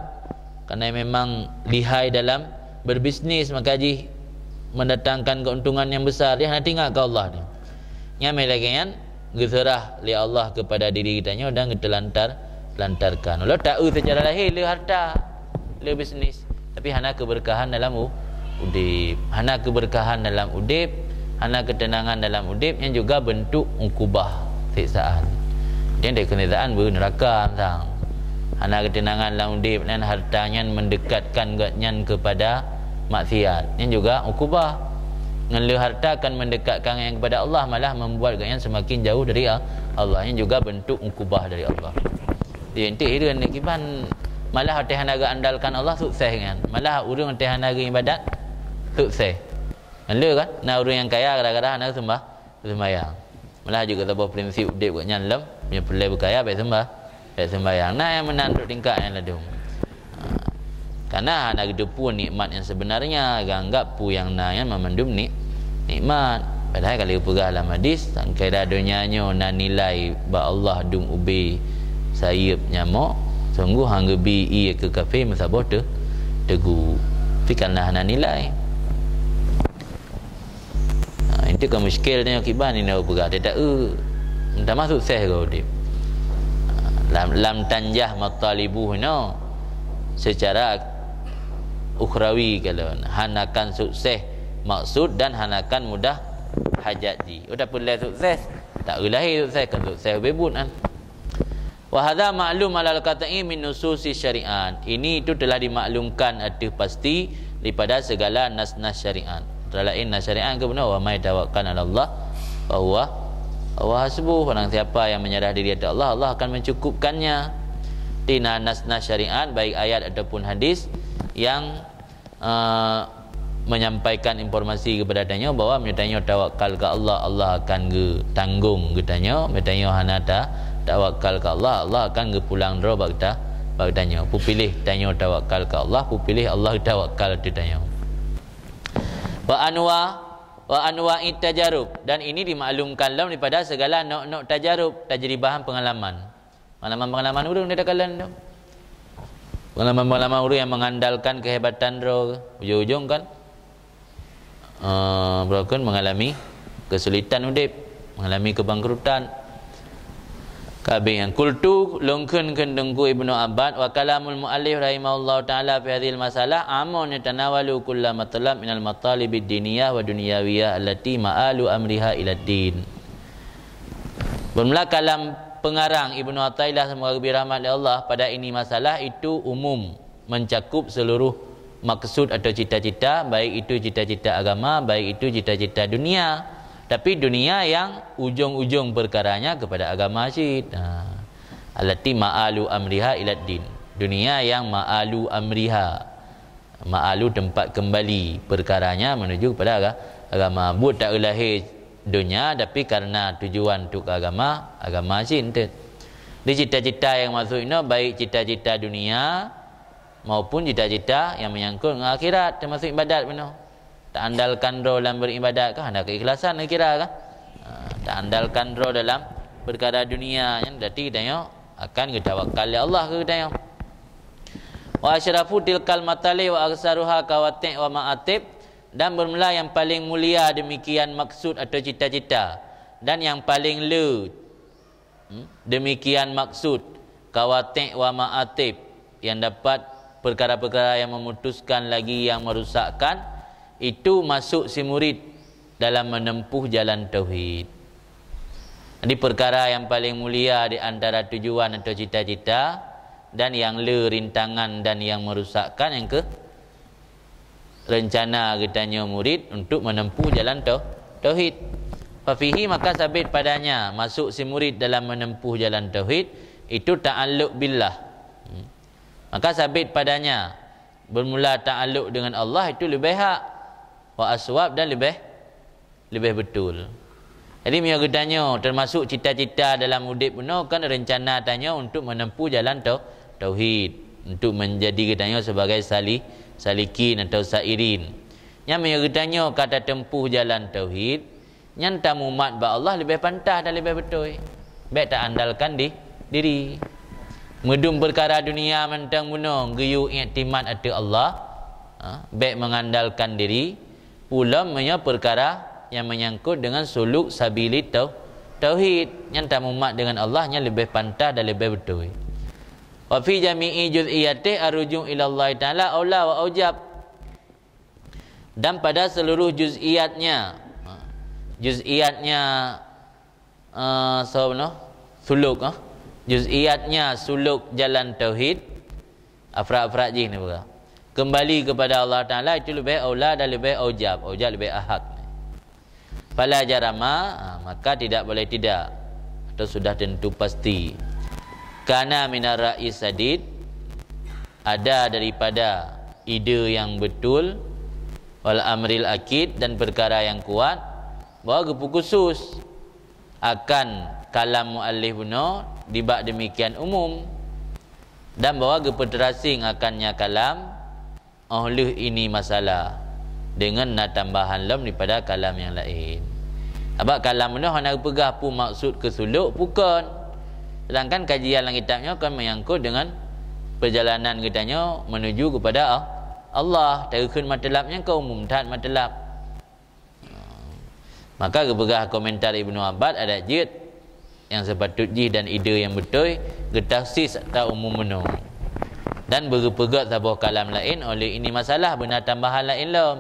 Kerana memang lihai dalam berbisnis, maka ji mendatangkan keuntungan yang besar. Dia nak tinggal ke Allah ni. Yang lagi kan geserah li Allah kepada diri kitanya dan lantarkan. Allah tak secara lahir le harta, le bisnis, tapi hana keberkahan dalam udip, hana keberkahan dalam udip, hana ketenangan dalam udip yang juga bentuk ukubah siksaan. Dia ada kenyataan neraka tang. Hana ketenangan dalam udip dan hartanya mendekatkan gatnyan kepada maksiat. Yang juga ukubah. Dengan harta akan mendekatkan yang kepada Allah, malah membuat yang semakin jauh dari Allah. Yang juga bentuk ukubah dari Allah. Dia nanti iran kiban malah hati hanaga andalkan Allah sukses kan. Malah urang hati hanaga ibadat sukses. Ada kan? Nah orang yang kaya kadang-kadang hanaga sembahyang. Malah juga sebuah prinsip dia buat nyalam, punya pelai berkaya baik sembahyang. Nah yang menanduk tingkat yang ladung. Karena nak depu nikmat yang sebenarnya, anggap pu yang yang memandum nikmat. Padahal kalau pegah dalam hadis, sangkai dah dunianya nak nilai ba Allah dum ubi sayap nyamuk, sungguh hang gebi ia ke kafe masabah tegu. Tapi karena nak nilai. Itu kan muskil tanya kiban ni nak pegah dia tak minta masuk sukses kau dia. Lam tanjah matalibuh no. Secara ukhrawi kalau hanakan sukses maksud dan hanakan mudah hajat ji. Udah pulai sukses, tak lahir sukses kan sukses bebut kan. Wa hadza ma'lum alal qat'i min nususi syariat. Ini itu telah dimaklumkan arti pasti daripada segala nas-nas syariat. Terlain nas syariat ke benar wa may tawakkal 'ala Allah fa huwa hasbuh. Barang siapa yang menyerah diri kepada Allah, Allah akan mencukupkannya. Tina nas-nas syariat baik ayat ataupun hadis yang menyampaikan informasi kepada tanya bahawa metanya tawakal ke Allah, Allah akan tanggung getanya. Metanya hanata tawakal ke Allah, Allah akan pulang ro bak tanya. Pu pilih tanya tawakal ke Allah, pu pilih Allah tawakal tu tanya. Wa anwa tajarub, dan ini dimaklumkan dalam daripada segala nok tajarub, tak jadi bahan pengalaman. Pengalaman urang dia kalan tu. Pengalaman orang yang mengandalkan kehebatan roh, ujung-ujung kan berlaku mengalami kesulitan udip, mengalami kebangkrutan. Kabeh yang kultu longkeun kendengku Ibnu Abbad wa kalamul muallif rahimahullahu taala fi hadhil masalah amun yatanawalu kullu matlab minal matalibid diniyah wa dunyawiyah allati ma'alu amriha ila din. Bermula kalam pengarang Ibnu Athaillah semoga lebih rahmat oleh Allah pada ini masalah itu umum, mencakup seluruh maksud atau cita-cita, baik itu cita-cita agama, baik itu cita-cita dunia. Tapi dunia yang ujung-ujung perkaranya kepada agama syid. Allati ma'alu amriha ila din. Dunia yang ma'alu amriha. Ma'alu tempat kembali perkaranya menuju kepada agama. Buat tak lahir dunia tapi karena tujuan untuk agama cinta. Di cita-cita yang masuk ini baik cita-cita dunia maupun cita-cita yang menyangkut dengan akhirat, termasuk ibadat benar. Tak andalkan roh dalam beribadat kan, ada keikhlasan kira kan. Tak andalkan roh dalam perkara dunia yang berarti kita akan ketawakal Allah ke kita. Wa asyrafu tilkal matali wa aksaruha kawati' wa ma'atib, dan bermula yang paling mulia demikian maksud atau cita-cita, dan yang paling demikian maksud kawati' wa ma'atib, yang dapat perkara-perkara yang memutuskan lagi yang merusakkan, itu masuk si murid dalam menempuh jalan tauhid. Jadi perkara yang paling mulia di antara tujuan atau cita-cita, dan yang rintangan dan yang merusakkan yang ke rencana katanya murid untuk menempuh jalan tauhid. Fafihi, maka sabit padanya masuk si murid dalam menempuh jalan tauhid itu ta'alluq billah. Maka sabit padanya bermula ta'alluq dengan Allah itu lebih hak wa aswab dan lebih betul. Jadi dia katanya termasuk cita-cita dalam hidup benar kan rencana tanya untuk menempuh jalan tauhid, untuk menjadi katanya sebagai salikin atau sairin. Yang dia katanya kata tempuh jalan tauhid, yang tamu mat ba Allah lebih pantah dan lebih betul. Baik tak andalkan diri. Medum perkara dunia mentang bunuh geyu iktimat atu Allah, baik mengandalkan diri, pula punya perkara yang menyangkut dengan suluk sabili tauhid, yang tamu mat dengan Allah yang lebih pantah dan lebih betul. Wa fi jami'i juz'iyati arujung ila Allah taala aula wa aujab. Dan pada seluruh juz'iyatnya suluk juz'iyatnya suluk jalan tauhid, afrad-afrad ni bukan, kembali kepada Allah taala itu lebih aula dan lebih aujab lebih ahad. Fala jarama, maka tidak boleh tidak, atau sudah tentu pasti, kana minar ra'is sadid, ada daripada ide yang betul, wal amril akid, dan perkara yang kuat, bahawa khusus akan kalam muallif benar dibak demikian umum, dan bahawa kepeterasing akannya kalam oleh ini masalah dengan nak tambahan lam daripada kalam yang lain. Sebab kalam benar hendak pegah pun maksud kesuluk bukan. Sedangkan kajian dalam kitabnya akan menyangkut dengan perjalanan katanya menuju kepada Allah. Tarikun matlabnya ke umum tak matlab. Maka kepegah komentar Ibnu Abbad ada jid yang sepatut jih dan ide yang betul getahsis atau umum benar. Dan berpegat sebuah kalam lain oleh ini masalah benar tambahan lain lam.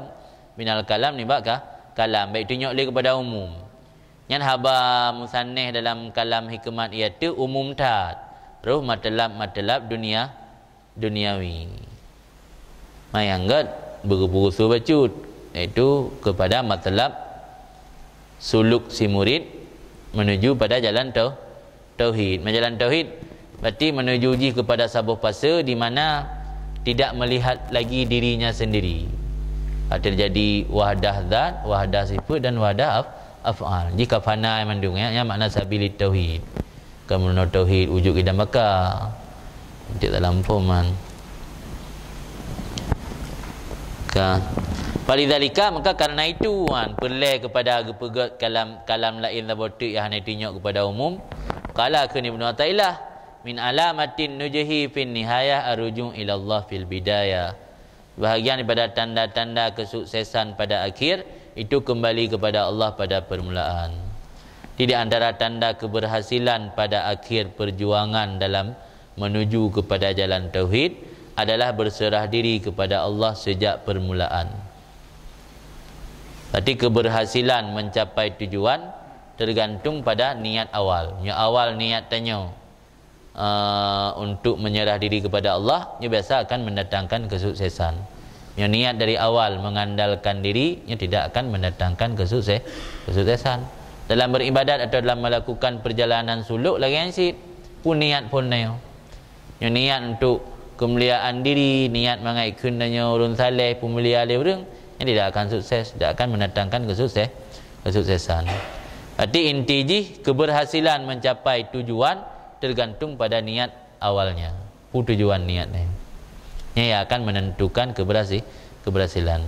Minal kalam ni bakah kalam baik tunjuk oleh kepada umum. Yang haba musanneh dalam kalam hikmat iaitu umum tak. Roh matlab duniawi. Mayanggat berusul bacut iaitu kepada matlab suluk si murid menuju pada jalan tauhid. Jalan tauhid berarti menuju kepada sabuh fasa di mana tidak melihat lagi dirinya sendiri. Terjadi wahdah zat, wahdah sifat dan wahdah af'al. Jika fana yang mandung ya makna sabili tauhid. Kemudian tauhid wujud kita maka tidak dalam forman. Walidzalika, maka karena itu perlu kepada pegat kalam lain labotik yang hanya tunjuk kepada umum. Qala kun Ibnu Athaillah min alamatin nujhi fin nihayah arujung ila Allah fil bidayah. Bahagian daripada tanda-tanda kesuksesan pada akhir itu kembali kepada Allah pada permulaan. Di antara tanda keberhasilan pada akhir perjuangan dalam menuju kepada jalan tauhid adalah berserah diri kepada Allah sejak permulaan. Berarti keberhasilan mencapai tujuan tergantung pada niat awal. Yang awal niat tanya untuk menyerah diri kepada Allah, ia biasa akan mendatangkan kesuksesan. Yang niat dari awal mengandalkan diri, ia tidak akan mendatangkan kesuksesan. Dalam beribadat atau dalam melakukan perjalanan suluk lagi yang sit pun niat pun naya. Yang niat untuk kemuliaan diri, niat mengaitkan dengan urun saleh, pemulia orang, yang tidak akan sukses, tidak akan mendatangkan kesuksesan. Berarti inti keberhasilan mencapai tujuan tergantung pada niat awalnya. Tujuan niatnya yang akan menentukan keberhasilan.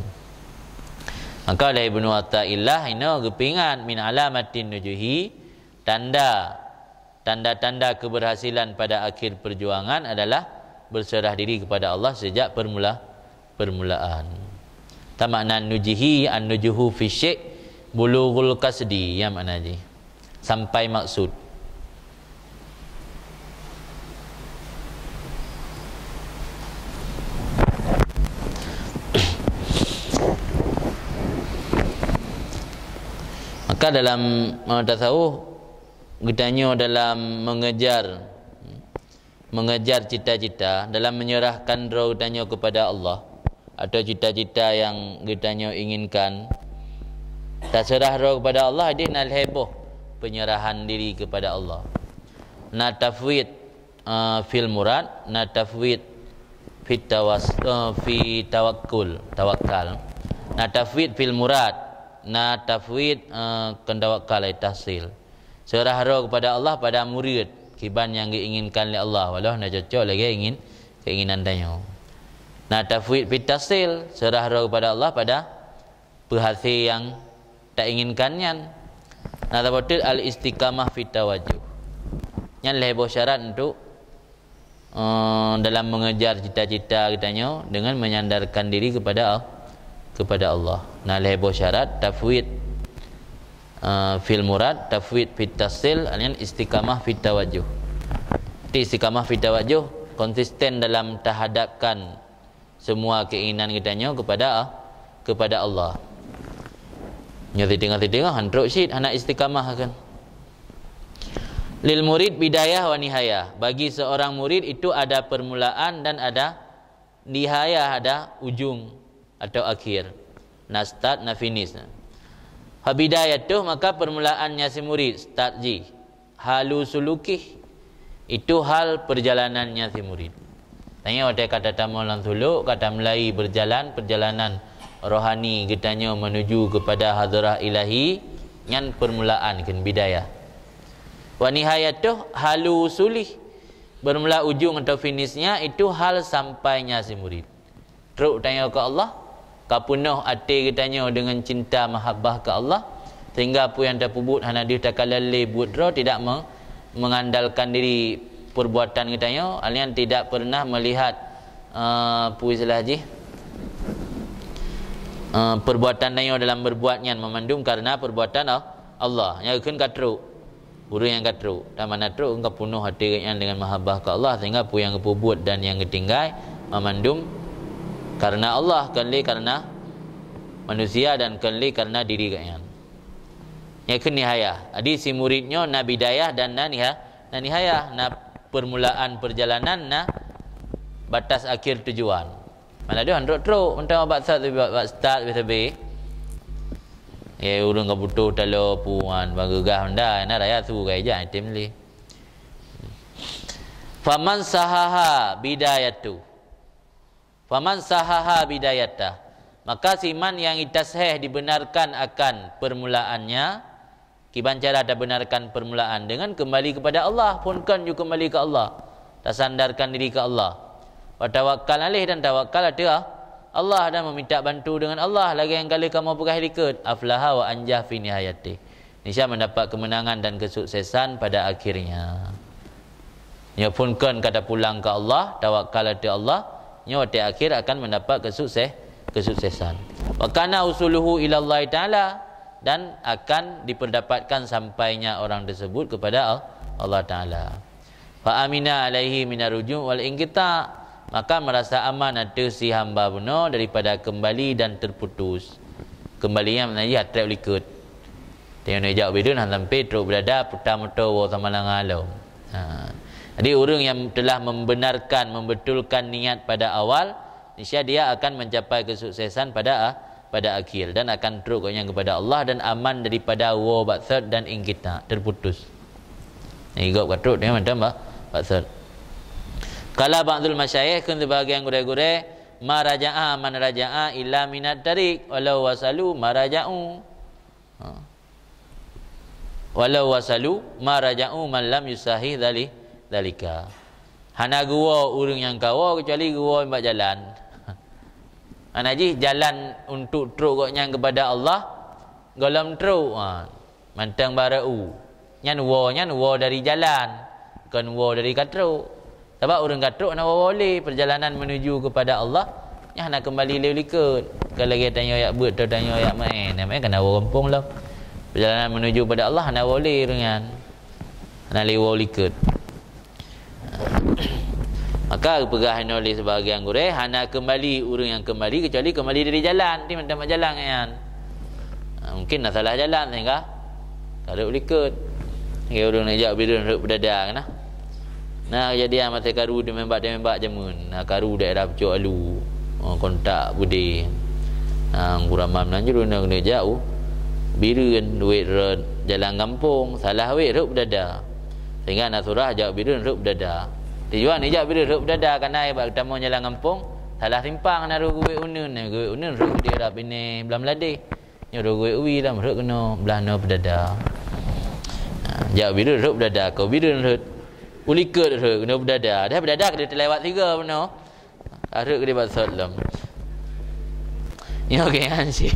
Maka oleh Ibnu Athaillah ini kepingan min alamatin nujuhi, tanda-tanda keberhasilan pada akhir perjuangan adalah berserah diri kepada Allah sejak permulaan. Tamakna nujihi an-nujuhu fi syai' bulughul qasdi, yang mana ji sampai maksud. Maka dalam tasawuf ditanya dalam mengejar cita-cita, dalam menyerahkan roh ditanya kepada Allah atau cita-cita yang ditanya inginkan, tak serah roh kepada Allah, dia nak heboh penyerahan diri kepada Allah. Na tafwid fil murad, na tafwid fi tawakkal. Na tafwid fil murad, na tafwid kendawakkal ai tahsil. Serah roh kepada Allah pada murid kiban yang diinginkan oleh Allah, walau nak cocok lagi keinginan tanya. Na tafwid fi tahsil, serah roh kepada Allah pada berhasil yang tak inginkannya. Nah, tabatul al istiqamah fi tawajjuh. Yang lebih syarat untuk dalam mengejar cita-cita kitanya dengan menyandarkan diri kepada Allah. Nah, lebih syarat tafwid fil murad, tafwid fi tasil, alian istiqamah fi tawajjuh. Istiqamah fi tawajjuh konsisten dalam tahadapkan semua keinginan kitanya kepada Allah. Nyati tengah-tengah hantruk syid anak istiqamah kan. Lil murid bidayah wa nihayah. Bagi seorang murid itu ada permulaan dan ada nihayah, ada ujung atau akhir. Na start na finish. Ha bidayah tu maka permulaannya si murid start ji. Halu sulukih itu hal perjalanannya si murid. Tanya ada kata tamu lan suluk, kata Melayu berjalan, perjalanan rohani kitanya menuju kepada hadrah ilahi, yang permulaan kan bidayah. Wa nihayatuh halu sulih, bermula ujung atau finishnya itu hal sampainya si murid. Teruk tanya ke Allah, kapunuh hati kitanya dengan cinta mahabbah ke Allah, sehingga apa yang terpubut hana dia tak lalai buat roh, tidak mengandalkan diri perbuatan kitanya, alian tidak pernah melihat puisilah haji perbuatan dayo dalam berbuatnya memandum karena perbuatan Allah. Yang kan katru guru yang katru dan mana tru engkau penuh hati dengan mahabbah ke Allah, sehingga apa yang kau buat dan yang ketinggai memandum karena Allah, kali karena manusia dan kali karena diri kalian. Yang kenihayah adi si muridnya na bidayah dan na nihayah, na permulaan perjalanan, na batas akhir tujuan. Mana dia handuk teruk mentang buat start be. Ya urang ka butuh talo puan bagagah honda na raya tu gai ja item li. Faman sahaha bidayatu. Faman sahaha bidayata. Maka siman yang itasheh dibenarkan akan permulaannya, kiban cara ada benarkan permulaan dengan kembali kepada Allah, pun kan juga kembali ke Allah. Tersandarkan diri ke Allah. Wa tawakkal alaih, dan tawakkal ada Allah, dan meminta bantu dengan Allah. Lagi yang kali kamu pegang ikut aflaha wa anjah fi nihayati. Niscaya mendapat kemenangan dan kesuksesan pada akhirnya. Nya pun kan kata pulang ke Allah, tawakkal ada Allah, nya di akhir akan mendapat kesuksesan. Wa kana usuluhu ila Allah taala, dan akan diperdapatkan sampainya orang tersebut kepada Allah taala. Fa amina alaihi minarujum wal inqita, maka merasa aman ada si hamba benar daripada kembali dan terputus. Kembalinya maknanya trap likut. Tengok nak jauh bidun hantam Petro berada putar-mutar sama langalau. Jadi orang yang telah membenarkan, membetulkan niat pada awal, niscaya dia akan mencapai kesuksesan pada akhir, dan akan terus kepada Allah dan aman daripada wa batsat dan ingkita, terputus. Ni gop katruk dia macam batsat. Kala ba'dul masyayikh kun sebagian gure-gure maraja'a man raja'a illa minat tarik walau wasalu maraja'u. Walau wasalu maraja'u man lam yusahi dalika. Hana gua urang yang kawa kecuali gua yang buat jalan. Anaji jalan untuk teruk koknya kepada Allah golom teruk. Mantang barau. Nyan wo dari jalan, kan wo dari katruk. Sebab orang katruk nak boleh perjalanan menuju kepada Allah, nya nak kembali lewat. Kalau dia tanya ayat buat atau tanya ayat main, namanya kena kampung lah. Perjalanan menuju kepada Allah nak boleh dengan nak lewat. Maka pegahan oleh sebahagian gurih, hana kembali orang yang kembali kecuali kembali dari jalan. Dia macam jalan kan. Mungkin nak salah jalan sehingga karuk likut. Ngai urang nak jak biru ruk berdada kana. Nah kejadian masa karu dia membak jamun. Nah karu daerah Pucuk Alu. Kontak budi. Kuramam nanjur nak kena jauh. Biru duit jalan kampung, salah weh ruk berdada. Sehingga nak surah jak biru ruk berdada. Tujuan ni jak biru ruk berdada kana ibak tamu jalan kampung, salah simpang naruh duit unun ruk dia rap ini belah meladi. Nyodo duit uwi dah ruk kena belah no berdada. Jak biru ruk berdada, kau biru ruk ulikut ruk kena berdada. Dah berdada kena terlewat 3 benar. Ruk kena buat salam. Ya okey ansi.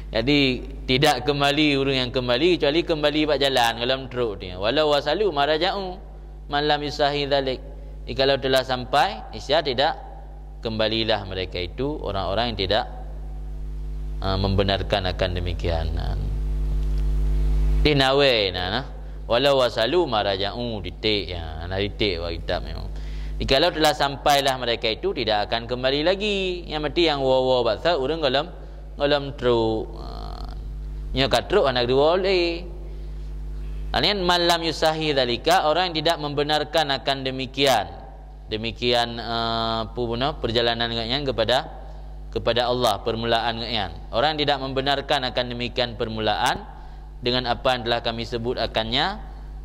Jadi tidak kembali orang yang kembali kecuali kembali bak jalan dalam truk dia. Walau wasalu maraja'u malam yusahi dzalik. Kalau telah sampai isya tidak kembalilah mereka itu orang-orang yang tidak membenarkan akan demikian. Dinawe nah. Walau wasalu maraja'u ditik ya. Nah ditik wa kitab memang. Kalau telah sampailah mereka itu tidak akan kembali lagi. Yang mati yang wawa baksa urang dalam truk. Nya kat truk anak dua boleh. Anian malam yusahi dzalika, orang yang tidak membenarkan akan demikian. Demikian perjalanan ngaknya kepada Allah, permulaan ngaknya. Orang yang tidak membenarkan akan demikian permulaan dengan apa yang telah kami sebut akannya,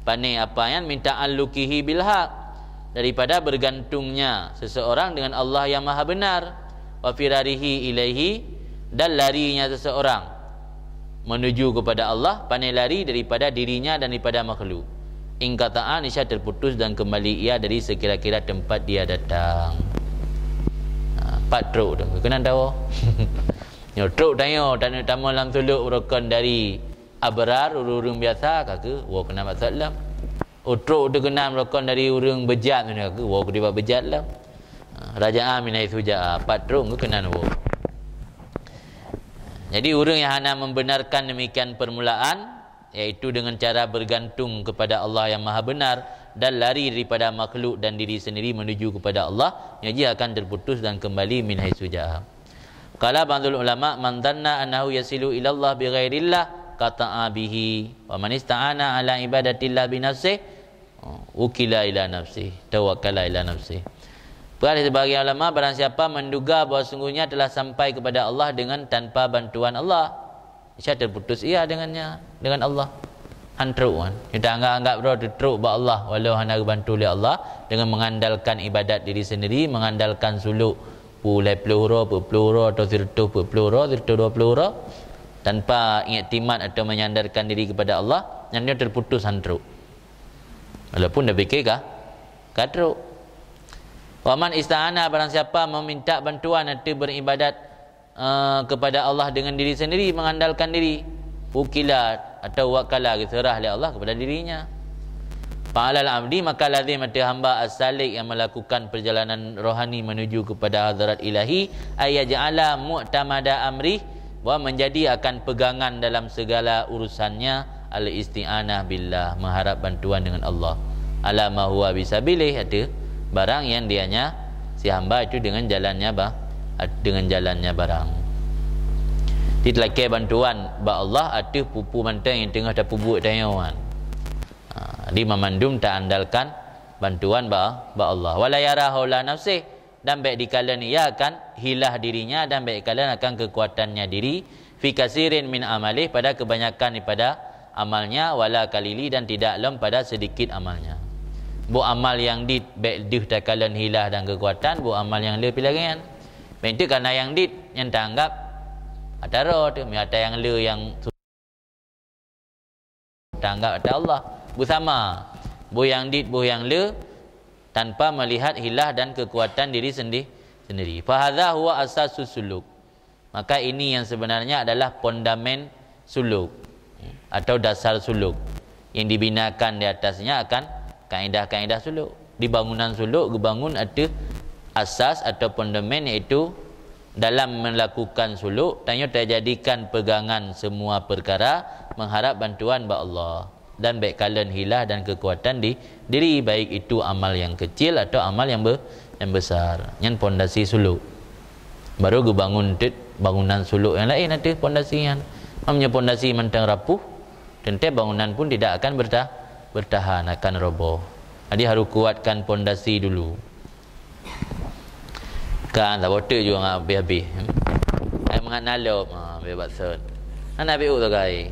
pane apa yang minta allukihi bil haq, daripada bergantungnya seseorang dengan Allah yang maha benar, wa firarihi ilaihi, dan larinya seseorang menuju kepada Allah, pandai lari daripada dirinya dan daripada makhluk. Ingkataan isya terputus dan kembali ia dari sekira-kira tempat dia datang. Pat truk tu kena tahu. Yo truk tanya dan tamu dalam suluk rukun dari abrar urung biasa kake wa kena masalah. Truk tu kena rukun dari urung bejat tu kake wa kena bejat lah. Raja amin ai suja pat truk tu kena wo. Jadi orang yang hanya membenarkan demikian permulaan, iaitu dengan cara bergantung kepada Allah yang maha benar dan lari daripada makhluk dan diri sendiri menuju kepada Allah, ia akan terputus dan kembali min haitsu jaa. Qala ba'dul ulama man dhanna annahu yasilu ila Allah bighairillah qata'a bihi wa man ista'ana ala ibadatillah bi nafsihi ukila ila nafsihi tawakkala ila nafsihi. Berkata sebagian ulama, barang siapa menduga bahawa sungguhnya telah sampai kepada Allah dengan tanpa bantuan Allah, isya terputus ia dengannya, dengan Allah. Antruk kan. Kita anggap bro teruk ba Allah walau hanya bantu oleh Allah dengan mengandalkan ibadat diri sendiri, mengandalkan suluk pulai peluru atau sirtuh peluru 20 tanpa iktimat atau menyandarkan diri kepada Allah, yang dia terputus antruk. Walaupun dah fikir kah? Katruk. Waman ista'ana, barang siapa meminta bantuan atau beribadat kepada Allah dengan diri sendiri, mengandalkan diri, ukilat atau wakala, serah oleh Allah kepada dirinya. Fa'alal abdi, maka lazim atas hamba as-salik yang melakukan perjalanan rohani menuju kepada hadirat ilahi, ayaj'ala mu'tamada amri, bahawa menjadi akan pegangan dalam segala urusannya al-isti'anah billah, mengharap bantuan dengan Allah, ala ma huwa bisabilih, ada barang yang dianya si hamba itu dengan jalannya barang. Ditelakai bantuan ba Allah ada pupu mantang yang tengah dapat buat tayawan. Di memandum tak andalkan bantuan ba Allah. Wala yara haula nafsi, dan baik dikala ni ia akan hilah dirinya, dan baik kala akan kekuatannya diri fi kasirin min amalih, pada kebanyakan daripada amalnya, wala kalili, dan tidak lem pada sedikit amalnya. Bu amal yang dit baik dih takalan hilah dan kekuatan, bu amal yang le pilagan. Baik itu karena yang dit yang tak anggap atara tu, ada yang le yang tak anggap ada Allah. Bu sama. Bu yang dit, bu yang le tanpa melihat hilah dan kekuatan diri sendiri. Fa hadza huwa asasus suluk. Maka ini yang sebenarnya adalah fondamen suluk atau dasar suluk yang dibinakan di atasnya akan kaedah-kaedah suluk. Di bangunan suluk dibangun ada asas atau fondamen, iaitu dalam melakukan suluk tanya terjadikan pegangan semua perkara, mengharap bantuan ba Allah, dan baik kalian hilah dan kekuatan di diri, baik itu amal yang kecil atau amal yang besar. Yang pondasi suluk. Baru dibangun bangunan suluk yang lain ada pondasinya. Namanya pondasi mentang rapuh, tentu bangunan pun tidak akan bertahan, akan roboh. Jadi harus kuatkan pondasi dulu. Kan tak bodoh juga ngah habis-habis. Ai mengat nalop, bebas set. Ana biu tu gai.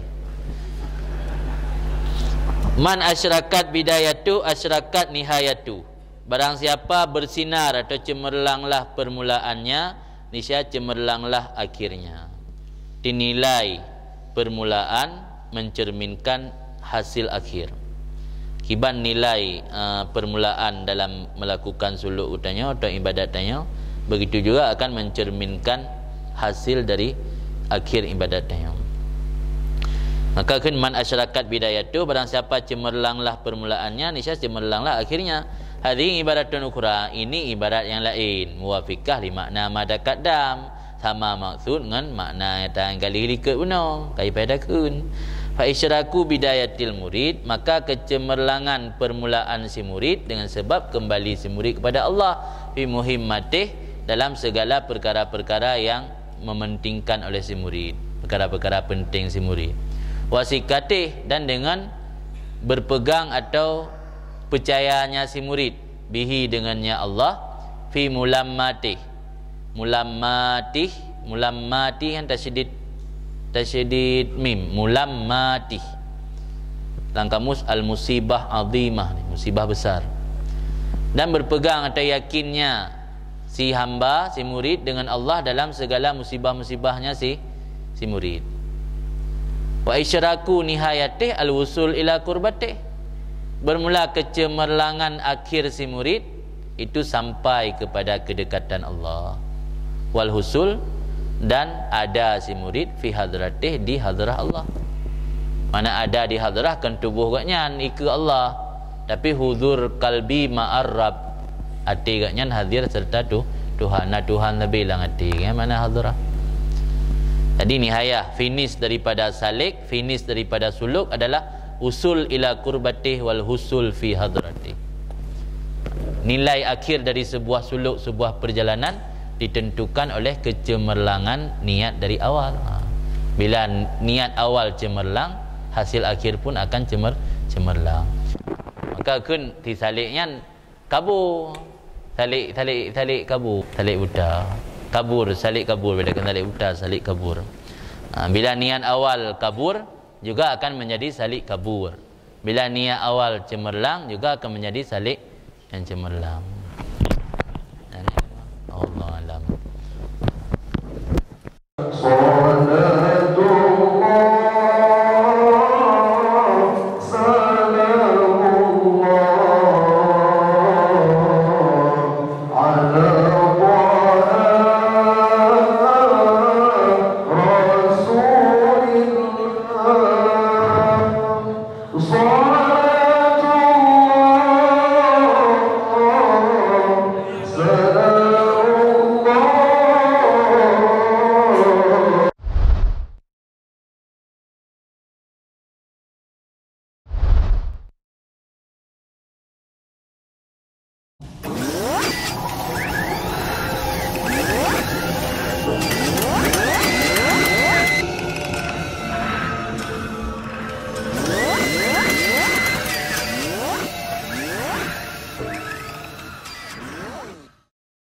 Man asyrakat bidayatu asyrakat nihayatu. Barang siapa bersinar atau cemerlanglah permulaannya, niscaya cemerlanglah akhirnya. Dinilai permulaan mencerminkan hasil akhir. Kiban nilai permulaan dalam melakukan suluk utanya atau ibadatnya, begitu juga akan mencerminkan hasil dari akhir ibadatnya. Maka kan man asyrakat bidayatu, barang siapa cemerlanglah permulaannya, niscaya cemerlanglah akhirnya. Hadhihi ibaratun ukhra, ini ibarat yang lain, muwafiqah li makna madaqaddam, sama maksud dengan makna yang kali likat benar, kai padakeun. Fa isyraku bidayatil murid, maka kecemerlangan permulaan si murid dengan sebab kembali si murid kepada Allah fi muhimmatih, dalam segala perkara-perkara yang mementingkan oleh si murid, perkara-perkara penting si murid. Wasikatih, dan dengan berpegang atau percayanya si murid bihi dengannya Allah fi mulammatih. Mulammatih yang tasydid mim, mulammatih. Dalam kamus al-musibah azimah, musibah besar. Dan berpegang atau yakinnya si hamba, si murid dengan Allah dalam segala musibah-musibahnya si murid. Wa isyraku nihayatih al-wusul ila qurbatih. Bermula kecemerlangan akhir si murid itu sampai kepada kedekatan Allah. Wal husul, dan ada si murid fi hadratih, di hadrah Allah. Mana ada di hadrah kan tubuh gaknya ikut Allah, tapi huzur kalbi ma'arrab, hati gaknya hadir serta Tuhan. Nah Tuhan lebih lang hati mana hadrah. Jadi nihayah, finish daripada salik, finish daripada suluk adalah usul ila qurbatih wal husul fi hadratih. Nilai akhir dari sebuah suluk, sebuah perjalanan ditentukan oleh kecemerlangan niat dari awal. Bila niat awal cemerlang, hasil akhir pun akan cemerlang. Maka kun disaliknya kabur. Salik kabur, salik buta. Kabur, salik kabur, bila kan salik buta, salik kabur. Bila niat awal kabur, juga akan menjadi salik kabur. Bila niat awal cemerlang, juga akan menjadi salik yang cemerlang. Allah alam.